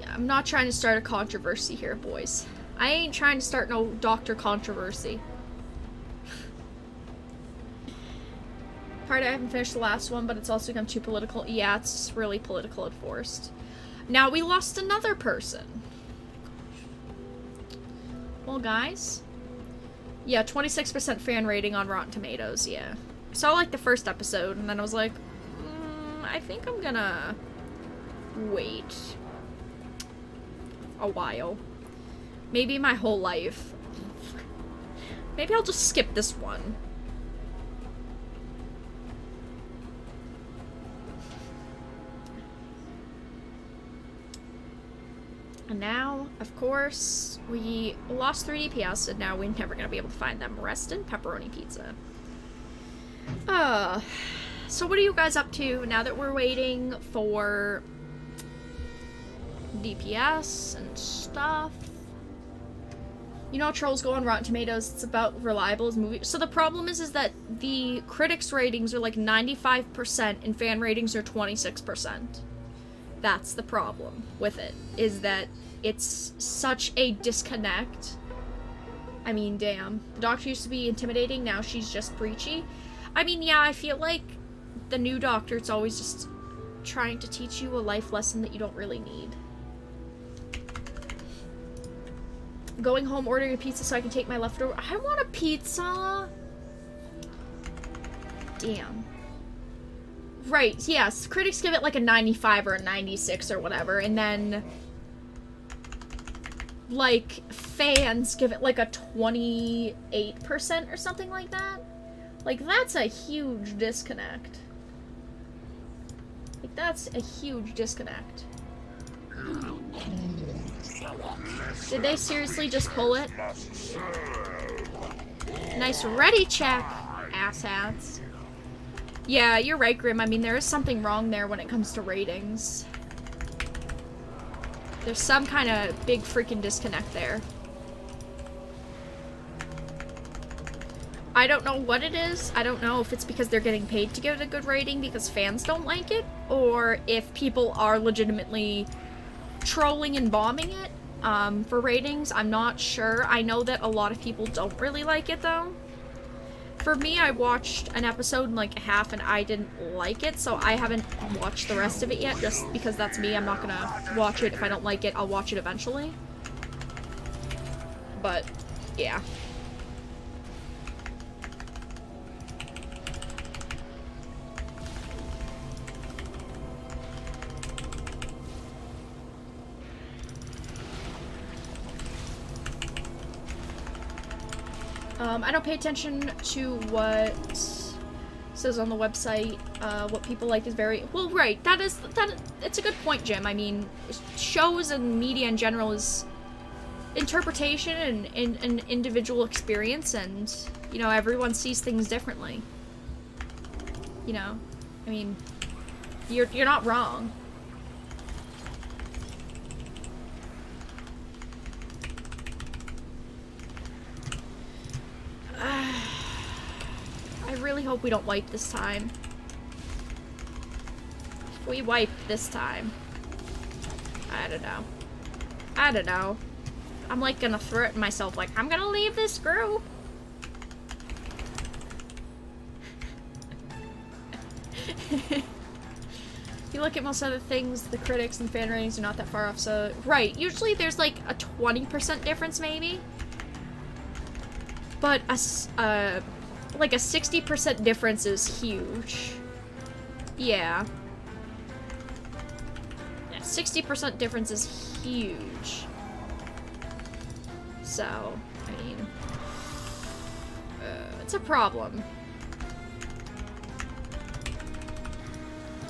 Yeah, I'm not trying to start a controversy here, boys. I ain't trying to start no Doctor controversy. Part I haven't finished the last one, but it's also become too political. Yeah, it's really political and forced. Now we lost another person. Well, guys. Yeah, 26% fan rating on Rotten Tomatoes, yeah. I saw, like, the first episode, and then I was like, I think I'm gonna wait a while. Maybe my whole life. Maybe I'll just skip this one. And now, of course, we lost 3 DPS, and now we're never gonna be able to find them. Rest in pepperoni pizza. So what are you guys up to now that we're waiting for DPS and stuff? You know how trolls go on Rotten Tomatoes, it's about reliable as movie. So the problem is that the critics ratings are like 95% and fan ratings are 26%. That's the problem with it, is that it's such a disconnect. I mean, damn. The Doctor used to be intimidating, now she's just preachy. I mean, yeah, I feel like the new Doctor, it's always just trying to teach you a life lesson that you don't really need. Going home, ordering a pizza so I can take my leftover. I want a pizza! Damn. Right, yes. Critics give it like a 95 or a 96 or whatever, and then like fans give it like a 28% or something like that. Like, that's a huge disconnect. Like, that's a huge disconnect. Did they seriously just pull it? Nice ready check, asshats. Yeah, you're right, Grim. I mean, there is something wrong there when it comes to ratings. There's some kind of big freaking disconnect there. I don't know what it is. I don't know if it's because they're getting paid to give it a good rating because fans don't like it, or if people are legitimately trolling and bombing it for ratings. I'm not sure. I know that a lot of people don't really like it, though. For me, I watched an episode in like half and I didn't like it, so I haven't watched the rest of it yet, just because that's me. I'm not gonna watch it. If I don't like it, I'll watch it eventually. But, yeah. I don't pay attention to what says on the website. What people like is very well, right. It's a good point, Jim. I mean, shows and media in general is interpretation and an individual experience, and you know, everyone sees things differently. You know, I mean, you're not wrong. I really hope we don't wipe this time. If we wipe this time, I don't know. I don't know. I'm like gonna threaten myself like, I'm gonna leave this group. You look at most other things, the critics and fan ratings are not that far off, so... Right, usually there's like a 20% difference maybe. But like a 60% difference is huge. Yeah. Yeah, 60% difference is huge. So, I mean, it's a problem.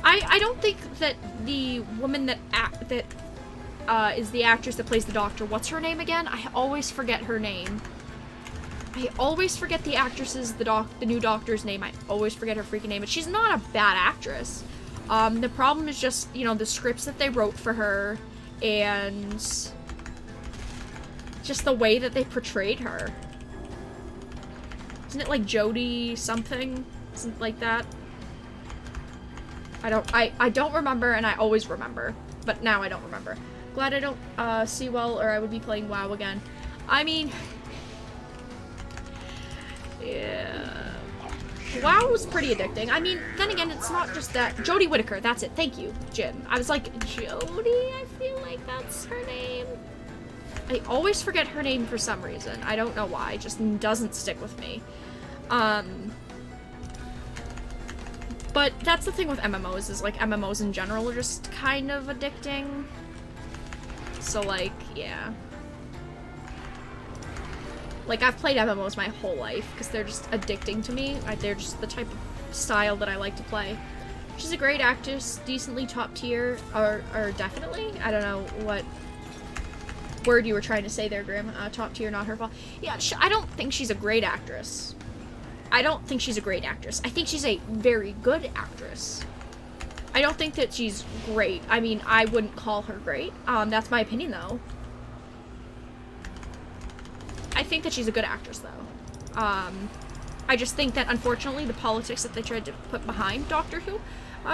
I don't think that the woman that is the actress that plays the doctor, what's her name again? I always forget her name. I always forget the actress's, the new doctor's name. I always forget her freaking name, but she's not a bad actress. The problem is just, you know, the scripts that they wrote for her, and just the way that they portrayed her. Isn't it like Jodie something? Something like that? I don't remember, and I always remember. But now I don't remember. Glad I don't see well, or I would be playing WoW again. I mean... Yeah. WoW was pretty addicting. I mean, then again, it's not just that. Jodie Whittaker, that's it. Thank you, Jim. I was like, Jodie? I feel like that's her name. I always forget her name for some reason. I don't know why. It just doesn't stick with me. But that's the thing with MMOs, is like MMOs in general are just kind of addicting. So like, yeah. Like, I've played MMOs my whole life, because they're just addicting to me. They're just the type of style that I like to play. She's a great actress, decently top tier, or definitely? I don't know what word you were trying to say there, Grim. Top tier, not her fault. Yeah, I don't think she's a great actress. I don't think she's a great actress. I think she's a very good actress. I don't think that she's great. I mean, I wouldn't call her great. That's my opinion, though. I think that she's a good actress, though. I just think that, unfortunately, the politics that they tried to put behind Doctor Who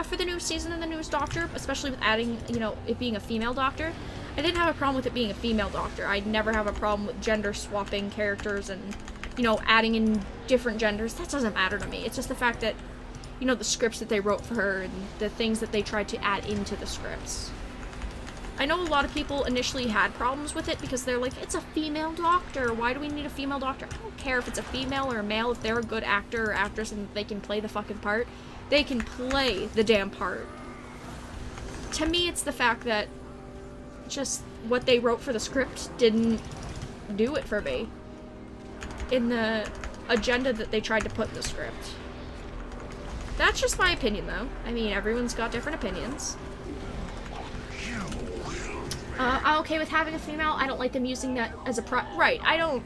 for the new season and the newest Doctor, especially with adding, you know, it being a female Doctor. I didn't have a problem with it being a female Doctor. I'd never have a problem with gender swapping characters and, you know, adding in different genders. That doesn't matter to me. It's just the fact that, you know, the scripts that they wrote for her and the things that they tried to add into the scripts. I know a lot of people initially had problems with it because they're like, it's a female doctor. Why do we need a female doctor? I don't care if it's a female or a male. If they're a good actor or actress and they can play the fucking part, they can play the damn part. To me, it's the fact that just what they wrote for the script didn't do it for me in the agenda that they tried to put in the script. That's just my opinion, though. I mean, everyone's got different opinions. I'm okay with having a female. I don't like them using that as a right, I don't...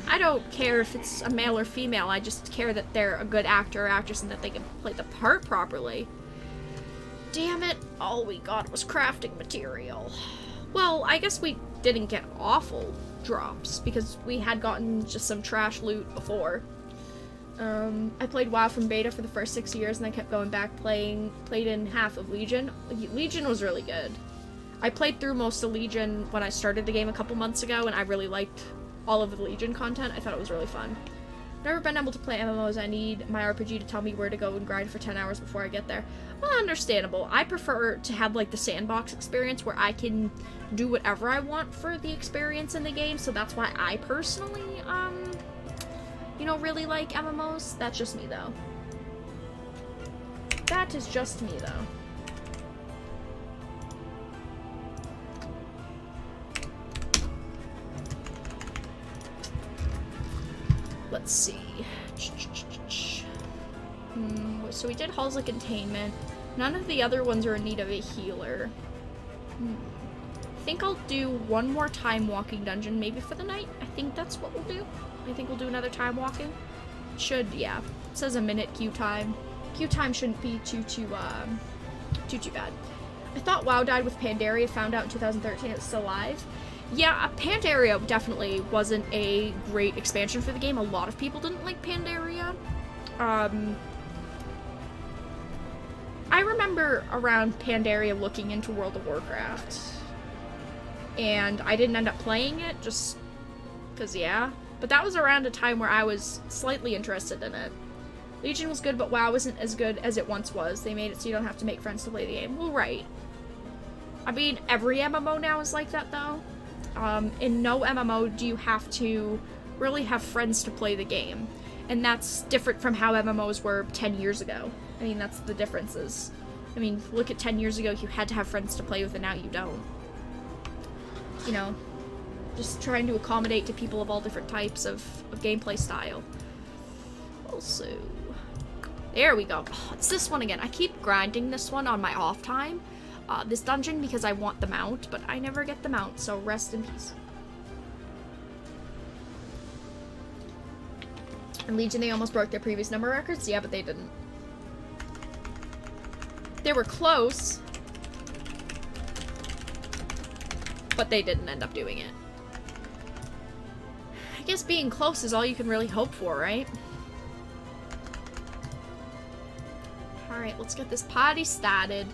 I don't care if it's a male or female. I just care that they're a good actor or actress and that they can play the part properly. Damn it. All we got was crafting material. Well, I guess we didn't get awful drops because we had gotten just some trash loot before. I played WoW from beta for the first 6 years and I kept going back played in half of Legion. Legion was really good. I played through most of Legion when I started the game a couple months ago and I really liked all of the Legion content. I thought it was really fun. Never been able to play MMOs. I need my RPG to tell me where to go and grind for 10 hours before I get there. Well, understandable. I prefer to have like the sandbox experience where I can do whatever I want for the experience in the game, so that's why I personally, you know, really like MMOs. That's just me, though. That is just me, though. Let's see. So we did Halls of Containment. None of the other ones are in need of a healer. I think I'll do one more time walking dungeon, maybe for the night. I think that's what we'll do. I think we'll do another time walking. Should, yeah. It says a minute queue time. Queue time shouldn't be too bad. I thought WoW died with Pandaria. Found out in 2013 it's still alive. Yeah, Pandaria definitely wasn't a great expansion for the game. A lot of people didn't like Pandaria. I remember around Pandaria looking into World of Warcraft. And I didn't end up playing it, just because, yeah. But that was around a time where I was slightly interested in it. Legion was good, but WoW isn't as good as it once was. They made it so you don't have to make friends to play the game. Well, right. I mean, every MMO now is like that, though. In no MMO do you have to really have friends to play the game. And that's different from how MMOs were 10 years ago. I mean, that's the differences. I mean, look at 10 years ago, you had to have friends to play with, and now you don't. You know, just trying to accommodate to people of all different types of gameplay style. Also, there we go. Oh, it's this one again. I keep grinding this one on my off time. This dungeon because I want the mount, but I never get the mount, so rest in peace. In Legion, they almost broke their previous number records. Yeah, but they didn't. They were close, but they didn't end up doing it. I guess being close is all you can really hope for, right? Alright, let's get this party started.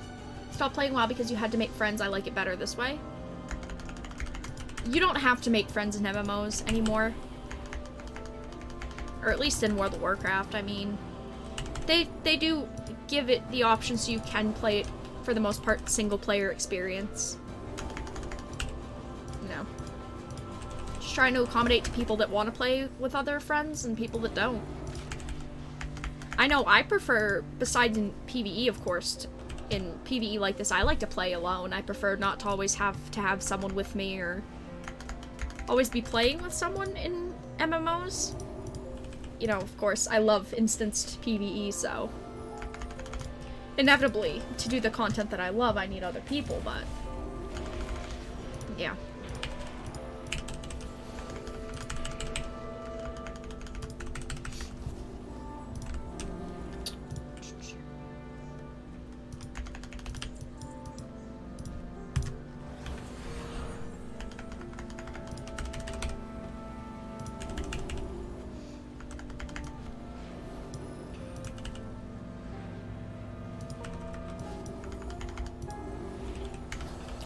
Stop playing WoW because you had to make friends. I like it better this way. You don't have to make friends in MMOs anymore. Or at least in World of Warcraft. I mean, they do give it the option so you can play it, for the most part, single-player experience. You know. Just trying to accommodate to people that want to play with other friends and people that don't. I know I prefer, besides in PvE, of course, in PvE like this, I like to play alone. I prefer not to always have to have someone with me or always be playing with someone in MMOs. You know, of course, I love instanced PvE, so inevitably, to do the content that I love, I need other people, but yeah.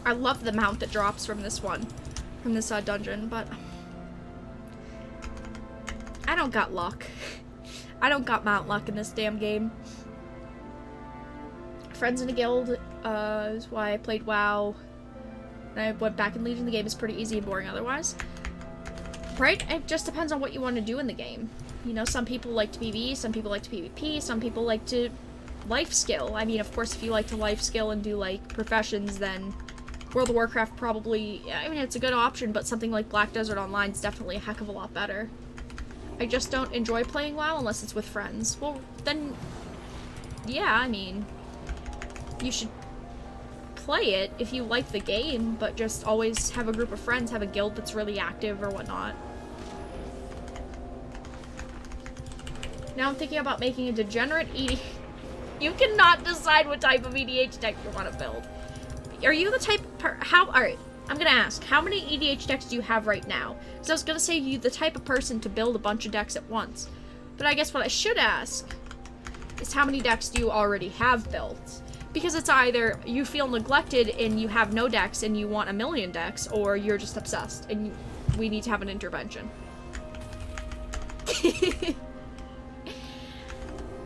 I love the mount that drops from this one, from this dungeon, but I don't got luck. I don't got mount luck in this damn game. Friends in a guild is why I played WoW. And I went back in Legion. The game is pretty easy and boring otherwise. Right? It just depends on what you want to do in the game. You know, some people like to PvE, some people like to PvP, some people like to life skill. I mean, of course, if you like to life skill and do, like, professions, then World of Warcraft probably, I mean, it's a good option, but something like Black Desert Online is definitely a heck of a lot better. I just don't enjoy playing WoW unless it's with friends. Well, then, yeah, I mean, you should play it if you like the game, but just always have a group of friends, have a guild that's really active or whatnot. Now I'm thinking about making a degenerate ED. You cannot decide what type of EDH deck you want to build. Are you the type alright, I'm gonna ask, how many EDH decks do you have right now? Because I was gonna say you the type of person to build a bunch of decks at once. But I guess what I should ask is how many decks do you already have built? Because it's either you feel neglected and you have no decks and you want a million decks, or you're just obsessed and we need to have an intervention.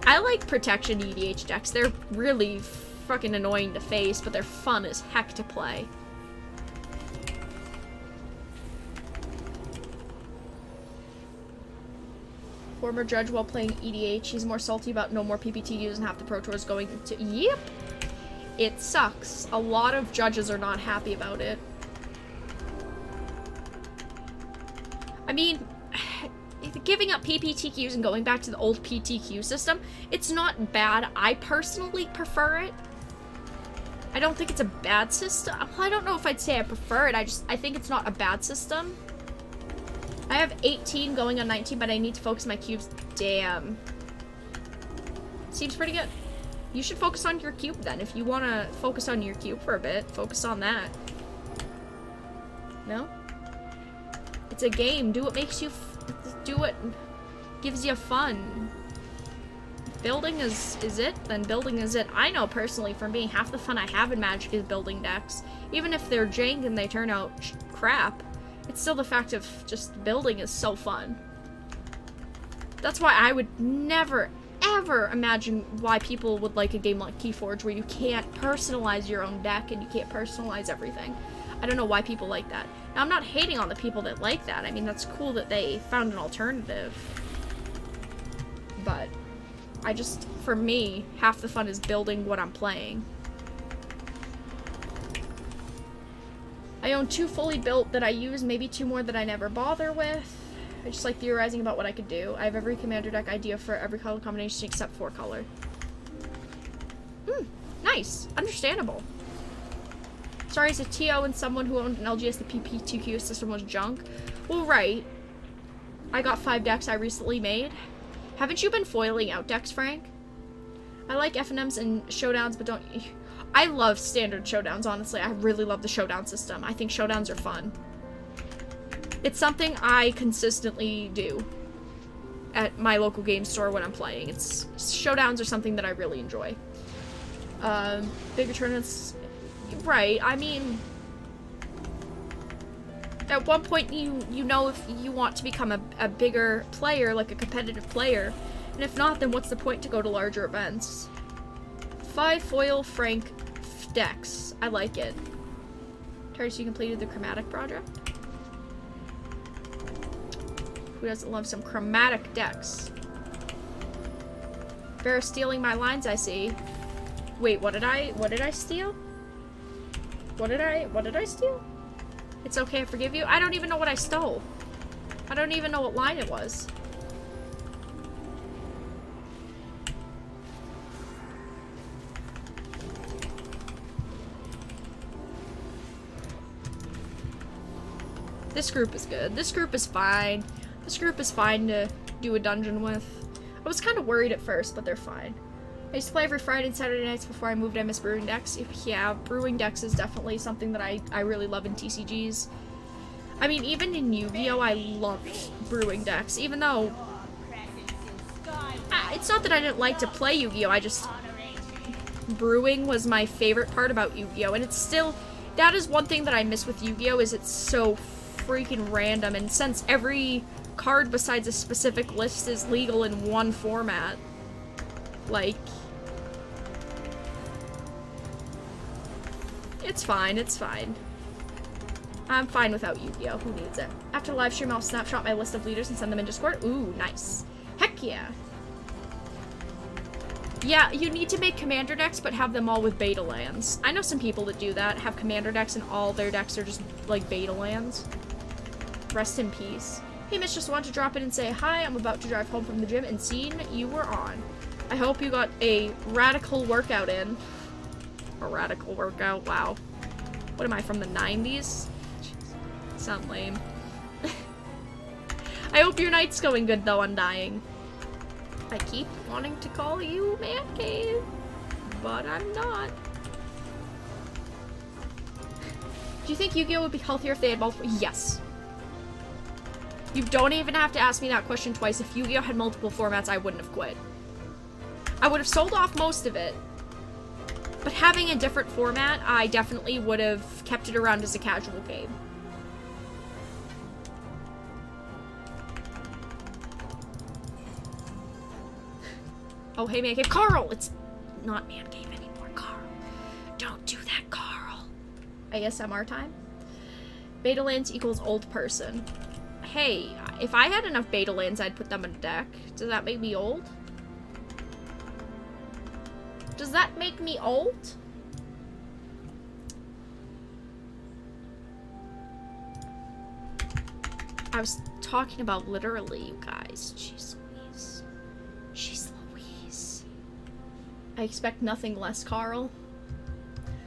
I like protection EDH decks. They're really fucking annoying to face, but they're fun as heck to play. Former judge while playing EDH. He's more salty about no more PPTQs and half the Pro Tours going to... Yep! It sucks. A lot of judges are not happy about it. I mean, giving up PPTQs and going back to the old PTQ system, it's not bad. I personally prefer it. I don't think it's a bad system. I don't know if I'd say I prefer it. I think it's not a bad system. I have 18 going on 19, but I need to focus my cubes. Damn. Seems pretty good. You should focus on your cube then. If you want to focus on your cube for a bit, focus on that. No? It's a game. Do what makes you... do what gives you fun. If building is it, then building is it. I know personally, for me, half the fun I have in Magic is building decks. Even if they're jank and they turn out crap, it's still the fact of just building is so fun. That's why I would never, ever imagine why people would like a game like Keyforge where you can't personalize your own deck and you can't personalize everything. I don't know why people like that. Now, I'm not hating on the people that like that. I mean, that's cool that they found an alternative. But I just, for me, half the fun is building what I'm playing. I own 2 fully built that I use, maybe 2 more that I never bother with. I just like theorizing about what I could do. I have every commander deck idea for every color combination except 4 color. Nice. Understandable. Sorry, as a TO and someone who owned an LGS, the PPTQ system was junk. Well, right. I got 5 decks I recently made. Haven't you been foiling out decks, Frank? I like FNMs and showdowns, but don't... I love standard showdowns, honestly. I really love the showdown system. I think showdowns are fun. It's something I consistently do at my local game store when I'm playing. Showdowns are something that I really enjoy. Bigger tournaments... Right, I mean... At one point, you know if you want to become a bigger player, like a competitive player. And if not, then what's the point to go to larger events? 5 foil Frank decks. I like it. Tarsi, you completed the chromatic project. Who doesn't love some chromatic decks? Bear stealing my lines, I see. Wait, what did I steal? What did I steal? It's okay, I forgive you. I don't even know what I stole. I don't even know what line it was. This group is good. This group is fine. This group is fine to do a dungeon with. I was kind of worried at first, but they're fine. I used to play every Friday and Saturday nights before I moved. I miss brewing decks. Yeah, brewing decks is definitely something that I really love in TCGs. I mean, even in Yu-Gi-Oh! I loved brewing decks, even though... it's not that I didn't like to play Yu-Gi-Oh! I just... Brewing was my favorite part about Yu-Gi-Oh! And it's still... That is one thing that I miss with Yu-Gi-Oh! Is it's so freaking random, and since every card besides a specific list is legal in one format, like... It's fine, it's fine. I'm fine without Yu-Gi-Oh! Who needs it? After the live stream, I'll snapshot my list of leaders and send them in Discord. Ooh, nice. Heck yeah. Yeah, you need to make commander decks, but have them all with beta lands. I know some people that do that, have commander decks and all their decks are just, like, beta lands. Rest in peace. Hey, Mitch, just wanted to drop in and say hi. I'm about to drive home from the gym and seen you were on. I hope you got a radical workout in. A radical workout, wow. What am I, from the 90s? Jeez, sound lame. I hope your night's going good, though, Undying. I keep wanting to call you Man Cave, but I'm not. Do you think Yu-Gi-Oh would be healthier if they had multiple? Yes. You don't even have to ask me that question twice. If Yu-Gi-Oh had multiple formats, I wouldn't have quit. I would have sold off most of it. But having a different format, I definitely would have kept it around as a casual game. Oh, hey, Man Cave. Carl! It's not Man Cave anymore, Carl. Don't do that, Carl. ASMR time. Beta lands equals old person. Hey, if I had enough beta lands, I'd put them in a deck. Does that make me old? Does that make me old? I was talking about literally, you guys. Jeez Louise. Jeez Louise. I expect nothing less, Carl.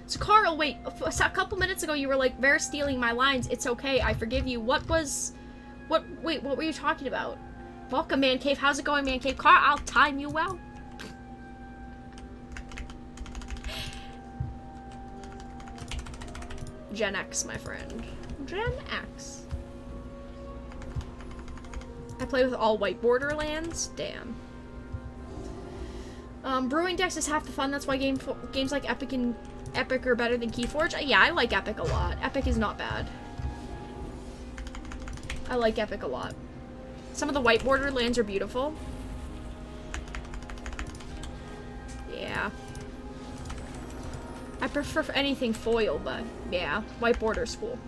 So Carl, wait, a couple minutes ago you were like, they're stealing my lines. It's okay, I forgive you. Wait, what were you talking about? Welcome, Man Cave. How's it going, Man Cave? Carl, I'll time you well. Gen X, my friend. Gen X. I play with all white borderlands. Damn. Brewing decks is half the fun. That's why games like Epic are better than Keyforge. Yeah, I like Epic a lot. Epic is not bad. I like Epic a lot. Some of the white borderlands are beautiful. Yeah. I prefer anything foil, but yeah, white border's cool.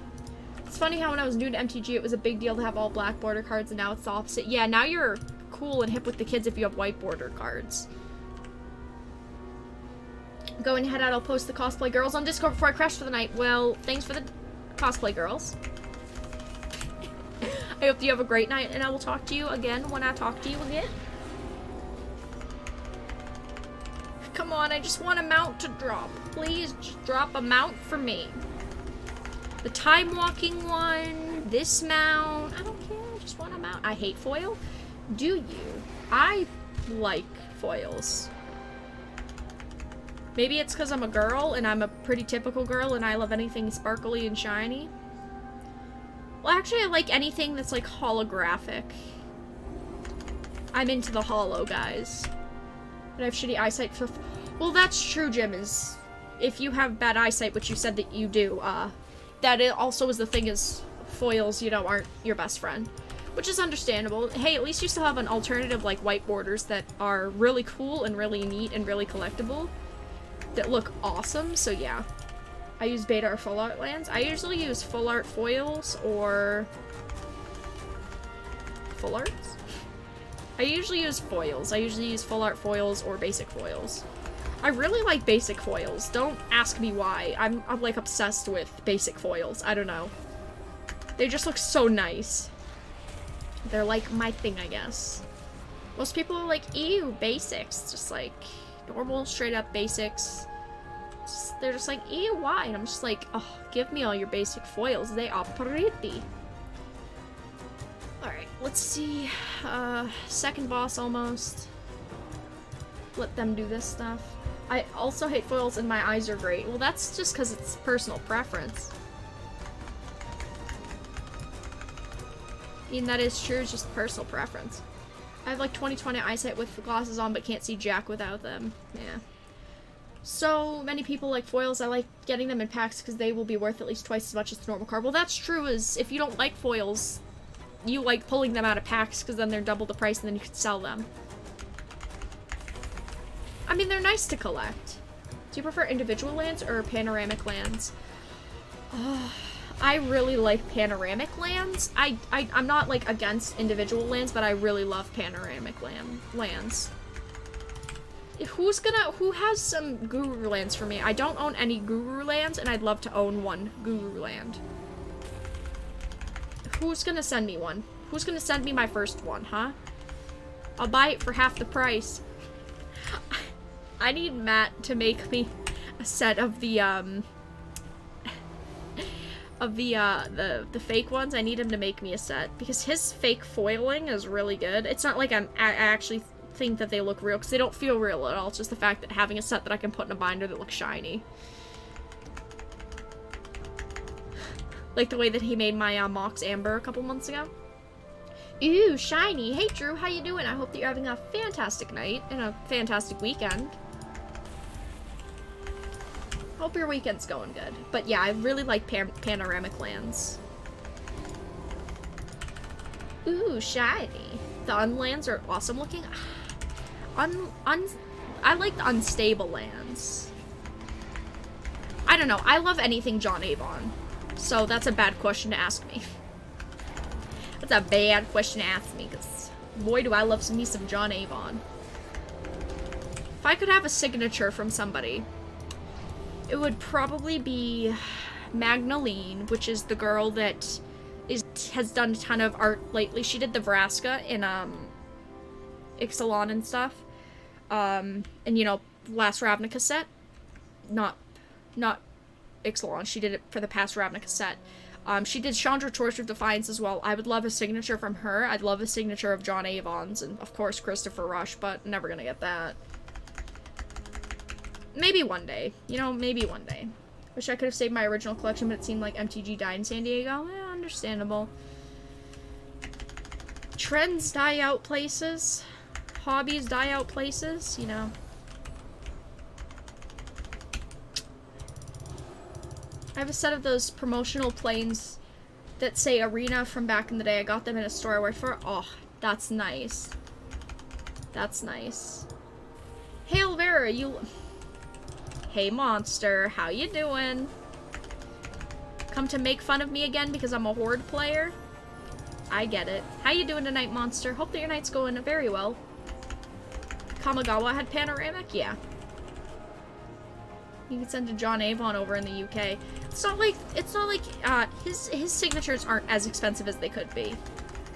It's funny how when I was new to MTG, it was a big deal to have all black border cards, and now it's the opposite. Yeah, now you're cool and hip with the kids if you have white border cards. Going to head out, I'll post the cosplay girls on Discord before I crash for the night. Well, thanks for the cosplay girls. I hope you have a great night, and I will talk to you again when I talk to you again. Come on, I just want a mount to drop. Please, just drop a mount for me. The Timewalking one, this mount, I don't care, I just want a mount. I hate foil. Do you? I like foils. Maybe it's because I'm a girl, and I'm a pretty typical girl, and I love anything sparkly and shiny. Well, actually, I like anything that's, like, holographic. I'm into the holo, guys. But I have shitty eyesight for... Well, that's true, Jim, is... If you have bad eyesight, which you said that you do, that it also is the thing is foils, you know, aren't your best friend. Which is understandable. Hey, at least you still have an alternative, like, white borders that are really cool and really neat and really collectible. That look awesome, so yeah. I use beta or full art lands. I usually use full art foils or... Full arts? I usually use foils. I usually use full art foils or basic foils. I really like basic foils. Don't ask me why. I'm like obsessed with basic foils. I don't know. They just look so nice. They're like my thing, I guess. Most people are like, ew, basics. Just like normal, straight up basics. They're just like, ew, why? And I'm just like, oh, give me all your basic foils. They are pretty. Alright, let's see. Second boss almost. Let them do this stuff. I also hate foils and my eyes are great. Well, that's just because it's personal preference. I mean, that is true, it's just personal preference. I have like 20/20 eyesight with glasses on, but can't see jack without them. Yeah. So many people like foils. I like getting them in packs because they will be worth at least twice as much as the normal card. Well, that's true, is if you don't like foils, you like pulling them out of packs because then they're double the price and then you can sell them. I mean, they're nice to collect. Do you prefer individual lands or panoramic lands? I really like panoramic lands. I'm not like against individual lands, but I really love panoramic lands. Who has some guru lands for me? I don't own any guru lands, and I'd love to own one guru land. Who's gonna send me one? Who's gonna send me my first one, huh? I'll buy it for half the price. I need Matt to make me a set of the fake ones. I need him to make me a set because his fake foiling is really good. It's not like I actually think that they look real because they don't feel real at all. It's just the fact that having a set that I can put in a binder that looks shiny. Like the way that he made my Mox Amber a couple months ago. Ooh, shiny. Hey, Drew, how you doing? I hope that you're having a fantastic night and a fantastic weekend. Hope your weekend's going good. But yeah, I really like panoramic lands. Ooh, shiny. The unlands are awesome looking. I like the unstable lands. I don't know. I love anything John Avon. So that's a bad question to ask me. That's a bad question to ask me, because boy do I love me some John Avon. If I could have a signature from somebody, it would probably be Magnaline, which is the girl that has done a ton of art lately. She did the Vraska in Ixalan and stuff. And you know, last Ravnica set. Not Ixalan. She did it for the past Ravnica set. She did Chandra Torch of Defiance as well. I would love a signature from her. I'd love a signature of John Avon's, and of course Christopher Rush, but never gonna get that. Maybe one day. You know, maybe one day. Wish I could have saved my original collection, but it seemed like MTG died in San Diego. Understandable. Trends die out places. Hobbies die out places, you know. I have a set of those promotional planes that say Arena from back in the day. I got them in a store I worked for. Oh, that's nice. That's nice. Hey, Elvira, you... Hey, Monster, how you doing? Come to make fun of me again because I'm a Horde player? I get it. How you doing tonight, Monster? Hope that your night's going very well. Kamigawa had panoramic? Yeah. You can send to John Avon over in the UK. It's not like his signatures aren't as expensive as they could be.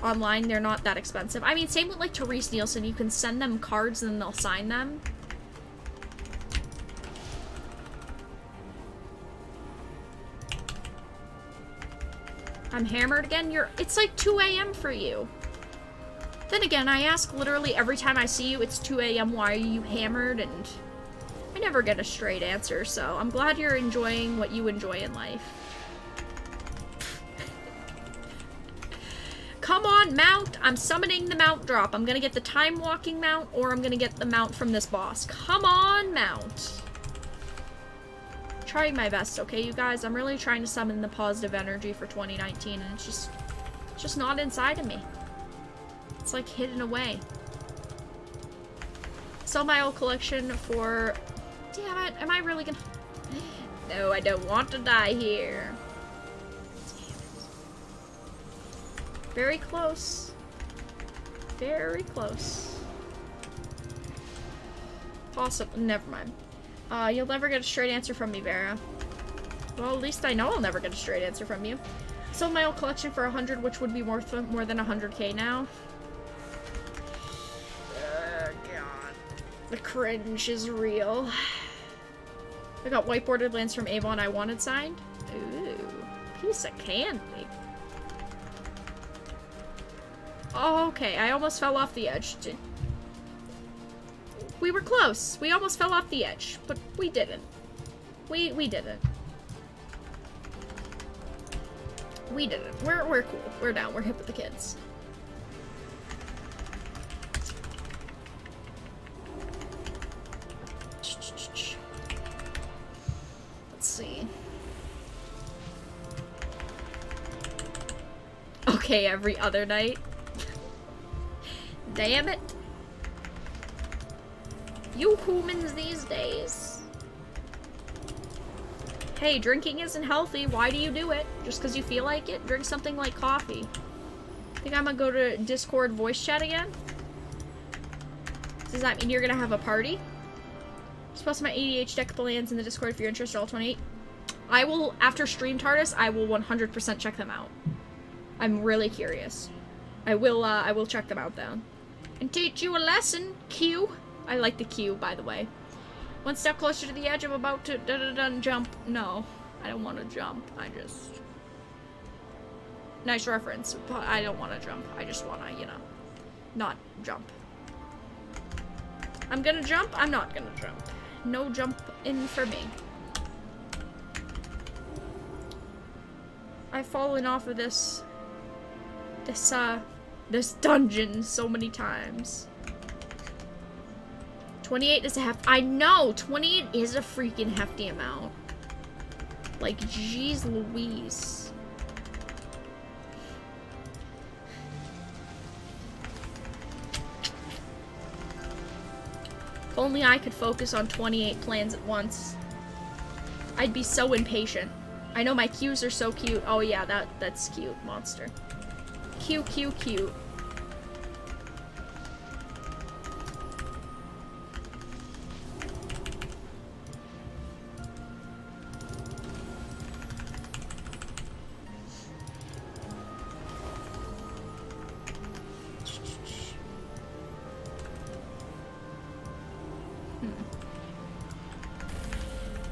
Online, they're not that expensive. I mean, same with like Therese Nielsen. You can send them cards and then they'll sign them. I'm hammered again? It's like 2 a.m. for you. Then again, I ask literally every time I see you, it's 2 a.m. why are you hammered? And I never get a straight answer, so I'm glad you're enjoying what you enjoy in life. Come on, mount! I'm summoning the mount drop. I'm gonna get the Timewalking mount, or I'm gonna get the mount from this boss. Come on, mount! Trying my best, okay, you guys? I'm really trying to summon the positive energy for 2019, and it's just not inside of me. It's like hidden away. Sell my old collection for... Damn it, am I really gonna... No, I don't want to die here. Damn it. Very close. Very close. Possible. Never mind. You'll never get a straight answer from me, Vera. Well, at least I know I'll never get a straight answer from you. Sold my old collection for 100, which would be worth more than 100k now. God. The cringe is real. I got whiteboarded lands from Avon I wanted signed. Ooh, piece of candy. Oh, okay, I almost fell off the edge. We were close. We almost fell off the edge, but we didn't. We didn't. We didn't. We're cool. We're down. We're hip with the kids. Let's see. Okay, every other night. Damn it. You humans these days. Hey, drinking isn't healthy. Why do you do it? Just because you feel like it? Drink something like coffee. Think I'm gonna go to Discord voice chat again? Does that mean you're gonna have a party? Just post my ADH deck plans in the Discord if you're interested, all 28. I will, after Stream TARDIS, I will 100% check them out. I'm really curious. I will check them out though. And teach you a lesson, Q. I like the Q, by the way. One step closer to the edge, I'm about to jump. No, I don't want to jump. I just... Nice reference, but I don't want to jump. I just want to, you know, not jump. I'm gonna jump, I'm not gonna jump. No jump in for me. I've fallen off of this dungeon so many times. 28 is a I know! 28 is a freaking hefty amount. Like, jeez Louise. If only I could focus on 28 plans at once. I'd be so impatient. I know my cues are so cute. Oh yeah, that's cute, monster. Cute, cute, cute.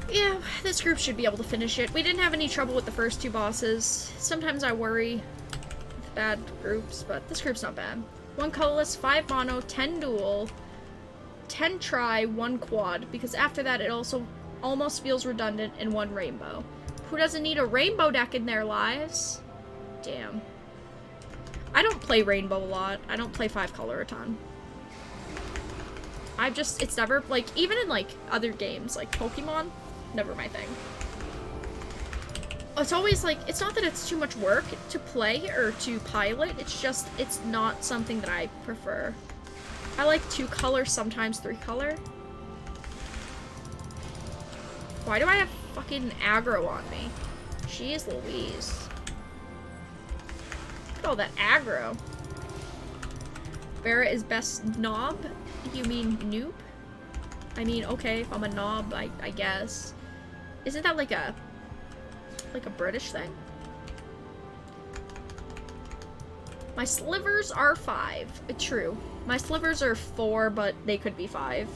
Yeah, this group should be able to finish it. We didn't have any trouble with the first two bosses. Sometimes I worry with bad groups, but this group's not bad. 1 colorless, 5 mono, 10 dual, 10 tri, 1 quad, because after that it also almost feels redundant, and 1 rainbow. Who doesn't need a rainbow deck in their lives? Damn. I don't play rainbow a lot. I don't play 5 color a ton. It's never, like, even in, like, other games, like Pokemon, never my thing. It's always, like, it's not that it's too much work to play or to pilot, it's just, it's not something that I prefer. I like 2 color, sometimes 3 color. Why do I have fucking aggro on me? Jeez Louise. Look at all that aggro. Barrett is best knob? You mean noob? I mean, okay, if I'm a knob, I guess. Isn't that like a British thing? My slivers are 5. True. My slivers are 4, but they could be 5.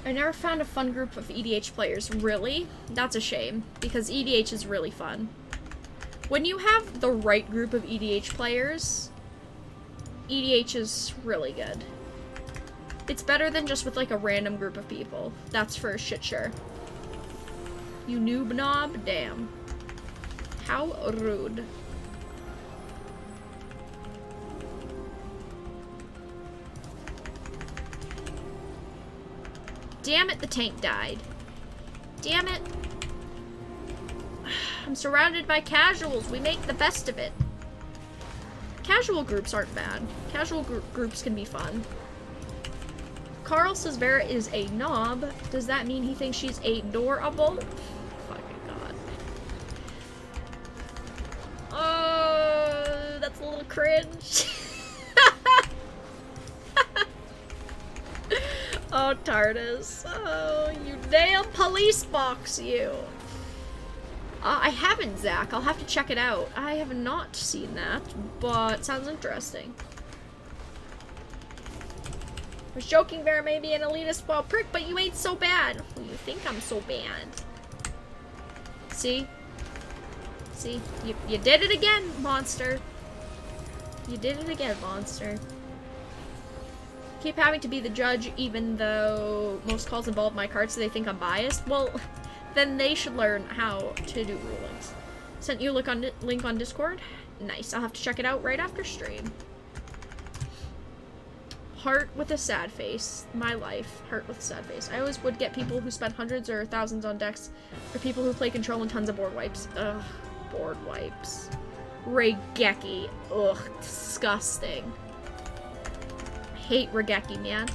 I never found a fun group of EDH players. Really? That's a shame, because EDH is really fun. When you have the right group of EDH players, EDH is really good. It's better than just with like a random group of people. That's for shit sure. You noob knob? Damn. How rude. Damn it, the tank died. Damn it. I'm surrounded by casuals. We make the best of it. Casual groups aren't bad. Casual groups can be fun. Carl says Vera is a knob. Does that mean he thinks she's adorable? Fucking god. Oh, that's a little cringe. Oh, TARDIS. Oh, you damn police box, you. I haven't, Zach. I'll have to check it out. I have not seen that, but sounds interesting. I was joking, Vera may be an elitist ball prick, but you ain't so bad. Well, you think I'm so bad. See? See? You did it again, monster. You did it again, monster. Keep having to be the judge even though most calls involve my cards so they think I'm biased. Well, then they should learn how to do rulings. Sent you a link on Discord? Nice, I'll have to check it out right after stream. Heart with a sad face. My life. Heart with a sad face. I always would get people who spend hundreds or thousands on decks for people who play control and tons of board wipes. Ugh, board wipes. Regeki. Ugh, disgusting. Hate Regeki, man.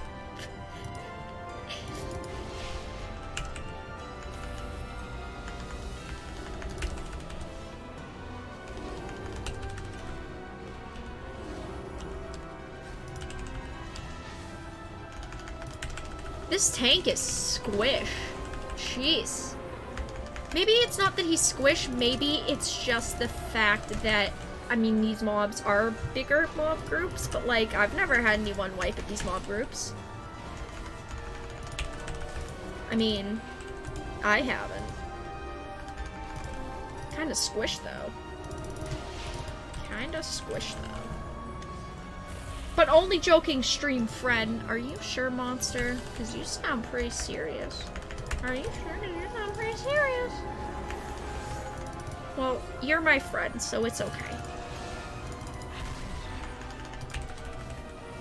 This tank is squish. Jeez. Maybe it's not that he's squish, maybe it's just the fact that, I mean, these mobs are bigger mob groups, but like, I've never had anyone wipe at these mob groups. I mean, I haven't. Kinda squish though. Kinda squish though. But only joking, stream friend. Are you sure, Monster? Because you sound pretty serious. Are you sure? Because you sound pretty serious. Well, you're my friend, so it's okay.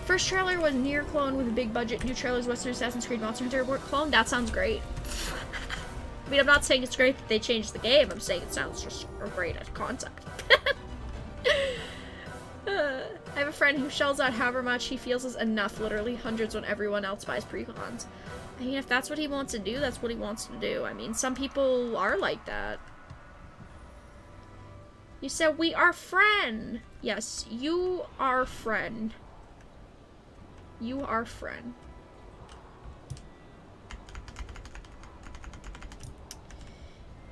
First trailer was Nier clone with a big budget. New trailers Western Assassin's Creed Monster Hunter World clone. That sounds great. I mean, I'm not saying it's great that they changed the game. I'm saying it sounds just a great concept. I have a friend who shells out however much he feels is enough, literally hundreds when everyone else buys precons. I mean, if that's what he wants to do, that's what he wants to do. I mean, some people are like that. You said we are friend. Yes, you are friend. You are friend.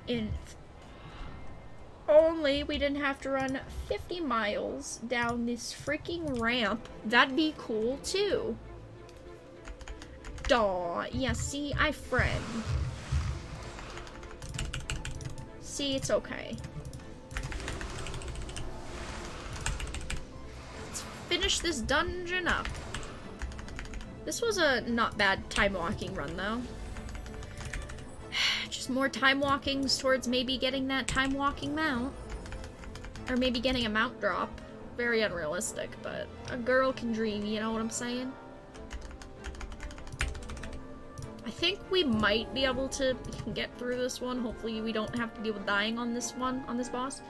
If only we didn't have to run 50 miles down this freaking ramp. That'd be cool too. Daw. Yeah, see, I friend. See, it's okay. Let's finish this dungeon up. This was a not bad time walking run though. Just more time walkings towards maybe getting that time walking mount. Or maybe getting a mount drop. Very unrealistic, but a girl can dream, you know what I'm saying? I think we might be able to get through this one. Hopefully we don't have to deal with dying on this one, on this boss.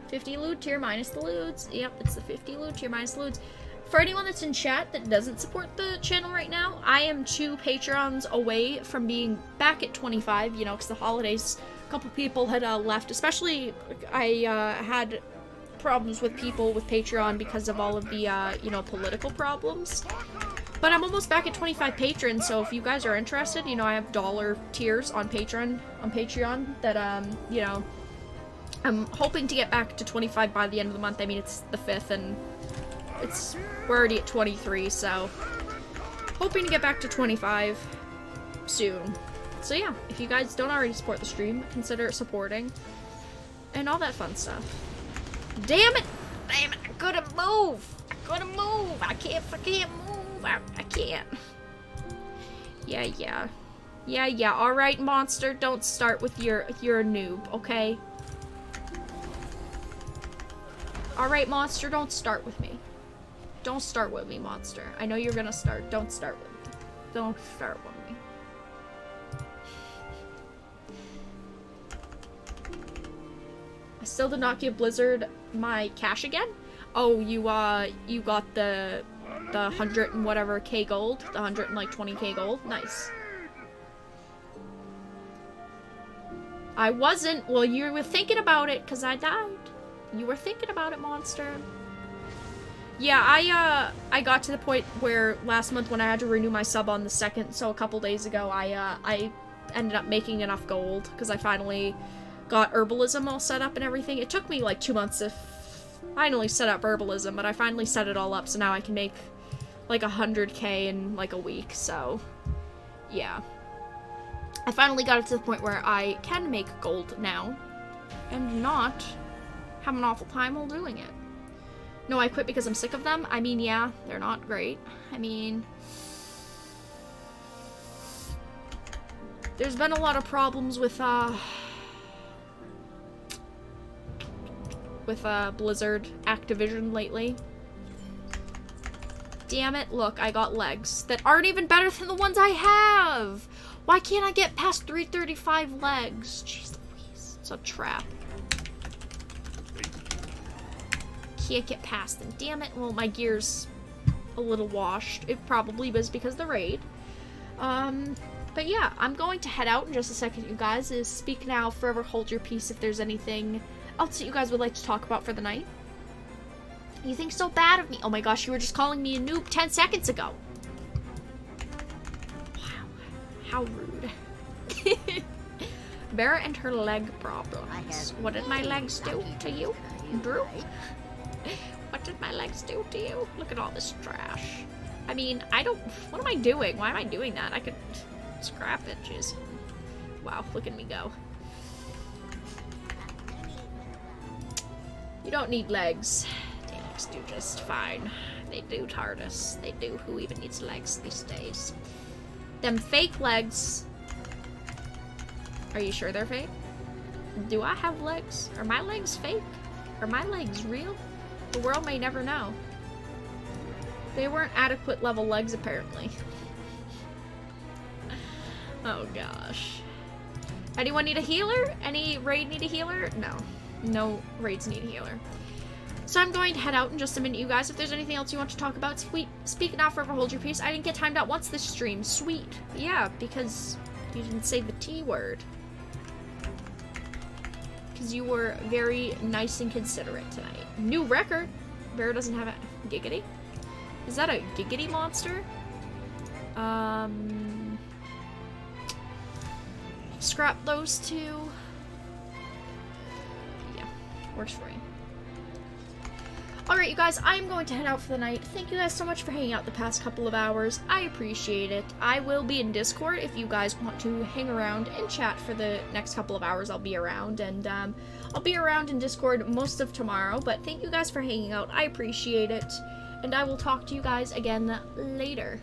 50 loot tier minus the loots. Yep, it's the 50 loot tier minus the loots. For anyone that's in chat that doesn't support the channel right now, I am 2 Patreons away from being back at 25, you know, because the holidays, a couple people had left, especially I had problems with people with Patreon because of all of the, you know, political problems. But I'm almost back at 25 patrons, so if you guys are interested, you know, I have $1 tiers on Patreon that, you know, I'm hoping to get back to 25 by the end of the month. I mean, it's the 5th, and we're already at 23, so hoping to get back to 25 soon. So yeah, if you guys don't already support the stream, consider supporting and all that fun stuff. Damn it! Damn it! I couldn't move! I couldn't move! I can't move! I can't. Yeah. Alright, Monster, don't start with you're a noob, okay? Alright, Monster, don't start with me. Don't start with me, Monster. I know you're gonna start. Don't start with me. Don't start with me. I still did not give Blizzard my cash again. Oh, you got the 100 and whatever K gold, the 120K gold. Nice. I wasn't. Well, you were thinking about it because I died. You were thinking about it, Monster. Yeah, I got to the point where last month when I had to renew my sub on the 2nd, so a couple days ago, I ended up making enough gold because I finally got herbalism all set up and everything. It took me like 2 months to finally set up herbalism, but I finally set it all up, so now I can make like 100K in like a week, so yeah. I finally got it to the point where I can make gold now and not have an awful time while doing it. No, I quit because I'm sick of them. I mean, yeah, they're not great. I mean, there's been a lot of problems with Blizzard Activision lately. Damn it, look, I got legs that aren't even better than the ones I have! Why can't I get past 335 legs? Jeez Louise, it's a trap. Can't get past them. Damn it. Well, my gear's a little washed. It probably was because of the raid. But yeah, I'm going to head out in just a second, you guys. Speak now, forever hold your peace if there's anything else that you guys would like to talk about for the night. You think so bad of me? Oh my gosh, you were just calling me a noob 10 seconds ago. Wow. How rude. Vera and her leg problems. What did my legs do to you, Drew? What did my legs do to you? Look at all this trash. I mean, what am I doing? Why am I doing that? I could scrap it, jeez. Wow, look at me go. You don't need legs. Legs do just fine. They do, TARDIS. They do. Who even needs legs these days? Them fake legs. Are you sure they're fake? Do I have legs? Are my legs fake? Are my legs real? The world may never know. They weren't adequate level legs, apparently. Oh gosh. Anyone need a healer? Any raid need a healer? No. No raids need a healer. So I'm going to head out in just a minute, you guys. If there's anything else you want to talk about, sweet. Speak now, forever hold your peace. I didn't get timed out once this stream. Sweet. Yeah, because you didn't say the T word. Because you were very nice and considerate tonight. New record. Bear doesn't have a giggity. Is that a giggity monster? Scrap those two. Yeah, works for me. Alright, you guys, I'm going to head out for the night. Thank you guys so much for hanging out the past couple of hours. I appreciate it. I will be in Discord if you guys want to hang around and chat for the next couple of hours. I'll be around, and I'll be around in Discord most of tomorrow, but thank you guys for hanging out. I appreciate it, and I will talk to you guys again later.